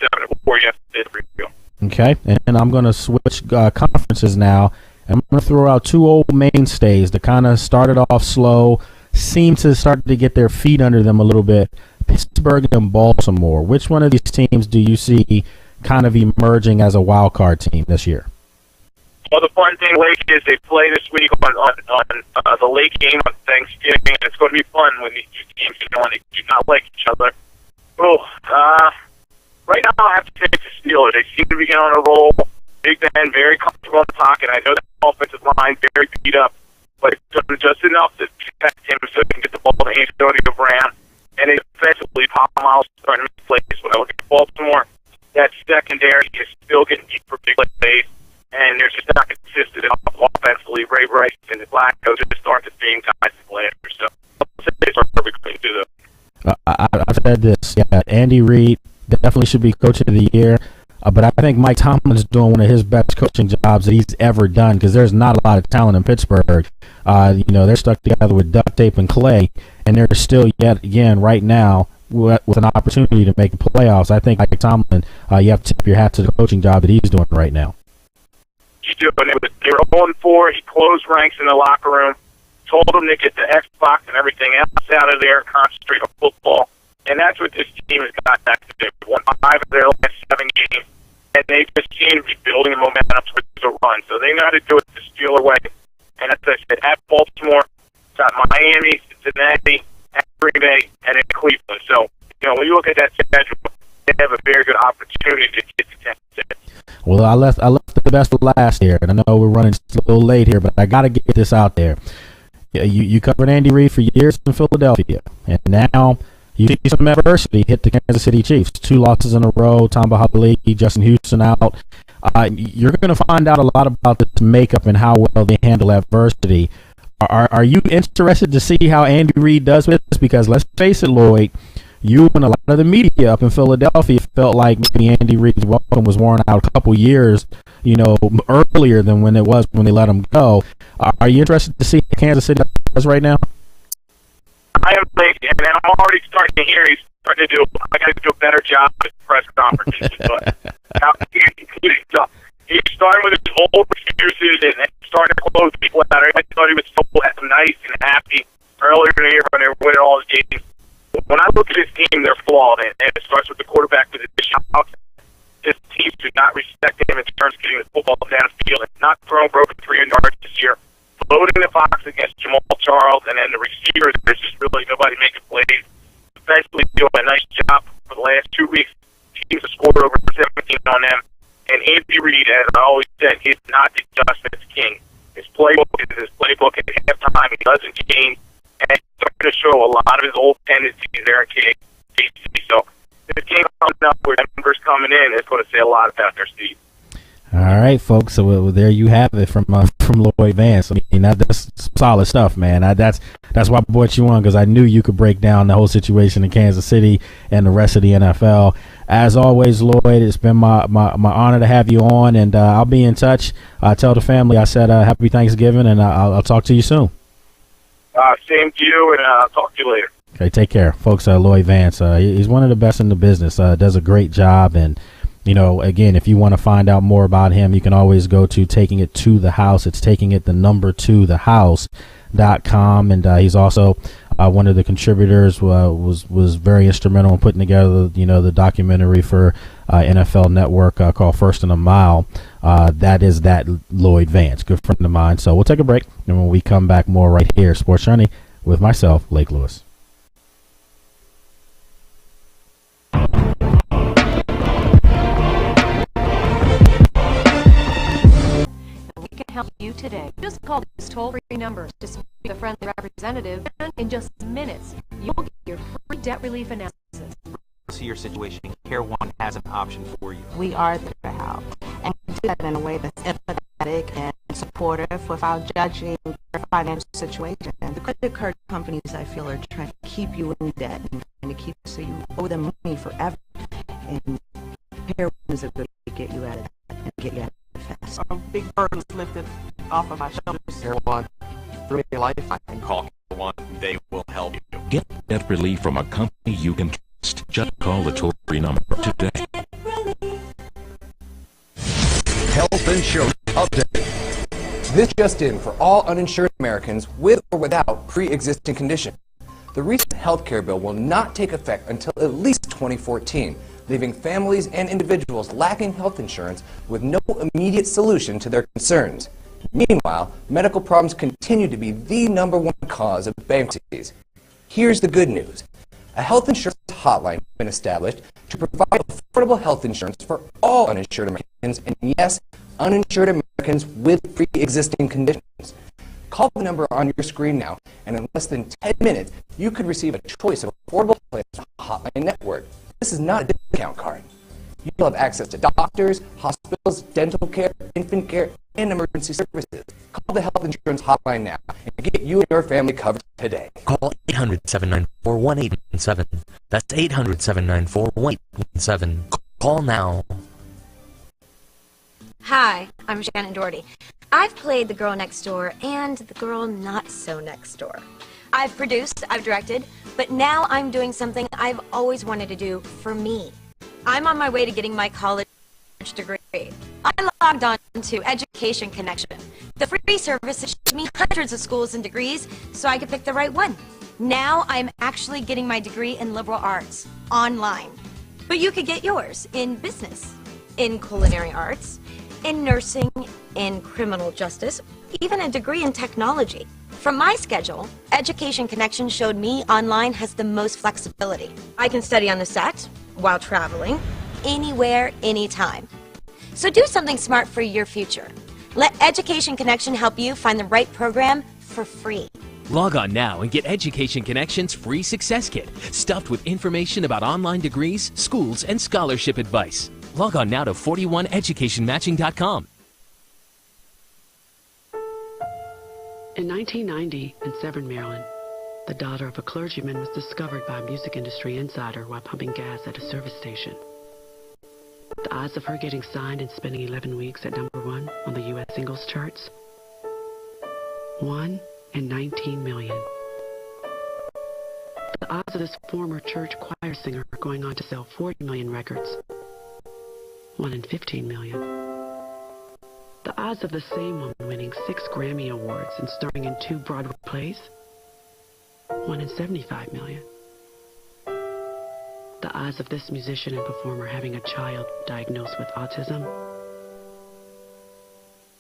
7-4 yesterday for you. Okay, and I'm going to switch conferences now. I'm going to throw out two old mainstays that kind of started off slow, seem to start to get their feet under them a little bit. Pittsburgh and Baltimore. Which one of these teams do you see kind of emerging as a wild card team this year? Well, the fun thing, Lake, is they play this week on the late game on Thanksgiving, and it's going to be fun when these two teams they do not like each other. Right now I have to take the Steelers. They seem to be getting on a roll. Big Ben, very comfortable in the pocket. I know that offensive line very beat up, but it's done just enough to protect him so he can get the ball to Antonio Brown. And defensively, Miles starting to make plays. When I look at Baltimore, that secondary is still getting beat for big plays, and they're just not consistent enough offensively. Ray Rice and the Blackos just aren't the same guys as last year. So I'll say they start everything to the. I've said this. Yeah, Andy Reid definitely should be coach of the year. But I think Mike Tomlin's doing one of his best coaching jobs that he's ever done because there's not a lot of talent in Pittsburgh. They're stuck together with duct tape and clay, and they're still yet again right now with an opportunity to make the playoffs. I think Mike Tomlin, you have to tip your hat to the coaching job that he's doing right now. He's doing it. They were 0-4. He closed ranks in the locker room, told them to get the Xbox and everything else out of there, concentrate on football. And that's what this team has got back to do. They won 5 of their last 7 games, and they just seem to be building a momentum towards a run. So they know how to do it the Steeler way. And as I said, at Baltimore, got Miami, Cincinnati, at Green Bay, and in Cleveland. So, when you look at that schedule, they have a very good opportunity to get to Kansas City. Well, I left the best for last here, and I know we're running a little late here, but I got to get this out there. You covered Andy Reid for years in Philadelphia, and now you see some adversity hit the Kansas City Chiefs. 2 losses in a row, Tom Brady, Justin Houston out. You're going to find out a lot about this makeup and how well they handle adversity. Are you interested to see how Andy Reid does with this? Because let's face it, Lloyd, you and a lot of the media up in Philadelphia felt like maybe Andy Reid's welcome was worn out a couple years, earlier than when it was when they let him go. Are you interested to see how Kansas City does right now? I am thinking, and I'm already starting to hear he's starting to do. I got to do a better job at press conferences. But he's starting with his old excuses and starting to close people out. I thought he was so nice and happy earlier in the year when they were winning all the games. When I look at his team, they're flawed, and it starts with the quarterback with his shots. His teams do not respect him in terms of getting the football downfield and not throwing broken 300 yards this year. Loading the box against Jamal Charles, and then the receivers, there's just really nobody making plays. Defensively doing a nice job for the last 2 weeks. Teams have scored over 17 on them. And Andy Reid, as I always said, he's not the adjustments king. His playbook is his playbook at halftime. He doesn't change. And he's starting to show a lot of his old tendencies there in KC. So this game coming up where Denver's coming in is going to say a lot about their season. All right, folks. So there you have it from Lloyd Vance. I mean, that's solid stuff, man. That's why I brought you on, because I knew you could break down the whole situation in Kansas City and the rest of the NFL. As always, Lloyd, it's been my honor to have you on, and I'll be in touch. Tell the family I said happy Thanksgiving, and I'll talk to you soon. Same to you, and I'll talk to you later. Okay, take care, folks. Lloyd Vance, he's one of the best in the business. Does a great job, and again, if you want to find out more about him, you can always go to Taking It to the House. It's takingit2thehouse.com, and he's also one of the contributors. Was very instrumental in putting together the documentary for NFL Network called First and a Mile. That is Lloyd Vance, good friend of mine. So we'll take a break, and when we come back, more right here, Sports Journey with myself, Lake Lewis. Help you today. Just call this toll-free number to speak to a friendly representative, and in just minutes, you'll get your free debt relief analysis. See your situation, Care One has an option for you. We are there to help, and we do that in a way that's empathetic and supportive without judging your financial situation. The credit card companies, I feel, are trying to keep you in debt and trying to keep so you owe them money forever. And heroin is a good way to get you out of that and get you out of it fast. Big burdens lifted off of my shoulders. Heroin, through your life, I can call one. They will help you. Get debt relief from a company you can trust. Just call the toll-free number today. Health insurance update. This just in for all uninsured Americans with or without pre-existing conditions. The recent health care bill will not take effect until at least 2014, leaving families and individuals lacking health insurance with no immediate solution to their concerns. Meanwhile, medical problems continue to be the #1 cause of bankruptcies. Here's the good news. A health insurance hotline has been established to provide affordable health insurance for all uninsured Americans, and yes, uninsured Americans with pre-existing conditions. Call the number on your screen now, and in less than 10 minutes, you could receive a choice of affordable plans from the Hotline Network. This is not a discount card. You'll have access to doctors, hospitals, dental care, infant care, and emergency services. Call the health insurance hotline now and get you and your family covered today. Call 800-794-1817. That's 800-794-1817. Call now. Hi, I'm Shannon Doherty. I've played the girl next door and the girl not so next door. I've produced, I've directed, but now I'm doing something I've always wanted to do for me. I'm on my way to getting my college degree. I logged on to Education Connection, the free service that shows me hundreds of schools and degrees so I could pick the right one. Now I'm actually getting my degree in liberal arts online. But you could get yours in business, in culinary arts, in nursing, in criminal justice, even a degree in technology. From my schedule, Education Connection showed me online has the most flexibility. I can study on the set, while traveling, anywhere, anytime. So do something smart for your future. Let Education Connection help you find the right program for free. Log on now and get Education Connection's free success kit, stuffed with information about online degrees, schools, and scholarship advice. Log on now to 41educationmatching.com. In 1990, in Severn, Maryland, the daughter of a clergyman was discovered by a music industry insider while pumping gas at a service station. The odds of her getting signed and spending 11 weeks at #1 on the U.S. singles charts? 1 in 19 million. The odds of this former church choir singer going on to sell 40 million records? 1 in 15 million. The odds of the same woman winning 6 Grammy Awards and starring in 2 Broadway plays? 1 in 75 million. The odds of this musician and performer having a child diagnosed with autism?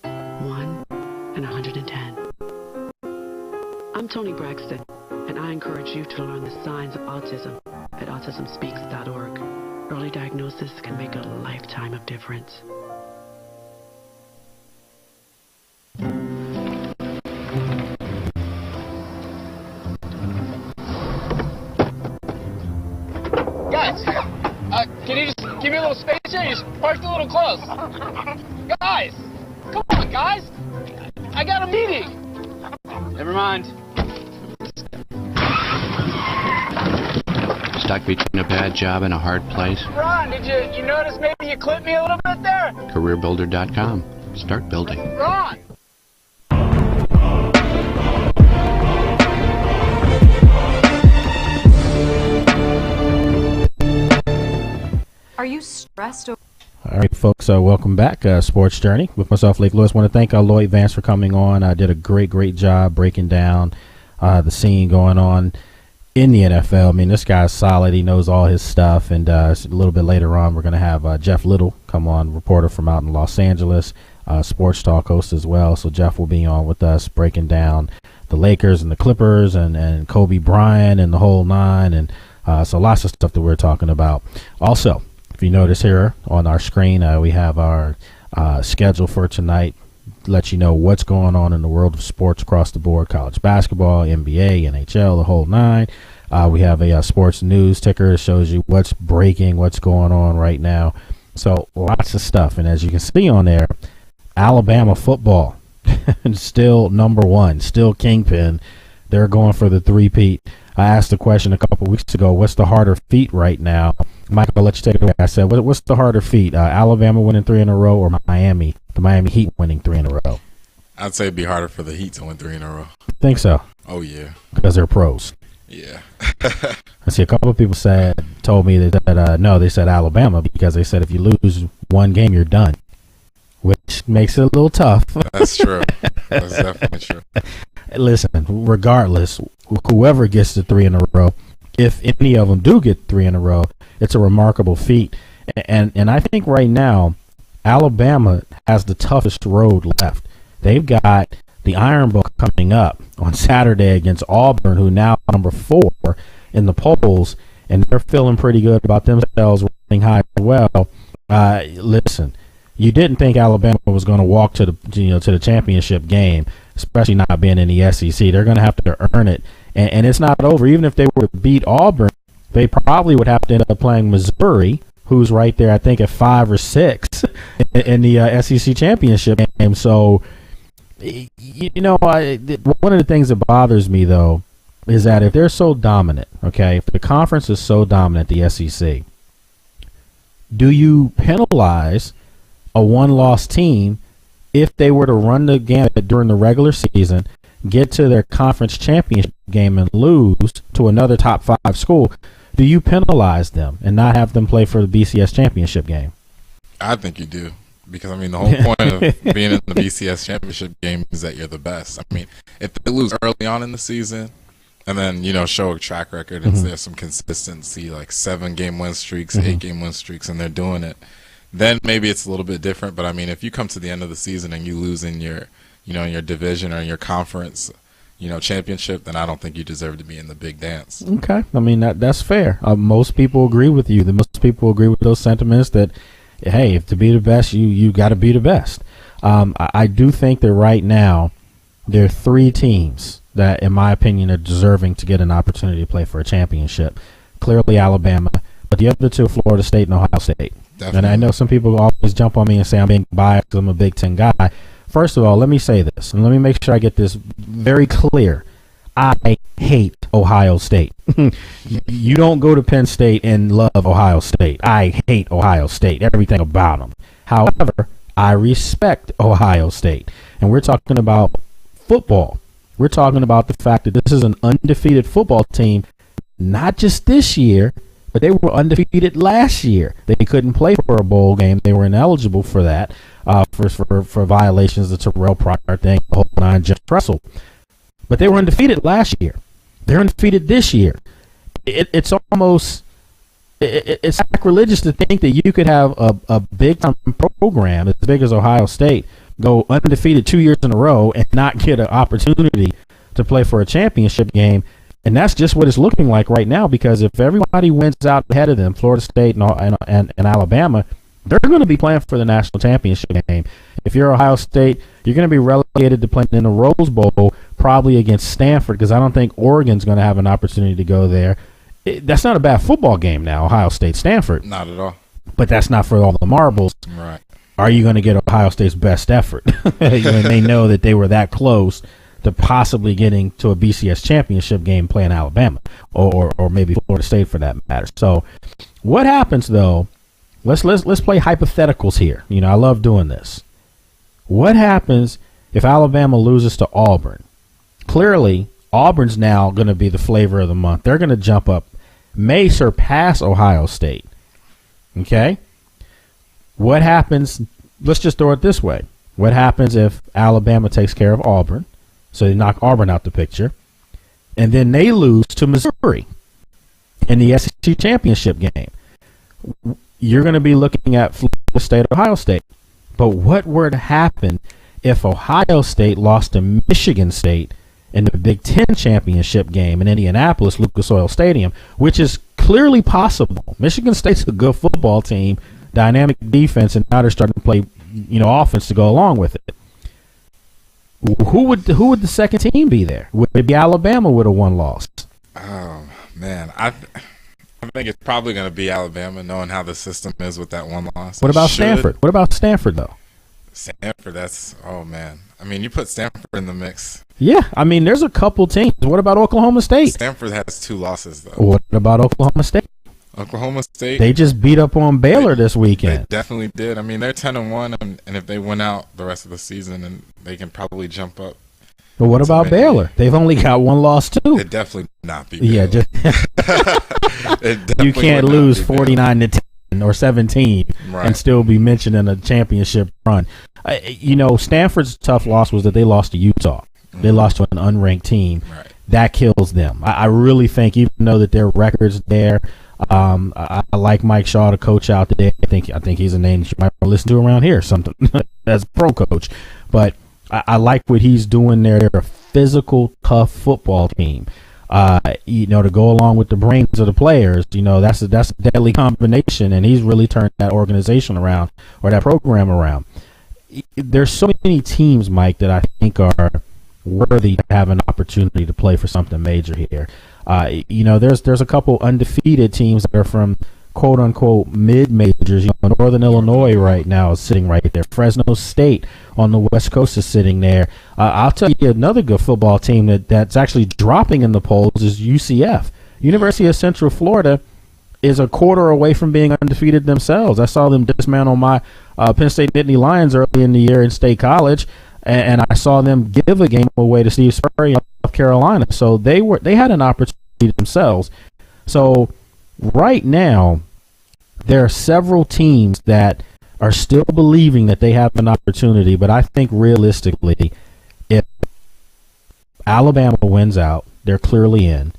1 in 110. I'm Tony Braxton, and I encourage you to learn the signs of autism at autismspeaks.org. Early diagnosis can make a lifetime of difference. Guys, can you just give me a little space here? You just parked a little close. Guys, come on, guys. I got a meeting. Never mind. Stuck between a bad job and a hard place? Ron, did you notice maybe you clipped me a little bit there? CareerBuilder.com. Start building. Ron! Are you stressed over... All right, folks, welcome back. Sports Journey with myself, Lake Lewis. Want to thank Lloyd Vance for coming on. I did a great job breaking down the scene going on in the NFL. I mean, this guy's solid. He knows all his stuff. And a little bit later on, we're going to have Jeff Little come on, reporter from out in Los Angeles, sports talk host as well. So Jeff will be on with us breaking down the Lakers and the Clippers and Kobe Bryant and the whole nine. And so lots of stuff that we're talking about. Also, if you notice here on our screen, we have our schedule for tonight. Let you know what's going on in the world of sports across the board: college basketball, NBA, NHL, the whole nine. We have a sports news ticker that shows you what's breaking, what's going on right now. So lots of stuff. And as you can see on there, Alabama football still #1, still kingpin. They're going for the three-peat. I asked the question a couple weeks ago, what's the harder feat right now? Michael, I'll let you take it away. I said, what's the harder feat? Alabama winning 3 in a row or the Miami Heat winning 3 in a row? I'd say it'd be harder for the Heat to win 3 in a row. Think so? Oh, yeah. Because they're pros. Yeah. I see a couple of people told me that no, they said Alabama because they said if you lose one game, you're done, which makes it a little tough. That's true. That's definitely true. Listen, regardless, whoever gets the 3 in a row, if any of them do get 3 in a row, it's a remarkable feat. And I think right now, Alabama has the toughest road left. They've got the Iron Bowl coming up on Saturday against Auburn, who now number 4 in the polls, and they're feeling pretty good about themselves running high as well. Listen, you didn't think Alabama was going to walk to the championship game, especially not being in the SEC. They're going to have to earn it, and it's not over. Even if they were to beat Auburn, they probably would have to end up playing Missouri, who's right there, I think, at 5 or 6 in the SEC championship game. So, one of the things that bothers me, though, is that if they're so dominant, okay, if the conference is so dominant, the SEC, do you penalize a one-loss team if they were to run the gamut during the regular season, get to their conference championship game and lose to another top 5 school? Do you penalize them and not have them play for the BCS championship game? I think you do. Because, I mean, the whole point of being in the BCS championship game is that you're the best. I mean, if they lose early on in the season and then, show a track record and there's some consistency, like 7-game win streaks, 8-game win streaks, and they're doing it, then maybe it's a little bit different. But, I mean, if you come to the end of the season and you lose in your, in your division or in your conference, championship, then I don't think you deserve to be in the big dance. Okay. I mean, that's fair. Most people agree with you. Most people agree with those sentiments that, hey, if to be the best, you got to be the best. I do think that right now there are 3 teams that, in my opinion, are deserving to get an opportunity to play for a championship. Clearly Alabama, but the other 2, Florida State and Ohio State. Definitely. And I know some people always jump on me and say I'm being biased because I'm a Big Ten guy. First of all, let me say this, and let me make sure I get this very clear. I hate Ohio State. You don't go to Penn State and love Ohio State. I hate Ohio State, everything about them. However, I respect Ohio State. And we're talking about football. We're talking about the fact that this is an undefeated football team, not just this year, but they were undefeated last year. They couldn't play for a bowl game. They were ineligible for that, for violations of the Terrell Pryor thing, the whole 9 just wrestle. But they were undefeated last year. They're undefeated this year. It's almost it's sacrilegious to think that you could have a big-time program as big as Ohio State go undefeated 2 years in a row and not get an opportunity to play for a championship game. And that's just what it's looking like right now, because if everybody wins out ahead of them, Florida State and Alabama, they're going to be playing for the national championship game. If you're Ohio State, you're going to be relegated to playing in the Rose Bowl, probably against Stanford, because I don't think Oregon's going to have an opportunity to go there. That's not a bad football game now, Ohio State-Stanford. Not at all. But that's not for all the marbles. Right. Are you going to get Ohio State's best effort? When they know that they were that close to possibly getting to a BCS championship game playing Alabama or maybe Florida State for that matter. So what happens, though, let's play hypotheticals here. I love doing this. What happens if Alabama loses to Auburn? Clearly, Auburn's now going to be the flavor of the month. They're going to jump up, may surpass Ohio State. Okay? What happens, let's just throw it this way. What happens if Alabama takes care of Auburn? So they knock Auburn out the picture. And then they lose to Missouri in the SEC championship game. You're going to be looking at Florida State, Ohio State. But what would happen if Ohio State lost to Michigan State in the Big Ten championship game in Indianapolis, Lucas Oil Stadium, which is clearly possible? Michigan State's a good football team, dynamic defense, and now they're starting to play, offense to go along with it. Who would the second team be there? Would it be Alabama with a 1 loss? Oh man, I think it's probably going to be Alabama, knowing how the system is with that 1 loss. What about Stanford? What about Stanford though? Stanford, oh man. I mean, you put Stanford in the mix. Yeah, I mean, there's a couple teams. What about Oklahoma State? Stanford has 2 losses though. What about Oklahoma State? Oklahoma State. They just beat up on Baylor this weekend. They definitely did. I mean, they're 10-1, and if they win out the rest of the season, and they can probably jump up. But what about Baylor? They've only got one loss too. It definitely not be Baylor. Yeah, just you can't lose 49-10 or 17 and still be mentioned in a championship run. Stanford's tough loss was that they lost to Utah. They lost to an unranked team. Right. That kills them. I really think, even though that their record's there, I like Mike Shaw, the coach out there. I think he's a name that you might listen to around here, something as a pro coach. But I like what he's doing there. They're a physical, tough football team. To go along with the brains of the players, that's a deadly combination, and he's really turned that organization around, or that program around. There's so many teams, Mike, that I think are worthy to have an opportunity to play for something major here. There's a couple undefeated teams that are from quote unquote mid majors. Northern Illinois right now is sitting right there. Fresno State on the West Coast is sitting there. I'll tell you another good football team that's actually dropping in the polls is UCF. University of Central Florida is a quarter away from being undefeated themselves. I saw them dismantle my Penn State Nittany Lions early in the year in State College, and I saw them give a game away to Steve Spurrier in South Carolina. So they had an opportunity themselves. So right now, there are several teams that are still believing that they have an opportunity, but I think realistically, if Alabama wins out, they're clearly in.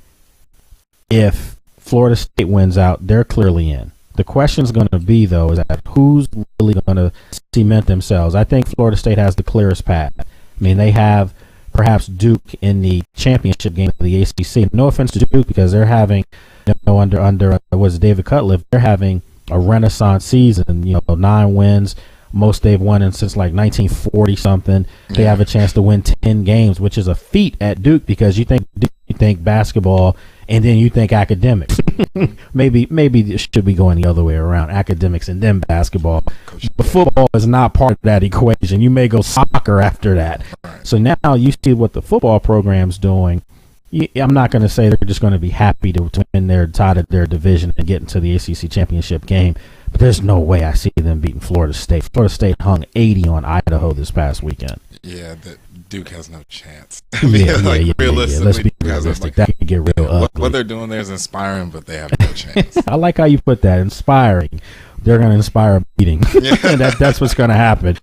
If Florida State wins out, they're clearly in. The question is going to be, though, is that who's really going to cement themselves? I think Florida State has the clearest path. I mean, they have perhaps Duke in the championship game of the ACC. No offense to Duke, because they're having, under David Cutcliffe, they're having a renaissance season. 9 wins, most they've won since like 1940 something. They have a chance to win 10 games, which is a feat at Duke, because you think basketball and then you think academics. maybe it should be going the other way around, academics and then basketball. But football is not part of that equation. You may go soccer after that. So now you see what the football program's doing. I'm not going to say they're just going to be happy to win their side of their division and get into the ACC championship game, but there's no way I see them beating Florida State. Florida State hung 80 on Idaho this past weekend. Yeah, Duke has no chance. Realistically, let's be realistic. That could get real ugly. What they're doing there is inspiring, but they have no chance. I like how you put that, inspiring. They're going to inspire a beating. That's what's going to happen.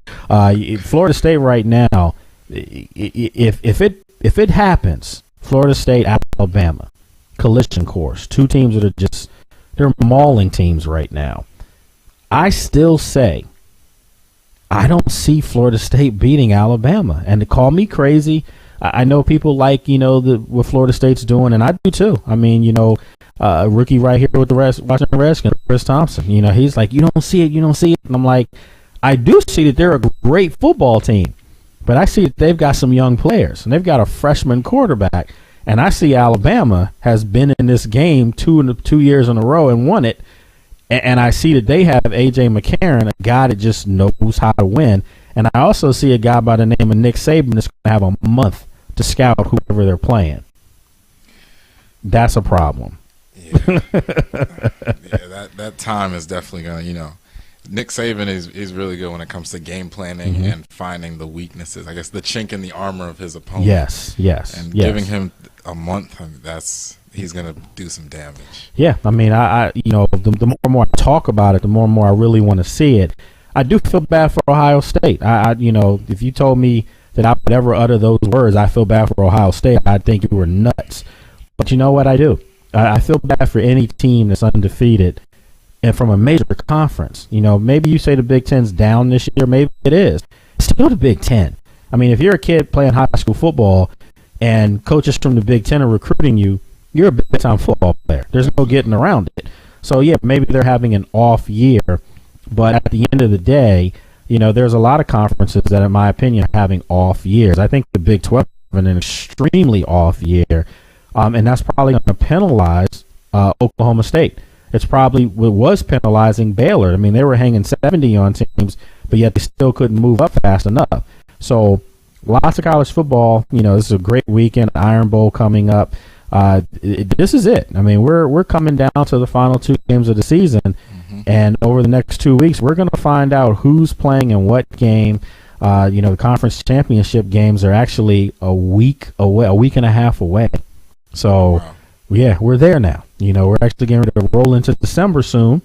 Florida State right now, if it happens, Florida State, Alabama, collision course. Two teams that they're mauling teams right now. I still say I don't see Florida State beating Alabama. And to call me crazy, I know people like, what Florida State's doing, and I do too. I mean, a rookie right here with the Washington Redskins, Chris Thompson, he's like, you don't see it. And I'm like, I do see that they're a great football team. But I see that they've got some young players, and they've got a freshman quarterback. And I see Alabama has been in this game 2 years in a row and won it. And I see that they have A.J. McCarron, a guy that just knows how to win. And I also see a guy by the name of Nick Saban that's going to have a month to scout whoever they're playing. That's a problem. Yeah, that time is definitely going to, Nick Saban is really good when it comes to game planning and finding the weaknesses. I guess the chink in the armor of his opponent. Yes. And giving him a month, he's going to do some damage. Yeah, I mean, the more and more I talk about it, the more and more I really want to see it. I do feel bad for Ohio State. If you told me that I would ever utter those words, I feel bad for Ohio State, I'd think you were nuts. But you know what I do? I feel bad for any team that's undefeated and from a major conference. Maybe you say the Big Ten's down this year. Maybe it is. It's still the Big Ten. I mean, if you're a kid playing high school football and coaches from the Big Ten are recruiting you, you're a big-time football player. There's no getting around it. So, yeah, maybe they're having an off year. But at the end of the day, there's a lot of conferences that, in my opinion, are having off years. I think the Big 12 is an extremely off year, and that's probably going to penalize Oklahoma State. It was penalizing Baylor. I mean, they were hanging 70 on teams, but yet they still couldn't move up fast enough. So lots of college football. This is a great weekend. Iron Bowl coming up. this is it. I mean, we're coming down to the final 2 games of the season, and over the next 2 weeks, we're going to find out who's playing in what game. The conference championship games are actually a week and a half away. So, yeah, we're there now. We're actually getting ready to roll into December soon.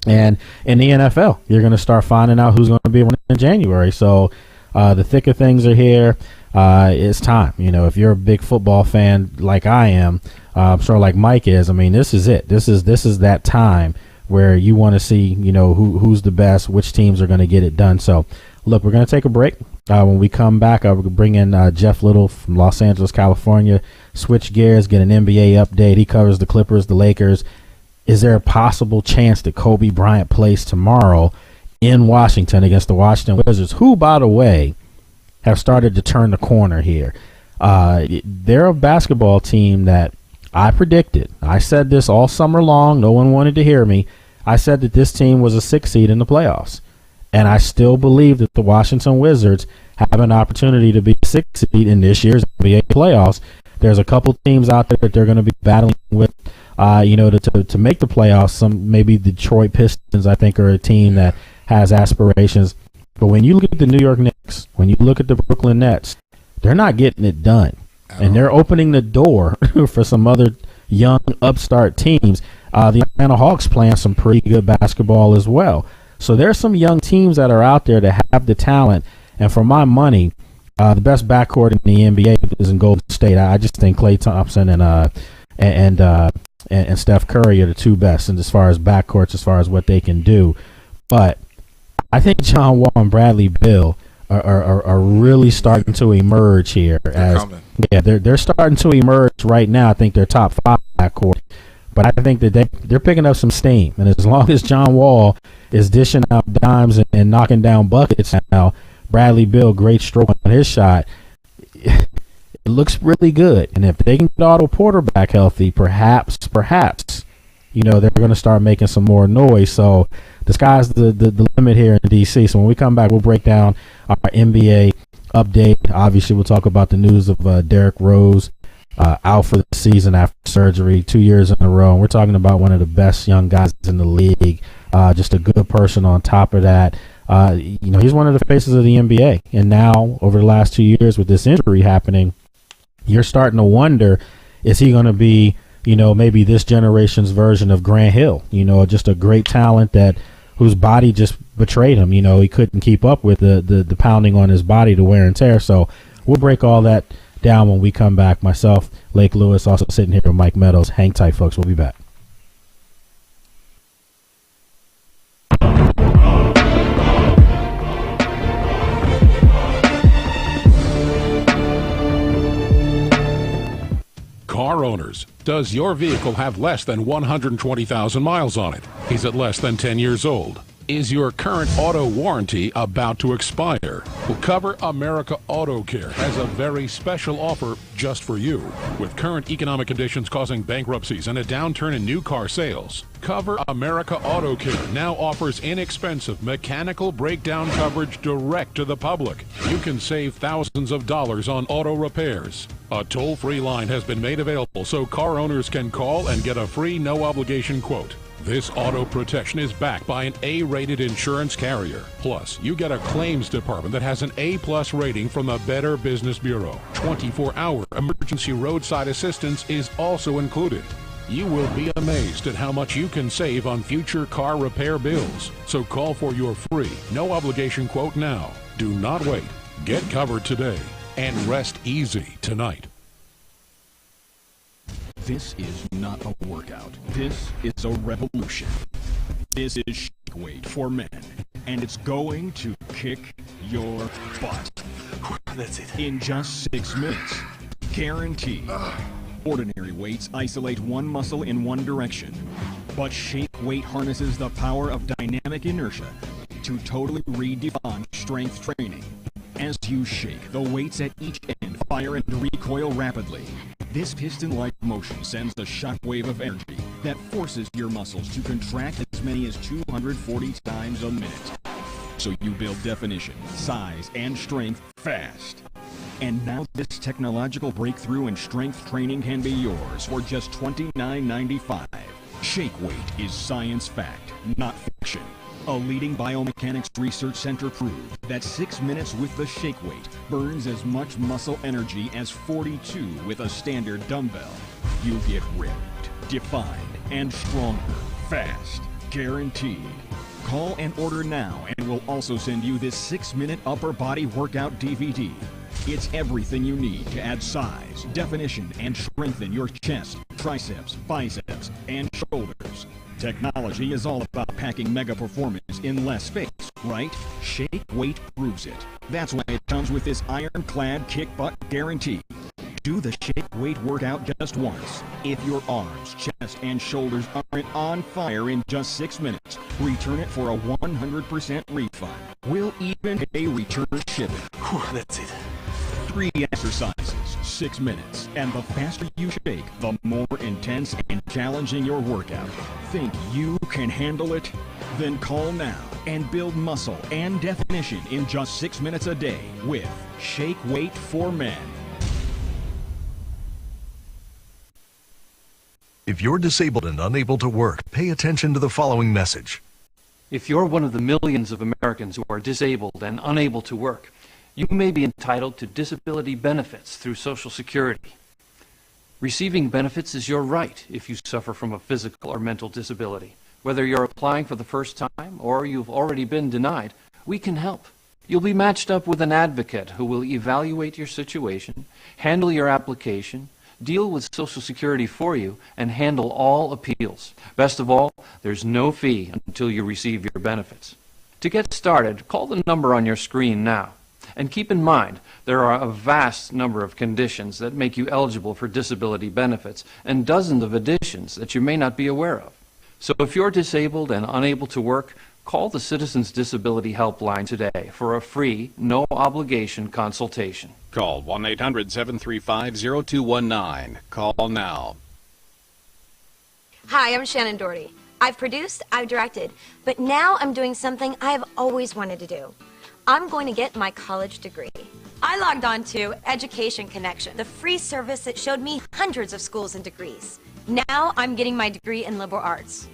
And in the NFL, you're going to start finding out who's going to be running in January. So the thick of things are here. It's time. If you're a big football fan like I am, I'm sure like Mike is, I mean, this is it. This is that time where you want to see, who's the best, which teams are going to get it done. So, look, we're going to take a break. When we come back, I'll bring in Jeff Little from Los Angeles, California. Switch gears, get an NBA update. He covers the Clippers, the Lakers. Is there a possible chance that Kobe Bryant plays tomorrow in Washington against the Washington Wizards, who, by the way, have started to turn the corner here? They're a basketball team that I predicted. I said this all summer long. No one wanted to hear me. I said that this team was a 6 seed in the playoffs. And I still believe that the Washington Wizards have an opportunity to be a 6 seed in this year's NBA playoffs. There's a couple teams out there that they're going to be battling with, to make the playoffs. Maybe Detroit Pistons, I think, are a team that has aspirations. But when you look at the New York Knicks, when you look at the Brooklyn Nets, they're not getting it done. And they're opening the door for some other young upstart teams. The Atlanta Hawks playing some pretty good basketball as well. So there's some young teams that are out there that have the talent. And for my money, the best backcourt in the NBA is in Golden State. I just think Klay Thompson and Steph Curry are the 2 best, and as far as backcourts, as far as what they can do. But I think John Wall and Bradley Beal are really starting to emerge here. They're starting to emerge right now. I think they're top 5 backcourt. But I think that they're picking up some steam. And as long as John Wall is dishing out dimes and knocking down buckets now, Bradley Beal, great stroke on his shot, it looks really good. And if they can get Otto Porter back healthy, perhaps, they're going to start making some more noise. So the sky's the limit here in D.C. So when we come back, we'll break down our NBA update. Obviously, we'll talk about the news of Derrick Rose out for the season after surgery 2 years in a row. And we're talking about one of the best young guys in the league, just a good person on top of that. He's one of the faces of the NBA. And now, over the last 2 years with this injury happening, you're starting to wonder, is he going to be, maybe this generation's version of Grant Hill, just a great talent whose body just betrayed him. He couldn't keep up with the pounding on his body, the wear and tear. So we'll break all that down when we come back. Myself, Lake Lewis, also sitting here with Mike Meadows. Hang tight, folks. We'll be back. Car owners, does your vehicle have less than 120,000 miles on it? Is it less than 10 years old? Is your current auto warranty about to expire? Well, Cover America Auto Care has a very special offer just for you. With current economic conditions causing bankruptcies and a downturn in new car sales, Cover America Auto Care now offers inexpensive mechanical breakdown coverage direct to the public. You can save thousands of dollars on auto repairs. A toll-free line has been made available so car owners can call and get a free no-obligation quote. This auto protection is backed by an A-rated insurance carrier. Plus, you get a claims department that has an A-plus rating from the Better Business Bureau. 24-hour emergency roadside assistance is also included. You will be amazed at how much you can save on future car repair bills. So call for your free, no-obligation quote now. Do not wait. Get covered today and rest easy tonight. This is not a workout. This is a revolution. This is shake weight for men, and it's going to kick your butt. That's it. In just 6 minutes. Guaranteed. Ordinary weights isolate one muscle in one direction, but shake weight harnesses the power of dynamic inertia to totally redefine strength training. As you shake, the weights at each end fire and recoil rapidly. This piston-like motion sends a shockwave of energy that forces your muscles to contract as many as 240 times a minute. So you build definition, size, and strength fast. And now this technological breakthrough in strength training can be yours for just $29.95. Shake weight is science fact, not fiction. A leading biomechanics research center proved that 6 minutes with the shake weight burns as much muscle energy as 42 with a standard dumbbell. You get ripped, defined, and stronger, fast, guaranteed. Call and order now, and we'll also send you this 6-minute upper body workout DVD. It's everything you need to add size, definition, and strengthen your chest, triceps, biceps, and shoulders. Technology is all about packing mega performance in less space, right? Shake weight proves it. That's why it comes with this ironclad kick butt guarantee. Do the shake weight workout just once. If your arms, chest, and shoulders aren't on fire in just 6 minutes, return it for a 100% refund. We'll even pay return shipping. That's it. 3 exercises, 6 minutes, and the faster you shake, the more intense and challenging your workout. Think you can handle it? Then call now and build muscle and definition in just 6 minutes a day with Shake Weight for Men. If you're disabled and unable to work, pay attention to the following message. If you're one of the millions of Americans who are disabled and unable to work, you may be entitled to disability benefits through Social Security. Receiving benefits is your right if you suffer from a physical or mental disability. Whether you're applying for the first time or you've already been denied, we can help. You'll be matched up with an advocate who will evaluate your situation, handle your application, deal with Social Security for you, and handle all appeals. Best of all, there's no fee until you receive your benefits. To get started, call the number on your screen now. And keep in mind, there are a vast number of conditions that make you eligible for disability benefits and dozens of additions that you may not be aware of. So if you're disabled and unable to work, call the Citizens Disability Helpline today for a free, no-obligation consultation. Call 1-800-735-0219. Call now. Hi, I'm Shannon Doherty. I've produced, I've directed, but now I'm doing something I've always wanted to do. I'm going to get my college degree. I logged on to Education Connection, the free service that showed me hundreds of schools and degrees. Now I'm getting my degree in liberal arts.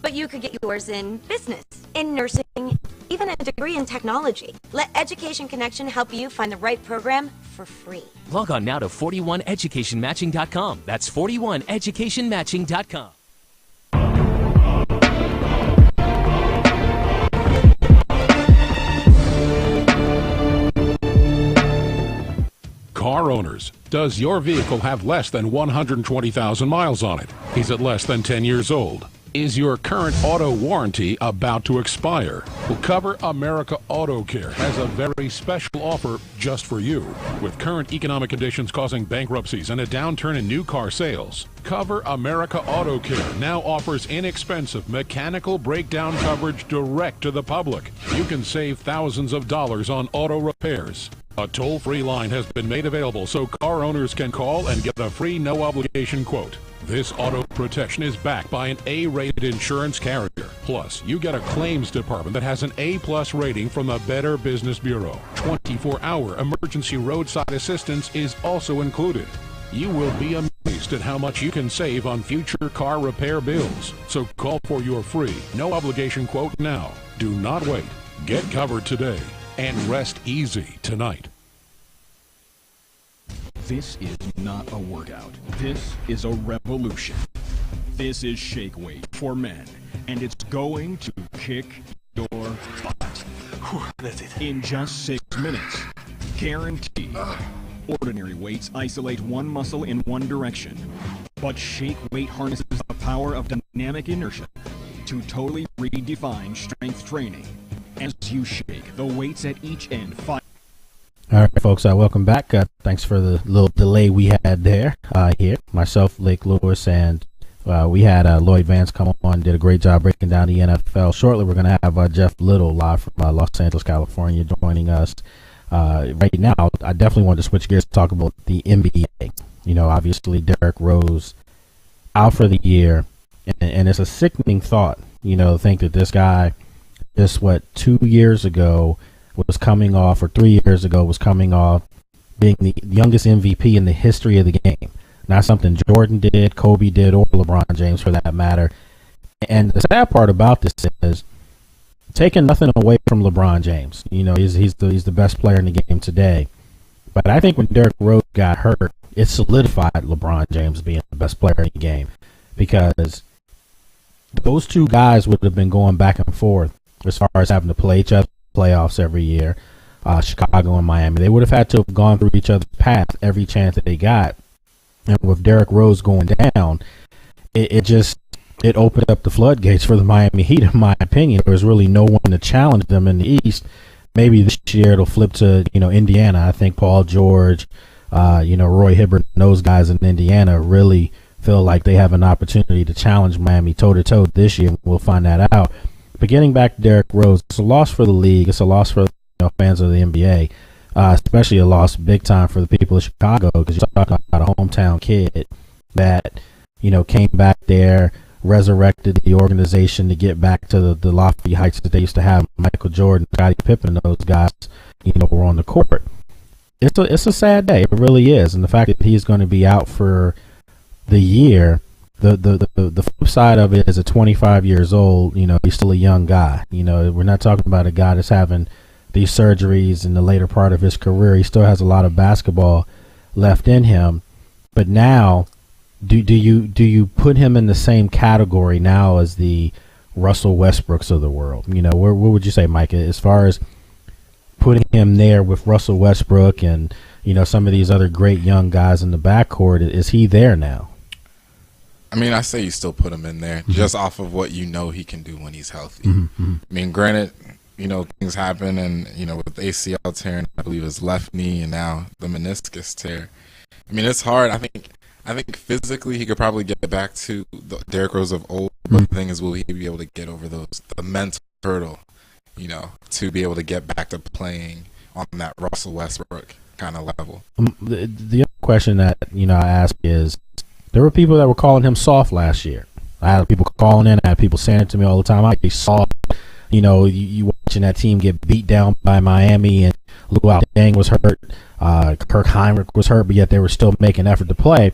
But you could get yours in business, in nursing, even a degree in technology. Let Education Connection help you find the right program for free. Log on now to 41educationmatching.com. That's 41educationmatching.com. Car owners, does your vehicle have less than 120,000 miles on it? Is it less than 10 years old? Is your current auto warranty about to expire? Well, Cover America Auto Care has a very special offer just for you. With current economic conditions causing bankruptcies and a downturn in new car sales, Cover America Auto Care now offers inexpensive mechanical breakdown coverage direct to the public. You can save thousands of dollars on auto repairs. A toll-free line has been made available so car owners can call and get a free no-obligation quote. This auto protection is backed by an A-rated insurance carrier. Plus, you get a claims department that has an A-plus rating from the Better Business Bureau. 24-hour emergency roadside assistance is also included. You will be amazed at how much you can save on future car repair bills. So call for your free, no-obligation quote now. Do not wait. Get covered today and rest easy tonight. This is not a workout. This is a revolution. This is Shake Weight for Men, and it's going to kick your butt. That's it. In just 6 minutes. Guaranteed. Ordinary weights isolate one muscle in one direction, but Shake Weight harnesses the power of dynamic inertia to totally redefine strength training. As you shake, the weights at each end fire. All right, folks, welcome back. Thanks for the little delay we had there. Here, myself, Lake Lewis, and we had Lloyd Vance come on, did a great job breaking down the NFL. Shortly, we're going to have Jeff Little live from Los Angeles, California, joining us. Right now, I definitely want to switch gears to talk about the NBA. You know, obviously, Derrick Rose out for the year, and it's a sickening thought, you know, think that this guy just 2 years ago was coming off, or 3 years ago was coming off being the youngest MVP in the history of the game. Not something Jordan did, Kobe did, or LeBron James for that matter. And the sad part about this is taking nothing away from LeBron James. You know, he's the best player in the game today. But I think when Derrick Rose got hurt, it solidified LeBron James being the best player in the game, because those two guys would have been going back and forth as far as having to play each other playoffs every year. Chicago and Miami, they would have had to have gone through each other's path every chance that they got. And with Derrick Rose going down, it opened up the floodgates for the Miami Heat, in my opinion. There was really no one to challenge them in the East. Maybe this year it'll flip to, Indiana. I think Paul George, Roy Hibbert, and those guys in Indiana really feel like they have an opportunity to challenge Miami toe-to-toe this year. We'll find that out. But getting back to Derrick Rose, it's a loss for the league. It's a loss for fans of the NBA, especially a loss big time for the people of Chicago, because you're talking about a hometown kid that, came back there, resurrected the organization to get back to the lofty heights that they used to have. Michael Jordan, Scottie Pippen, those guys, were on the court. It's a sad day. It really is. And the fact that he's going to be out for the year, the flip side of it is at 25 years old, he's still a young guy. We're not talking about a guy that's having these surgeries in the later part of his career. He still has a lot of basketball left in him. But now, do you put him in the same category now as the Russell Westbrooks of the world? Where would you say, Mike, as far as putting him there with Russell Westbrook and some of these other great young guys in the backcourt? Is he there now? I mean, I say you still put him in there just off of what he can do when he's healthy. Mm-hmm. I mean, granted, things happen, and with ACL tearing, I believe his left knee, and now the meniscus tear. I mean, it's hard. I think physically he could probably get back to the Derrick Rose of old, but the thing is, will he be able to get over the mental hurdle, to be able to get back to playing on that Russell Westbrook kind of level? The other question that I ask is, there were people that were calling him soft last year. I had people calling in, I had people saying it to me all the time. I get soft. You watching that team get beat down by Miami, and Luol Deng was hurt, Kirk Heinrich was hurt, but yet they were still making effort to play.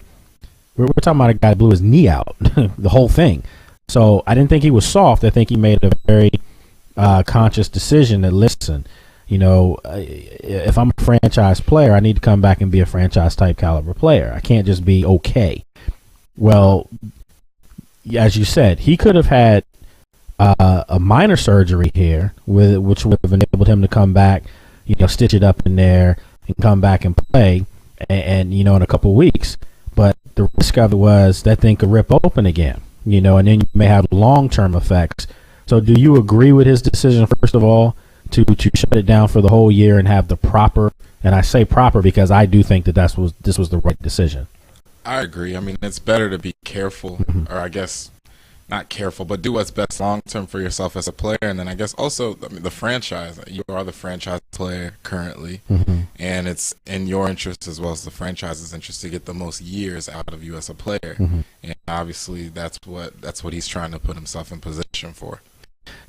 We're talking about a guy that blew his knee out, the whole thing. So I didn't think he was soft. I think he made a very conscious decision that, listen, if I'm a franchise player, I need to come back and be a franchise-type caliber player. I can't just be okay. Well, as you said, he could have had a minor surgery here, which would have enabled him to come back, stitch it up in there and come back and play, and in a couple of weeks. But the risk of it was that thing could rip open again, and then you may have long-term effects. So do you agree with his decision, first of all, to shut it down for the whole year and have the proper, and I say proper because I do think that this was the right decision? I agree. I mean, it's better to be careful, or I guess not careful, but do what's best long-term for yourself as a player. And then I guess also the franchise. You are the franchise player currently, and it's in your interest as well as the franchise's interest to get the most years out of you as a player. And obviously that's what he's trying to put himself in position for.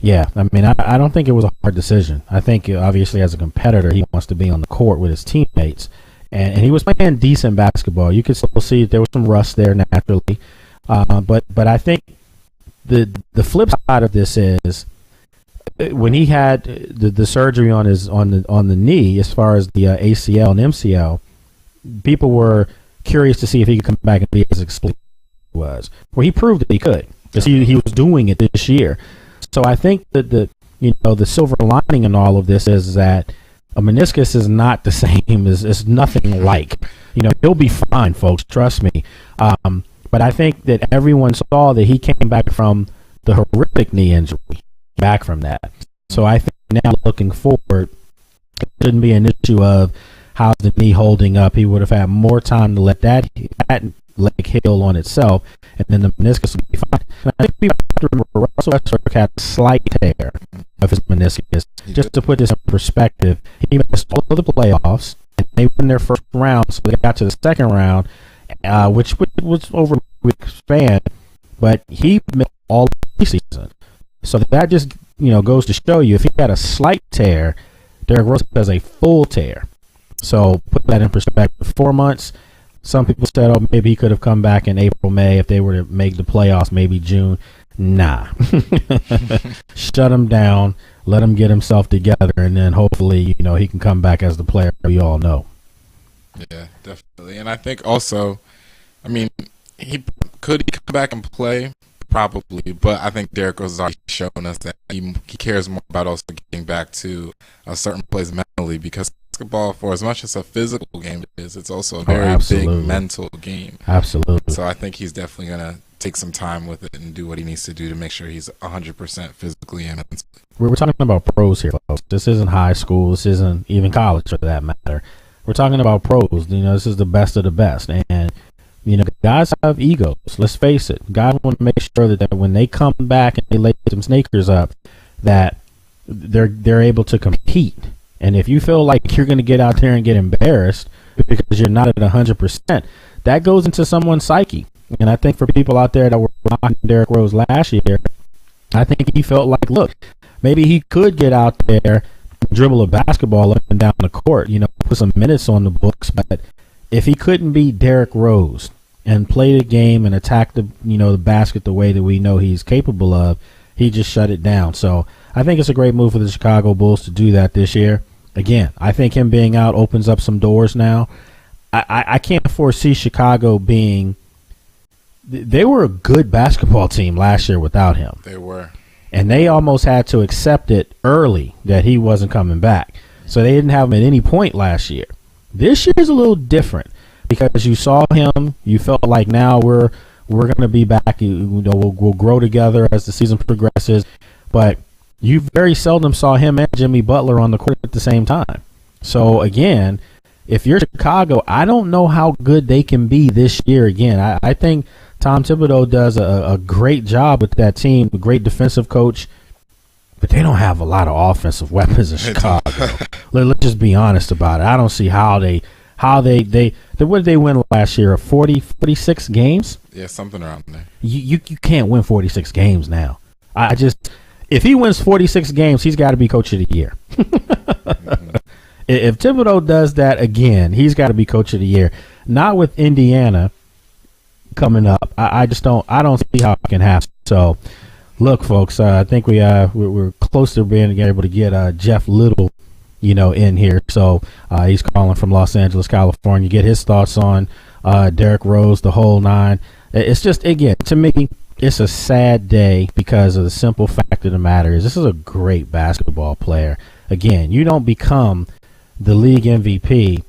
Yeah, I mean, I don't think it was a hard decision. I think obviously as a competitor, he wants to be on the court with his teammates, and he was playing decent basketball. You could still see there was some rust there naturally, but I think the flip side of this is when he had the surgery on the knee, as far as the ACL and MCL, people were curious to see if he could come back and be as explosive as he was. Well, he proved that he could, because he was doing it this year. So I think that the silver lining in all of this is that a meniscus is not the same as it's nothing like. He'll be fine, folks. Trust me. But I think that everyone saw that he came back from the horrific knee injury, back from that. So I think now looking forward, it shouldn't be an issue of how's the knee holding up. He would have had more time to let that leg heal on itself, and then the meniscus will be fine. And I think people have to remember Russell Westbrook had a slight tear of his meniscus. Just to put this in perspective, he missed all of the playoffs, and they won their first round, so they got to the second round, which was over a week span, but he missed all of the season. So that just goes to show you, if he had a slight tear, Derrick Rose has a full tear. So put that in perspective. 4 months. Some people said, oh, maybe he could have come back in April, May if they were to make the playoffs, maybe June. Nah. Shut him down. Let him get himself together, and then hopefully, he can come back as the player we all know. Yeah, definitely. And I think also, he come back and play? Probably, but I think Derrick Rose has already shown us that he cares more about also getting back to a certain place mentally, because basketball, for as much as a physical game it's also a very big mental game. Absolutely. So I think he's definitely going to take some time with it and do what he needs to do to make sure he's 100% physically and mentally. We're talking about pros here, folks. This isn't high school. This isn't even college for that matter. We're talking about pros. This is the best of the best. And guys have egos. Let's face it. Guys want to make sure that when they come back and they lay some sneakers up, that they're able to compete. And if you feel like you're going to get out there and get embarrassed because you're not at 100%, that goes into someone's psyche. And I think for people out there that were knocking Derrick Rose last year, I think he felt like, look, maybe he could get out there, dribble a basketball up and down the court, put some minutes on the books. But if he couldn't beat Derrick Rose and play the game and attack the basket the way that we know he's capable of, he just shut it down. So I think it's a great move for the Chicago Bulls to do that this year. Again, I think him being out opens up some doors now. I can't foresee Chicago being – they were a good basketball team last year without him. They were. And they almost had to accept it early that he wasn't coming back. So they didn't have him at any point last year. This year is a little different because you saw him, you felt like now we're going to be back. We'll grow together as the season progresses. But you very seldom saw him and Jimmy Butler on the court at the same time. So, again, if you're Chicago, I don't know how good they can be this year again. I think Tom Thibodeau does a great job with that team, a great defensive coach, but they don't have a lot of offensive weapons in Chicago. Let's just be honest about it. I don't see how they what did they win last year? 46 games? Yeah, something around there. You can't win 46 games now. If he wins 46 games, he's got to be coach of the year. If Thibodeau does that again, he's got to be coach of the year. Not with Indiana coming up. I don't see how it can happen. So, look, folks, I think we're close to being able to get Jeff Little, in here. So he's calling from Los Angeles, California. Get his thoughts on Derrick Rose, the whole nine. It's just, again, to me, it's a sad day because of the simple fact of the matter is this is a great basketball player. Again, you don't become the league MVP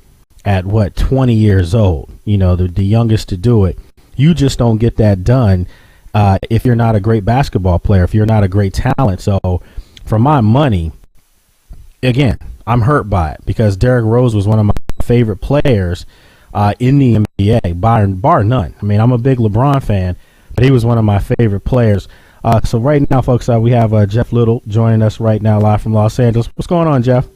at 20 years old, the youngest to do it. You just don't get that done if you're not a great basketball player, if you're not a great talent. So for my money, again, I'm hurt by it because Derrick Rose was one of my favorite players in the NBA, bar none. I'm a big LeBron fan, but he was one of my favorite players. So right now, folks, we have Jeff Little joining us right now live from Los Angeles. What's going on, Jeff?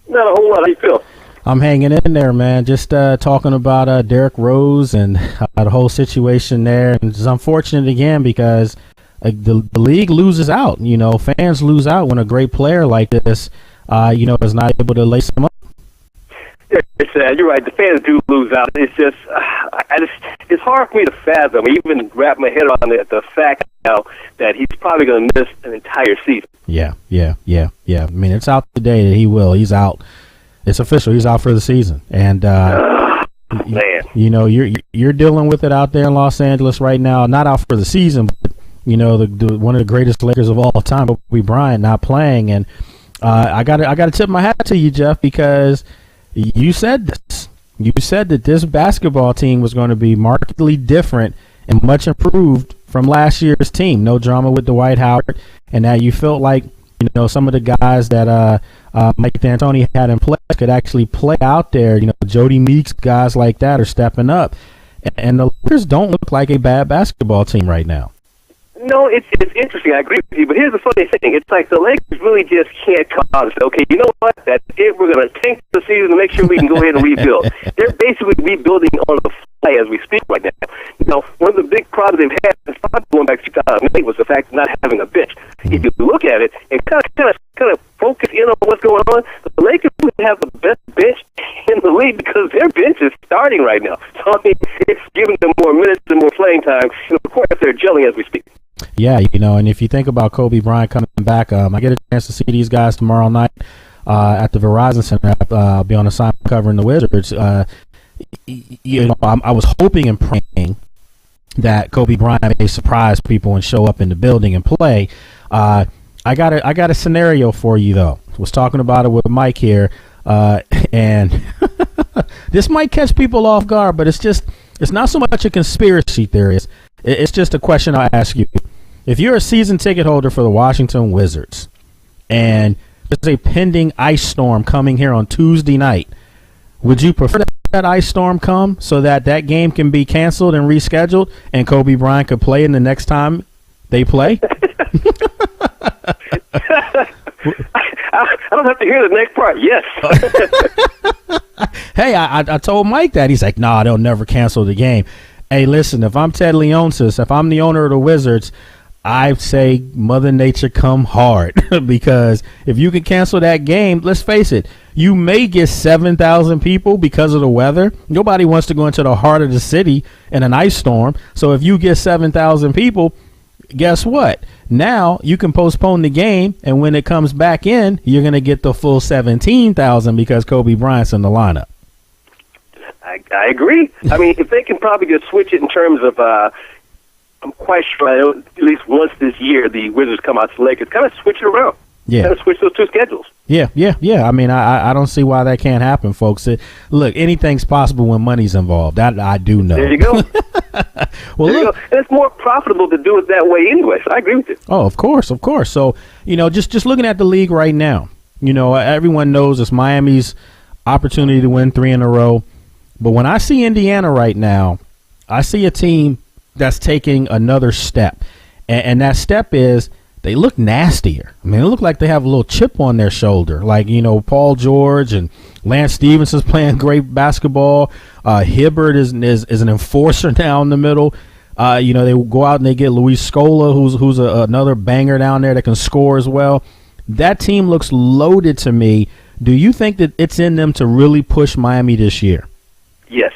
Not a whole lot. How you feel? I'm hanging in there, man. Just talking about Derrick Rose and the whole situation there. And it's unfortunate again because the league loses out. Fans lose out when a great player like this, is not able to lace them up. It's sad. You're right. The fans do lose out. It's just, it's hard for me to fathom, even wrap my head around the fact now that he's probably going to miss an entire season. Yeah. It's out today that he will. He's out. It's official. He's out for the season. And man, you're dealing with it out there in Los Angeles right now. Not out for the season, but one of the greatest Lakers of all time, Kobe Bryant, not playing. And I got to tip my hat to you, Jeff, because you said this. You said that this basketball team was going to be markedly different and much improved from last year's team. No drama with Dwight Howard, and now you felt like some of the guys that Mike D'Antoni had in place could actually play out there. Jody Meeks, guys like that are stepping up, and the Lakers don't look like a bad basketball team right now. No, it's interesting. I agree with you, but here's the funny thing. It's like the Lakers really just can't come out and say, okay, you know what? That's it. We're going to tank the season to make sure we can go ahead and rebuild. They're basically rebuilding on the fly as we speak right now. One of the big problems they've had since going back to 2008 was the fact of not having a bench. If you look at it and kind of focus in on what's going on, the Lakers have the best bench in the league because their bench is starting right now. So, I mean, it's giving them more minutes and more playing time. And, of course, they're gelling as we speak. Yeah, and if you think about Kobe Bryant coming back, I get a chance to see these guys tomorrow night at the Verizon Center. I'll be on assignment covering the Wizards. I was hoping and praying that Kobe Bryant may surprise people and show up in the building and play. I got a scenario for you, though. I was talking about it with Mike here, and this might catch people off guard, but it's not so much a conspiracy theory. It's just a question I'll ask you. If you're a season ticket holder for the Washington Wizards and there's a pending ice storm coming here on Tuesday night, would you prefer that ice storm come so that game can be canceled and rescheduled and Kobe Bryant could play in the next time they play? I don't have to hear the next part. Yes. Hey, I told Mike that. He's like, nah, they'll never cancel the game. Hey, listen, if I'm Ted Leonsis, if I'm the owner of the Wizards, I say Mother Nature come hard because if you can cancel that game, let's face it, you may get 7,000 people because of the weather. Nobody wants to go into the heart of the city in an ice storm. So if you get 7,000 people, guess what? Now you can postpone the game, and when it comes back in, you're going to get the full 17,000 because Kobe Bryant's in the lineup. I agree. I mean, if they can probably just switch it in terms of, I'm quite sure I know at least once this year the Wizards come out to Lakers, kind of switch it around. Yeah. Kind of switch those two schedules. Yeah. I mean, I don't see why that can't happen, folks. Look, anything's possible when money's involved. That I do know. There you go. Well, there you go. And it's more profitable to do it that way anyway, so I agree with you. Oh, of course. So, just looking at the league right now, everyone knows it's Miami's opportunity to win 3 in a row. But when I see Indiana right now, I see a team that's taking another step. And that step is they look nastier. I mean, they look like they have a little chip on their shoulder. Like, Paul George and Lance Stevenson's playing great basketball. Hibbert is an enforcer down the middle. They go out and they get Luis Scola, who's another banger down there that can score as well. That team looks loaded to me. Do you think that it's in them to really push Miami this year? Yes,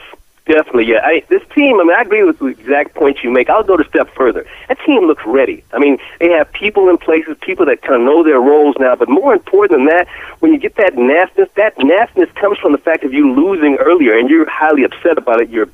definitely. Yeah, this team. I agree with the exact point you make. I'll go a step further. That team looks ready. I mean, they have people in places, people that kind of know their roles now. But more important than that, when you get that nastiness comes from the fact of you losing earlier, and you're highly upset about it. You're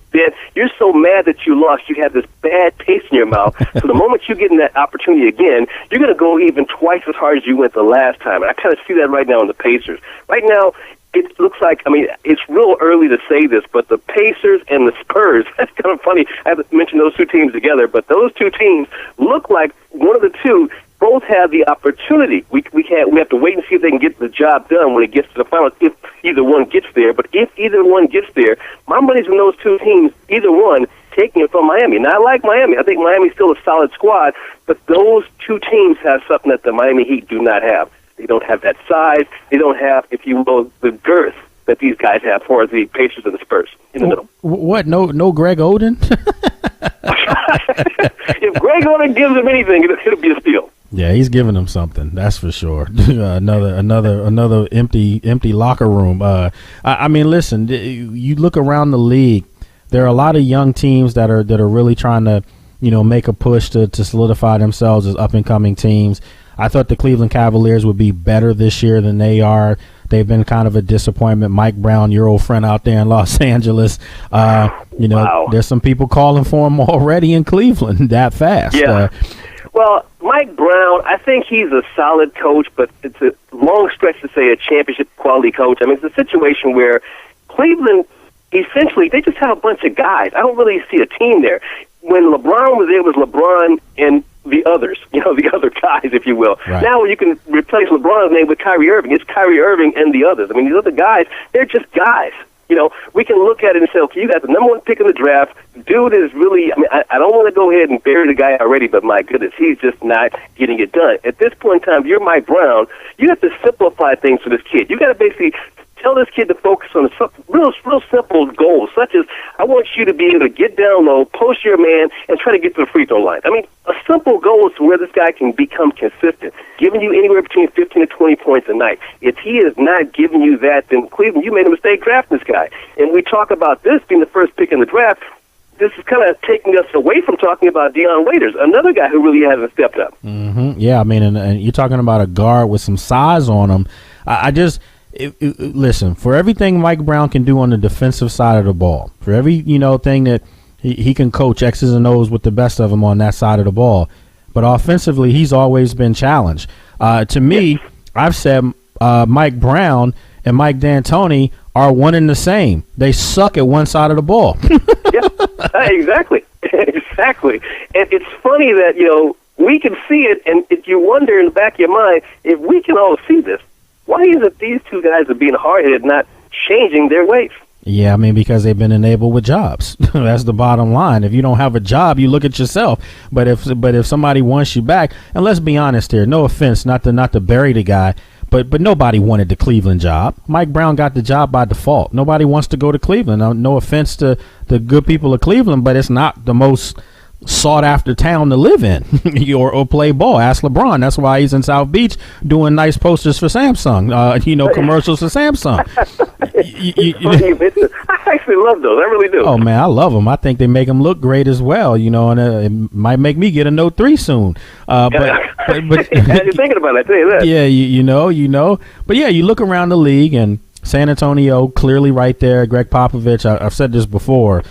so mad that you lost. You have this bad taste in your mouth. So the moment you get in that opportunity again, you're going to go even twice as hard as you went the last time. And I kind of see that right now in the Pacers. Right now, it looks like, it's real early to say this, but the Pacers and the Spurs, that's kind of funny. I haven't mentioned those two teams together, but those two teams look like one of the two both have the opportunity. We have to wait and see if they can get the job done when it gets to the finals, if either one gets there. But if either one gets there, my money's on those two teams, either one, taking it from Miami. Now, I like Miami. I think Miami's still a solid squad, but those two teams have something that the Miami Heat do not have. They don't have that size. They don't have, if you will, the girth that these guys have for the Pacers and the Spurs in the middle. What? No Greg Oden? If Greg Oden gives them anything, it'll be a steal. Yeah, he's giving them something. That's for sure. another empty locker room. I mean, listen. You look around the league. There are a lot of young teams that are really trying to, make a push to solidify themselves as up and coming teams. I thought the Cleveland Cavaliers would be better this year than they are. They've been kind of a disappointment. Mike Brown, your old friend out there in Los Angeles, wow. There's some people calling for him already in Cleveland that fast. Yeah. Well, Mike Brown, I think he's a solid coach, but it's a long stretch to say a championship quality coach. I mean, it's a situation where Cleveland, essentially, they just have a bunch of guys. I don't really see a team there. When LeBron was there, it was LeBron and the others, the other guys, if you will. Right. Now you can replace LeBron's name with Kyrie Irving. It's Kyrie Irving and the others. I mean, these other guys, they're just guys. We can look at it and say, okay, you got the number one pick in the draft. Dude is really, I don't want to go ahead and bury the guy already, but my goodness, he's just not getting it done. At this point in time, if you're Mike Brown, you have to simplify things for this kid. You got to basically tell this kid to focus on real simple goals, such as, I want you to be able to get down low, post your man, and try to get to the free throw line. I mean, a simple goal is to where this guy can become consistent. giving you anywhere between 15 to 20 points a night. If he is not giving you that, then Cleveland, you made a mistake drafting this guy. And we talk about this being the first pick in the draft. This is kind of taking us away from talking about Deion Waiters, another guy who really hasn't stepped up. Mm-hmm. Yeah, I mean, and you're talking about a guard with some size on him. Listen, for everything Mike Brown can do on the defensive side of the ball, for every thing that he can coach X's and O's with the best of them on that side of the ball, but offensively he's always been challenged. To me, I've said Mike Brown and Mike D'Antoni are one and the same. They suck at one side of the ball. Exactly. Exactly. And it's funny that, we can see it, and if you wonder in the back of your mind, if we can all see this, why is it these two guys are being hard-headed, not changing their ways? Yeah, I mean, because they've been enabled with jobs. That's the bottom line. If you don't have a job, you look at yourself. But if somebody wants you back, and let's be honest here, no offense, not to bury the guy, but nobody wanted the Cleveland job. Mike Brown got the job by default. Nobody wants to go to Cleveland. No offense to the good people of Cleveland, but it's not the most sought after town to live in or play ball. Ask LeBron. That's why he's in South Beach doing nice posters for Samsung, commercials for Samsung. I actually love those. I really do. Oh man, I love them. I think they make them look great as well. And it might make me get a Note 3 soon. But you're thinking about it, I tell you that. Yeah, you know. But yeah, you look around the league and San Antonio clearly right there. Greg Popovich. I've said this before.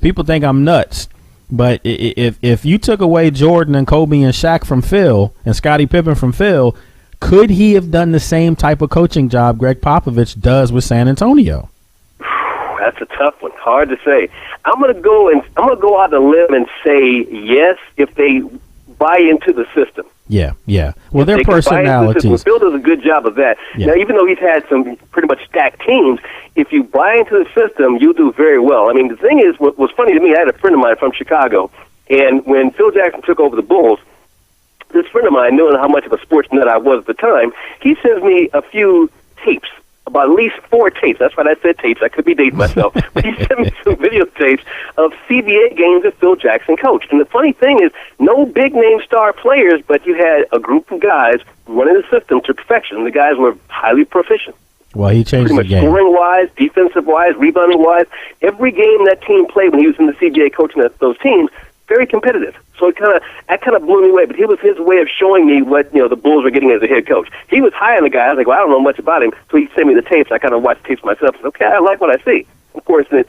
People think I'm nuts. But if you took away Jordan and Kobe and Shaq from Phil and Scottie Pippen from Phil, could he have done the same type of coaching job Greg Popovich does with San Antonio? That's a tough one. Hard to say. I'm gonna go out on a limb and say yes if they buy into the system. Yeah. Well, their personalities. Phil does a good job of that. Yeah. Now, even though he's had some pretty much stacked teams, if you buy into the system, you'll do very well. I mean, the thing is, what was funny to me, I had a friend of mine from Chicago, and when Phil Jackson took over the Bulls, this friend of mine, knowing how much of a sports nut I was at the time, he sends me a few tapes, about at least 4 tapes. That's why I said tapes. I could be dating myself. But he sent me some videotapes of CBA games that Phil Jackson coached. And the funny thing is, no big-name star players, but you had a group of guys running the system to perfection. The guys were highly proficient. Well, he changed pretty the much game. Scoring-wise, defensive-wise, rebounding-wise. Every game that team played when he was in the CBA coaching those teams, very competitive. So that kind of blew me away. But it was his way of showing me what the Bulls were getting as a head coach. He was high on the guy. I was like, well, I don't know much about him. So he sent me the tapes. I kind of watched the tapes myself. I said, okay, I like what I see. Of course, it's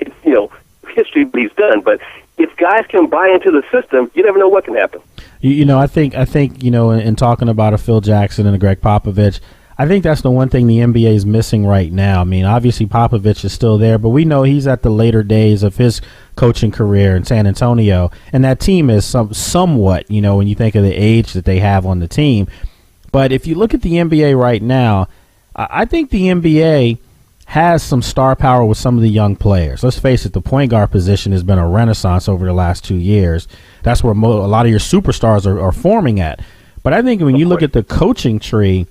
history what he's done. But if guys can buy into the system, you never know what can happen. I think in talking about a Phil Jackson and a Greg Popovich, I think that's the one thing the NBA is missing right now. I mean, obviously Popovich is still there, but we know he's at the later days of his coaching career in San Antonio, and that team is somewhat, when you think of the age that they have on the team. But if you look at the NBA right now, I think the NBA has some star power with some of the young players. Let's face it, the point guard position has been a renaissance over the last 2 years. That's where a lot of your superstars are forming at. But I think when you look at the coaching tree,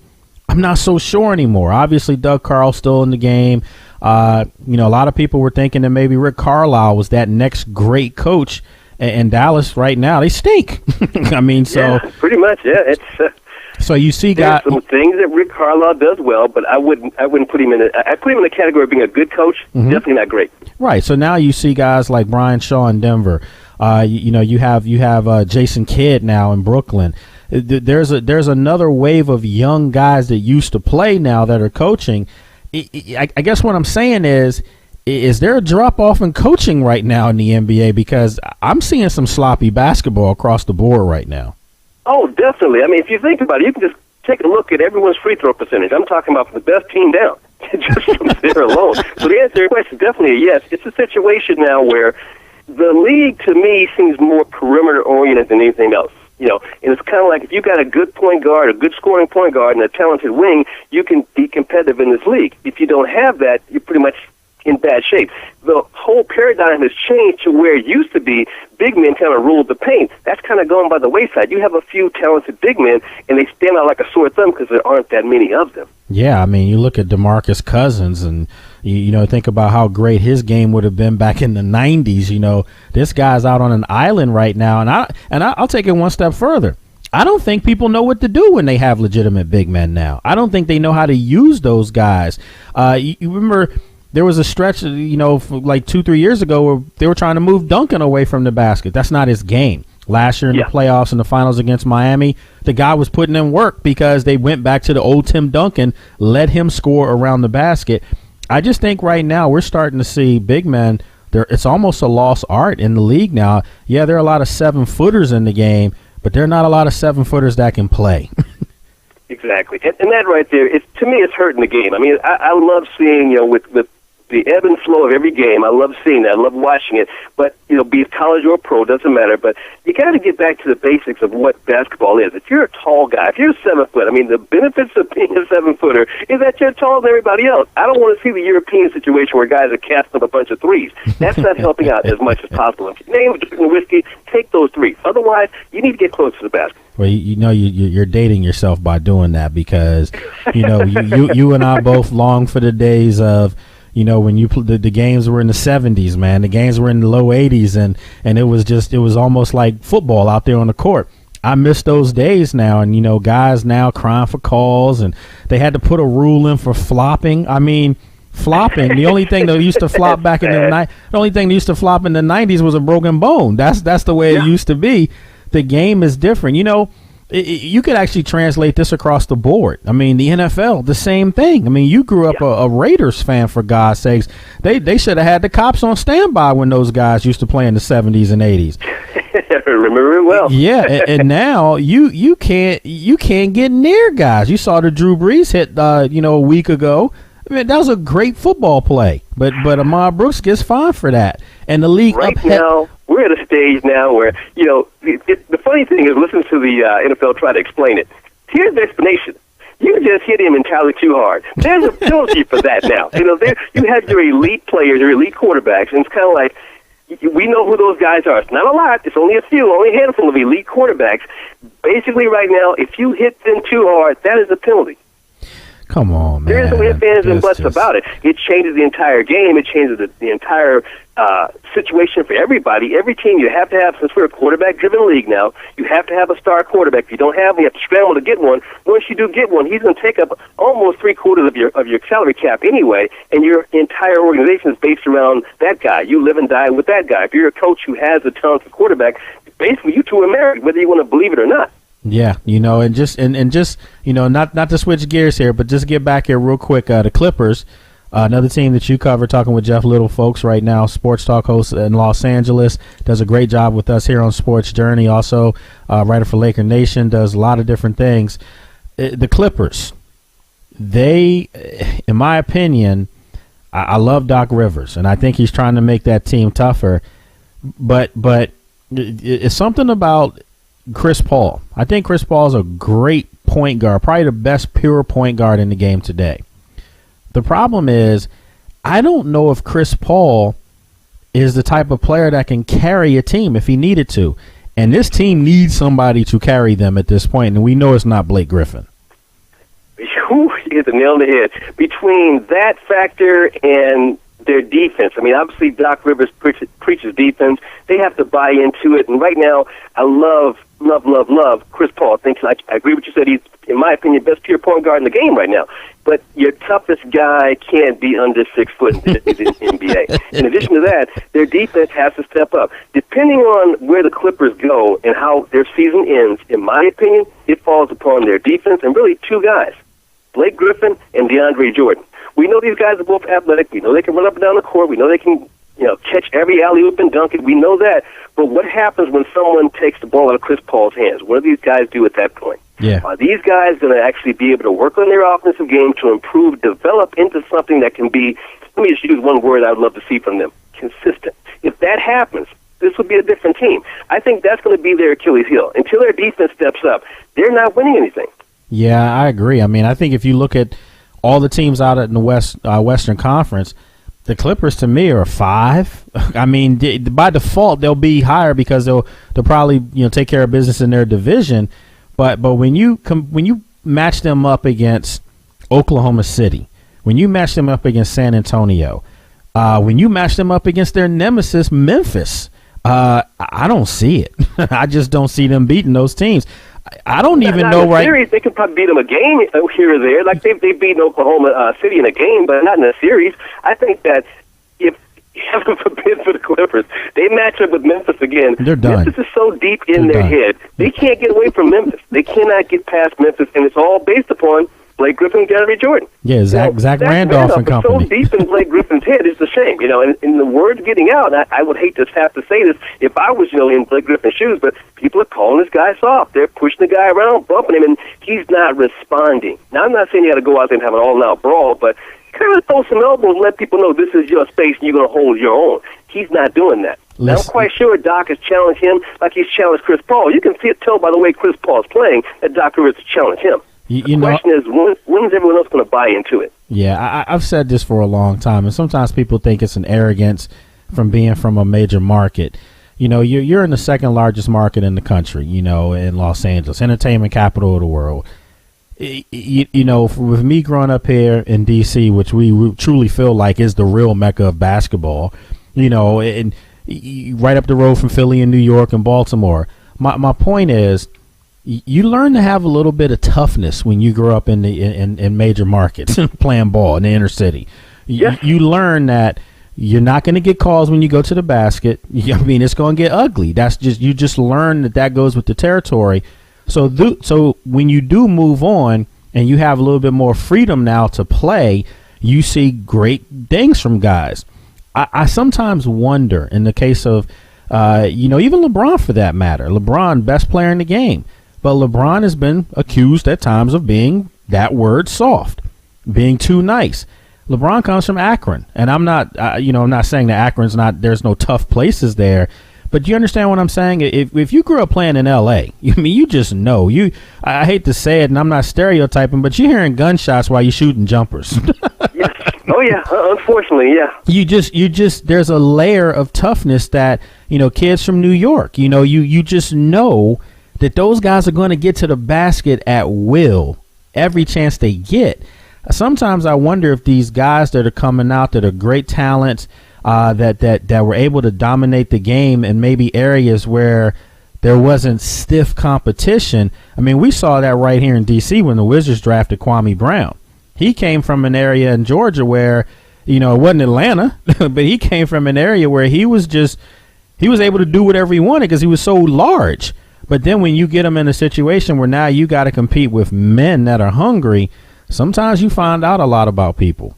I'm not so sure anymore. Obviously, Doug Carl's still in the game. A lot of people were thinking that maybe Rick Carlisle was that next great coach. And Dallas right now, they stink. I mean, so yeah, pretty much, yeah. It's so you see, there's some things that Rick Carlisle does well, but I wouldn't put him in. I put him in the category of being a good coach. Mm-hmm. Definitely not great. Right. So now you see guys like Brian Shaw in Denver. You have Jason Kidd now in Brooklyn. There's another wave of young guys that used to play now that are coaching. I guess what I'm saying is there a drop off in coaching right now in the NBA? Because I'm seeing some sloppy basketball across the board right now. Oh, definitely. I mean, if you think about it, you can just take a look at everyone's free throw percentage. I'm talking about from the best team down, just from there alone. So the answer to your question is definitely a yes. It's a situation now where the league, to me, seems more perimeter-oriented than anything else. And it's kind of like if you got a good point guard, a good scoring point guard, and a talented wing, you can be competitive in this league. If you don't have that, you're pretty much in bad shape. The whole paradigm has changed to where it used to be big men kind of ruled the paint. That's kind of gone by the wayside. You have a few talented big men, and they stand out like a sore thumb because there aren't that many of them. Yeah, I mean, you look at DeMarcus Cousins, and you think about how great his game would have been back in the 90s. This guy's out on an island right now, and I'll take it one step further. I don't think people know what to do when they have legitimate big men now. I don't think they know how to use those guys. You remember there was a stretch, for like 2-3 years ago where they were trying to move Duncan away from the basket. That's not his game. Last year in the playoffs and the finals against Miami, the guy was putting in work because they went back to the old Tim Duncan, let him score around the basket. I just think right now we're starting to see big men. It's almost a lost art in the league now. Yeah, there are a lot of 7-footers in the game, but there are not a lot of 7-footers that can play. Exactly. And that right there, to me, it's hurting the game. I mean, I love seeing, with the ebb and flow of every game. I love seeing that. I love watching it. But, be it college or pro, doesn't matter. But you got to get back to the basics of what basketball is. If you're a tall guy, if you're a 7-foot, I mean, the benefits of being a 7-footer is that you're taller than everybody else. I don't want to see the European situation where guys are casting up a bunch of threes. That's not helping out as much as possible. If your name is drinking whiskey, take those threes. Otherwise, you need to get close to the basket. Well, you're dating yourself by doing that because, you and I both long for the days of, when the games were in the 70s, man, the games were in the low 80s, and it was almost like football out there on the court. I miss those days now, and guys now crying for calls, and they had to put a rule in for flopping. I mean, flopping. The only thing that used to flop back in the only thing that used to flop in the 90s was a broken bone. That's the way it used to be. The game is different. You could actually translate this across the board. I mean, the NFL, the same thing. I mean, you grew up a Raiders fan, for God's sakes. They should have had the cops on standby when those guys used to play in the 70s and 80s. Remember it well. Yeah, and now you can't get near guys. You saw the Drew Brees hit a week ago. I mean, that was a great football play, but Ahmad Brooks gets fined for that, and the league now. We're at a stage now where the funny thing is, listen to the NFL try to explain it. Here's the explanation: you just hit him entirely too hard. There's a penalty for that now. You have your elite players, your elite quarterbacks, and it's kind of like we know who those guys are. It's not a lot. It's only a few, only a handful of elite quarterbacks. Basically, right now, if you hit them too hard, that is a penalty. Come on, man. There's no ifs, ands, and buts about it. It changes the entire game. It changes the entire situation for everybody. Every team you have to have, since we're a quarterback-driven league now, you have to have a star quarterback. If you don't have one, you have to scramble to get one. Once you do get one, he's going to take up almost 3/4 of your salary cap anyway, and your entire organization is based around that guy. You live and die with that guy. If you're a coach who has a talented quarterback, basically you two are married, whether you want to believe it or not. Yeah, and just not to switch gears here, but just get back here real quick. The Clippers, another team that you cover, talking with Jeff Little, folks, right now, sports talk host in Los Angeles, does a great job with us here on Sports Journey. Also, writer for Laker Nation, does a lot of different things. The Clippers, they, in my opinion, I love Doc Rivers, and I think he's trying to make that team tougher. But it's something about Chris Paul. I think Chris Paul is a great point guard, probably the best pure point guard in the game today. The problem is, I don't know if Chris Paul is the type of player that can carry a team if he needed to. And this team needs somebody to carry them at this point, and we know it's not Blake Griffin. You hit the nail on the head. Between that factor and their defense, I mean, obviously Doc Rivers preaches defense. They have to buy into it. And right now, I love Chris Paul. I agree with you said. He's, in my opinion, best pure point guard in the game right now. But your toughest guy can't be under 6 foot in the NBA. In addition to that, their defense has to step up. Depending on where the Clippers go and how their season ends, in my opinion, it falls upon their defense and really two guys, Blake Griffin and DeAndre Jordan. We know these guys are both athletic. We know they can run up and down the court. We know they can, catch every alley-oop and dunk it. We know that. But what happens when someone takes the ball out of Chris Paul's hands? What do these guys do at that point? Yeah. Are these guys going to actually be able to work on their offensive game to improve, develop into something that can be, let me just use one word I would love to see from them, consistent? If that happens, this would be a different team. I think that's going to be their Achilles heel. Until their defense steps up, they're not winning anything. Yeah, I agree. I mean, I think if you look at all the teams out in the Western Conference, the Clippers to me are 5. I mean, by default they'll be higher because they'll probably take care of business in their division. But when you match them up against Oklahoma City, when you match them up against San Antonio, when you match them up against their nemesis Memphis, I don't see it. I just don't see them beating those teams. I don't even know, in a right? Series, they could probably beat them a game here or there. Like they beat Oklahoma City in a game, but not in a series. I think that if, heaven forbid for the Clippers, they match up with Memphis again. They're done. Memphis is so deep in They're their done. head. They can't get away from Memphis. They cannot get past Memphis, and it's all based upon Blake Griffin and Gary Jordan. Yeah, Zach Randolph and is company. so deep in Blake Griffin's head, it's a shame, and the word's getting out. And I would hate to have to say this if I was, in Blake Griffin's shoes, but people are calling this guy soft. They're pushing the guy around, bumping him, and he's not responding. Now, I'm not saying you got to go out there and have an all-out brawl, but kind of throw some elbows and let people know this is your space and you're going to hold your own. He's not doing that. Now, I'm quite sure Doc has challenged him like he's challenged Chris Paul. You can tell by the way Chris Paul's playing that Doc Rivers challenged him. The question is, when's everyone else going to buy into it? Yeah, I've said this for a long time, and sometimes people think it's an arrogance from being from a major market. You're in the second largest market in the country, in Los Angeles, entertainment capital of the world. With me growing up here in D.C., which we truly feel like is the real mecca of basketball, and right up the road from Philly and New York and Baltimore. My point is, you learn to have a little bit of toughness when you grow up in major markets playing ball in the inner city. You learn that you're not going to get calls when you go to the basket. It's going to get ugly. You just learn that goes with the territory. So when you do move on and you have a little bit more freedom now to play, you see great things from guys. I sometimes wonder, in the case of even LeBron for that matter, LeBron, best player in the game. But LeBron has been accused at times of being, that word, soft, being too nice. LeBron comes from Akron, and I'm not, I'm not saying that Akron's there's no tough places there, but you understand what I'm saying? If you grew up playing in L.A., you just know. I hate to say it, and I'm not stereotyping, but you're hearing gunshots while you're shooting jumpers. Yes. Oh yeah. Unfortunately, yeah. You just there's a layer of toughness that kids from New York. You just know that those guys are going to get to the basket at will every chance they get. Sometimes I wonder if these guys that are coming out that are great talents, that were able to dominate the game in maybe areas where there wasn't stiff competition. We saw that right here in D.C. when the Wizards drafted Kwame Brown. He came from an area in Georgia where, it wasn't Atlanta, but he came from an area where he was able to do whatever he wanted because he was so large. But then when you get him in a situation where now you got to compete with men that are hungry, sometimes you find out a lot about people.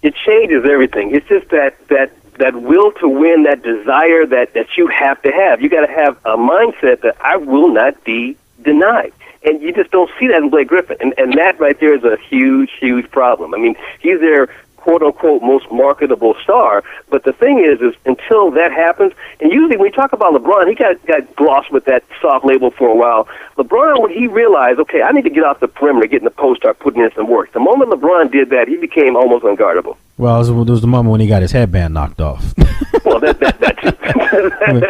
It changes everything. It's just that will to win, that desire that you have to have. You got to have a mindset that I will not be denied. And you just don't see that in Blake Griffin. And that right there is a huge, huge problem. He's their quote-unquote most marketable star. But the thing is until that happens, and usually when you talk about LeBron, he got glossed with that soft label for a while. LeBron, when he realized, okay, I need to get off the perimeter, get in the post, start putting in some work. The moment LeBron did that, he became almost unguardable. Well, it was the moment when he got his headband knocked off. Well, that's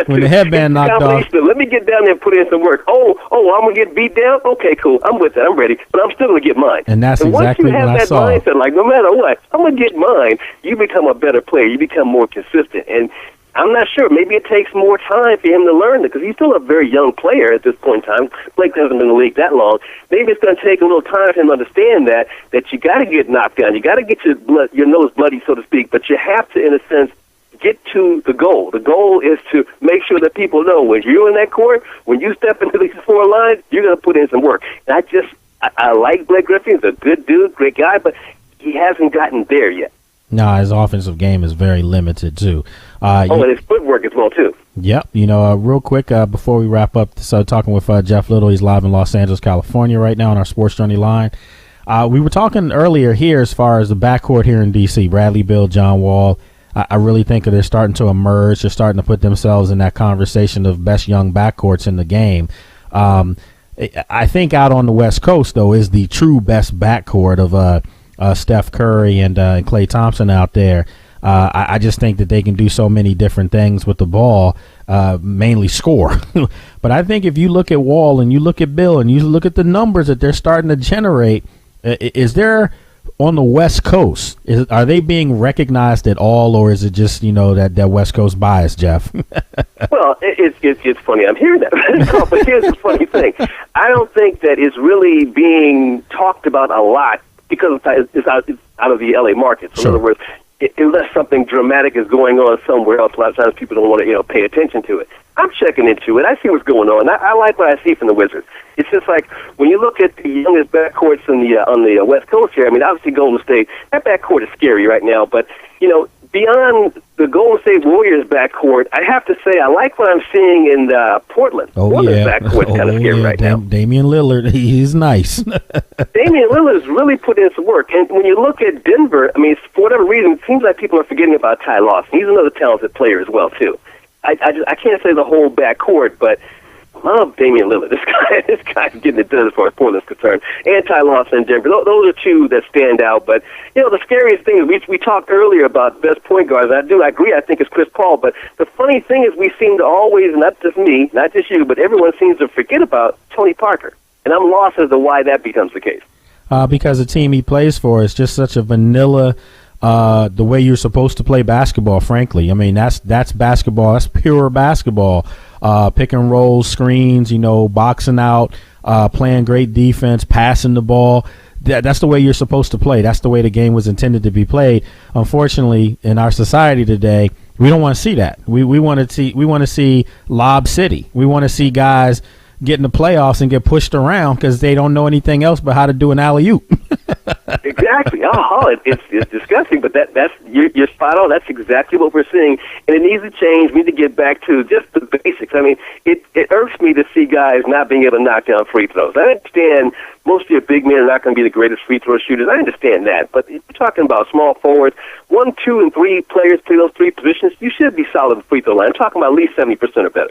when the headband knocked off. Let me get down there and put in some work. Oh, I'm going to get beat down? Okay, cool. I'm with that. I'm ready. But I'm still going to get mine. And that's exactly what I saw. Once you have that mindset, like, no matter what, I'm going to get mine, you become a better player. You become more consistent. And I'm not sure. Maybe it takes more time for him to learn it because he's still a very young player at this point in time. Blake hasn't been in the league that long. Maybe it's going to take a little time for him to understand that you got to get knocked down. You got to get your nose bloody, so to speak, but you have to, in a sense, get to the goal. The goal is to make sure that people know when you're in that court, when you step into these four lines, you're going to put in some work. And I like Blake Griffin. He's a good dude, great guy, but he hasn't gotten there yet. No, his offensive game is very limited, too. And his footwork as well, too. Yep. Real quick, before we wrap up, so talking with Jeff Little, he's live in Los Angeles, California right now on our Sports Journey line. We were talking earlier here as far as the backcourt here in D.C., Bradley Beal, John Wall. I really think they're starting to emerge. They're starting to put themselves in that conversation of best young backcourts in the game. I think out on the West Coast, though, is the true best backcourt of Steph Curry and Klay Thompson out there. I just think that they can do so many different things with the ball, mainly score. But I think if you look at Wall and you look at Bill and you look at the numbers that they're starting to generate, is there on the West Coast, are they being recognized at all, or is it just, that West Coast bias, Jeff? Well, it's funny. I'm hearing that. But here's the funny thing. I don't think that it's really being talked about a lot because it's out of the L.A. market. So, in other words, unless something dramatic is going on somewhere else, a lot of times people don't want to, pay attention to it. I'm checking into it. I see what's going on. I like what I see from the Wizards. It's just like when you look at the youngest backcourts on the West Coast here. I mean, obviously Golden State, that backcourt is scary right now. But beyond the Golden State Warriors backcourt, I have to say I like what I'm seeing in Portland. Portland's backcourt's kind of scary right now. Damian Lillard, he's nice. Damian Lillard has really put in some work. And when you look at Denver, I mean, for whatever reason, it seems like people are forgetting about Ty Lawson. He's another talented player as well, too. I can't say the whole backcourt, but I love Damian Lillard. This guy's getting it done as far as Portland's concerned. And Ty Lawson in Denver. Those are two that stand out. But, the scariest thing is we talked earlier about best point guards. I agree, I think it's Chris Paul. But the funny thing is we seem to always, not just me, not just you, but everyone seems to forget about Tony Parker. And I'm lost as to why that becomes the case. Because the team he plays for is just such a vanilla the way you're supposed to play basketball, frankly. I mean, that's basketball. That's pure basketball. Pick and roll, screens, boxing out, playing great defense, passing the ball. That's the way you're supposed to play. That's the way the game was intended to be played. Unfortunately, in our society today, we don't want to see that. We want to see Lob City. We want to see guys get in the playoffs and get pushed around because they don't know anything else but how to do an alley-oop. Exactly. It's disgusting, but you're spot on. That's exactly what we're seeing, and it needs to change. We need to get back to just the basics. I mean, it irks me to see guys not being able to knock down free throws. I understand most of your big men are not going to be the greatest free throw shooters. I understand that, but if you're talking about small forwards, 1, 2, and 3 players play those three positions, you should be solid at the free throw line. I'm talking about at least 70% or better.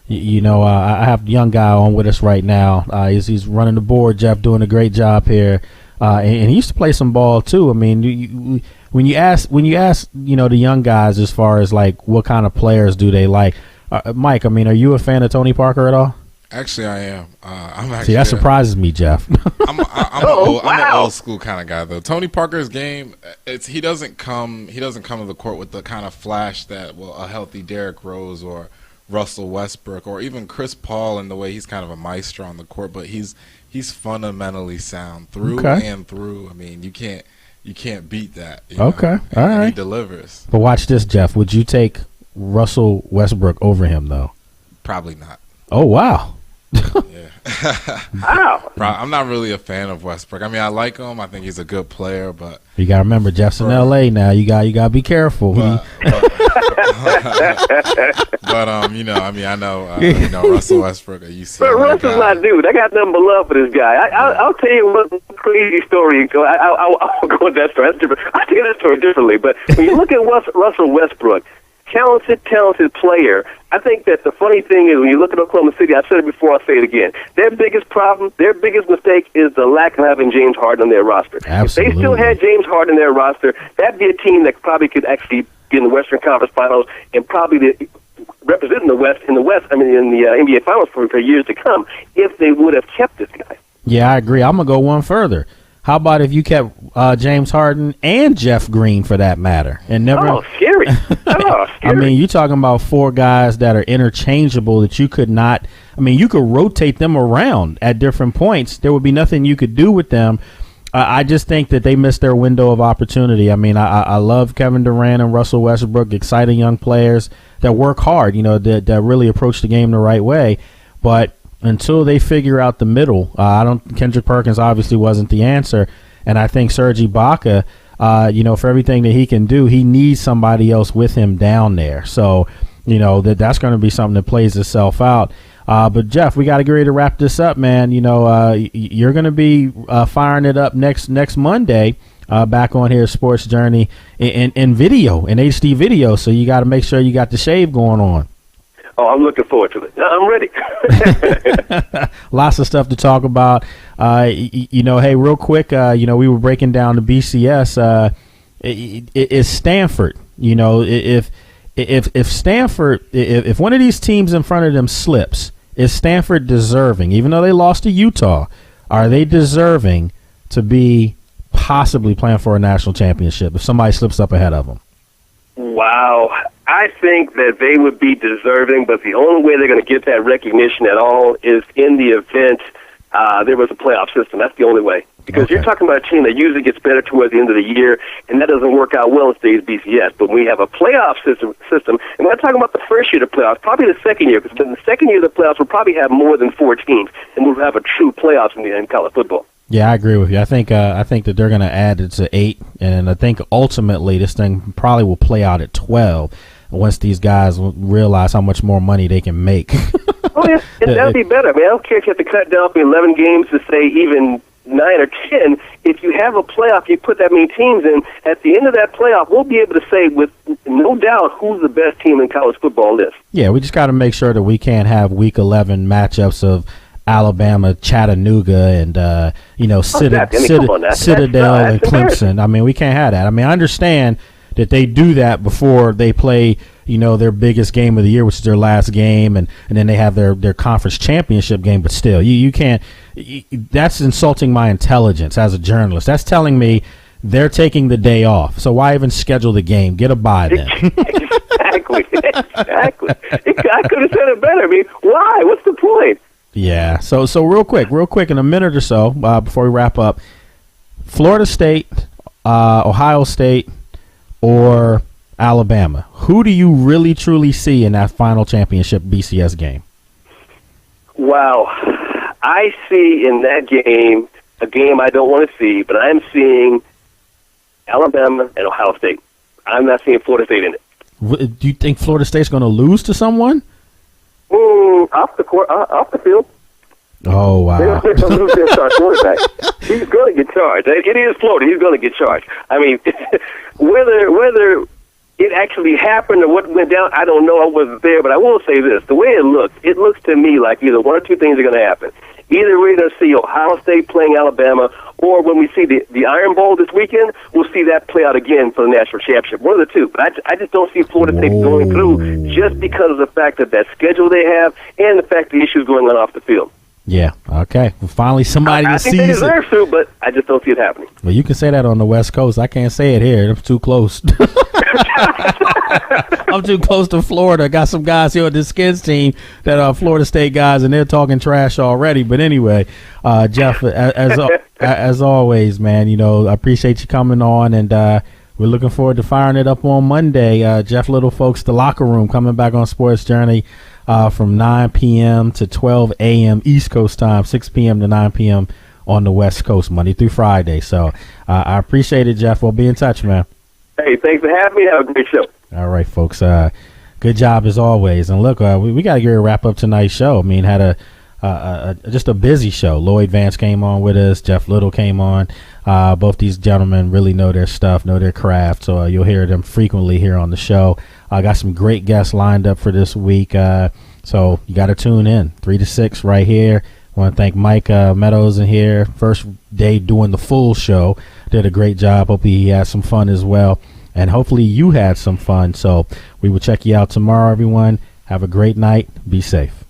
I have a young guy on with us right now. He's running the board, Jeff, doing a great job here. And he used to play some ball too. I mean, when you ask, the young guys as far as like what kind of players do they like, Mike? I mean, are you a fan of Tony Parker at all? Actually, I am. See, that surprises me, Jeff. I'm an old school kind of guy though. Tony Parker's game, he doesn't come to the court with the kind of flash that a healthy Derrick Rose or Russell Westbrook or even Chris Paul in the way he's kind of a maestro on the court, but he's fundamentally sound through and through. I mean, you can't beat that. Okay, all right. He delivers. But watch this, Jeff. Would you take Russell Westbrook over him though? Probably not. Oh wow. Yeah. Wow. I'm not really a fan of Westbrook. I mean, I like him. I think he's a good player, but you got to remember Jeff's in L.A. now. You got to be careful. But I know Russell Westbrook. But Russell's my dude. I got nothing but love for this guy. I'll tell you one crazy story. I'll go with that story. That's different. I'll tell you that story differently. But when you look at Russell Westbrook, talented player. I think that the funny thing is when you look at Oklahoma City, I said it before, I'll say it again. Their biggest problem, their biggest mistake is the lack of having James Harden on their roster. Absolutely. If they still had James Harden on their roster, that'd be a team that probably could actually be in the Western Conference Finals and probably representing the West in the NBA Finals for years to come if they would have kept this guy. Yeah, I agree. I'm gonna go one further. How about if you kept James Harden and Jeff Green, for that matter, and never? Oh, scary! Scary. I mean, you're talking about 4 guys that are interchangeable that you could not. I mean, you could rotate them around at different points. There would be nothing you could do with them. I just think that they missed their window of opportunity. I mean, I love Kevin Durant and Russell Westbrook, exciting young players that work hard. That really approach the game the right way, but until they figure out the middle, Kendrick Perkins obviously wasn't the answer, and I think Serge Ibaka, for everything that he can do, he needs somebody else with him down there. So, that's going to be something that plays itself out. But Jeff, we got to get ready to wrap this up, man. You're going to be firing it up next Monday, back on here, Sports Journey in video, in HD video. So you got to make sure you got the shave going on. Oh, I'm looking forward to it. I'm ready. Lots of stuff to talk about. Hey, real quick, we were breaking down the BCS. It's Stanford. If Stanford, if one of these teams in front of them slips, is Stanford deserving, even though they lost to Utah, are they deserving to be possibly playing for a national championship if somebody slips up ahead of them? Wow. I think that they would be deserving, but the only way they're going to get that recognition at all is in the event there was a playoff system. That's the only way. Because you're talking about a team that usually gets better towards the end of the year, and that doesn't work out well in today's BCS. But when we have a playoff system, and we're not talking about the first year of the playoffs, probably the second year, because in the second year of the playoffs, we'll probably have more than 4 teams, and we'll have a true playoffs in college football. Yeah, I agree with you. I think that they're going to add it to 8, and I think ultimately this thing probably will play out at 12 once these guys realize how much more money they can make. Oh, yeah, and that'll be better. I mean, I don't care if you have to cut down from 11 games to, say, even 9 or 10. If you have a playoff, you put that many teams in, at the end of that playoff, we'll be able to say with no doubt who's the best team in college football is. Yeah, we just got to make sure that we can't have Week 11 matchups of Alabama, Chattanooga, and Citadel and Clemson. I mean, we can't have that. I mean, I understand that they do that before they play, their biggest game of the year, which is their last game, and then they have their conference championship game. But still, you can't. That's insulting my intelligence as a journalist. That's telling me they're taking the day off. So why even schedule the game? Get a bye then. Exactly. I could have said it better. I mean, why? What's the point? Yeah. So real quick, in a minute or so, before we wrap up, Florida State, Ohio State, or Alabama, who do you really truly see in that final championship BCS game? Wow. I see in that game a game I don't want to see, but I'm seeing Alabama and Ohio State. I'm not seeing Florida State in it. Do you think Florida State's going to lose to someone? Off the field. Oh, wow. They're going to lose their star quarterback. He's going to get charged. It is Florida. He's going to get charged. I mean, whether it actually happened or what went down, I don't know. I wasn't there, but I will say this. The way it looks to me like either one or two things are going to happen. Either we're going to see Ohio State playing Alabama, or when we see the Iron Bowl this weekend, we'll see that play out again for the national championship. One of the two. But I just don't see Florida State going through just because of the fact that schedule they have and the fact the issues going on off the field. Yeah, okay. Well, finally somebody I think they deserve to, but I just don't see it happening. Well, you can say that on the West Coast. I can't say it here. I'm too close. I'm too close to Florida. Got some guys here on the Skins team that are Florida State guys, and they're talking trash already. But anyway, Jeff, as always, man, I appreciate you coming on, and we're looking forward to firing it up on Monday. Jeff Little, folks, The Locker Room, coming back on Sports Journey from 9 p.m. to 12 a.m. East Coast time, 6 p.m. to 9 p.m. on the West Coast, Monday through Friday. So I appreciate it, Jeff. We'll be in touch, man. Hey, thanks for having me. Have a great show. All right, folks. Good job as always. And look, we got to get a wrap up tonight's show. I mean, had just a busy show. Lloyd Vance came on with us. Jeff Little came on. Both these gentlemen really know their stuff, know their craft. So you'll hear them frequently here on the show. I got some great guests lined up for this week. So you got to tune in 3 to 6 right here. I want to thank Mike Meadows in here. First day doing the full show. Did a great job. Hope he had some fun as well. And hopefully you had some fun. So we will check you out tomorrow, everyone. Have a great night. Be safe.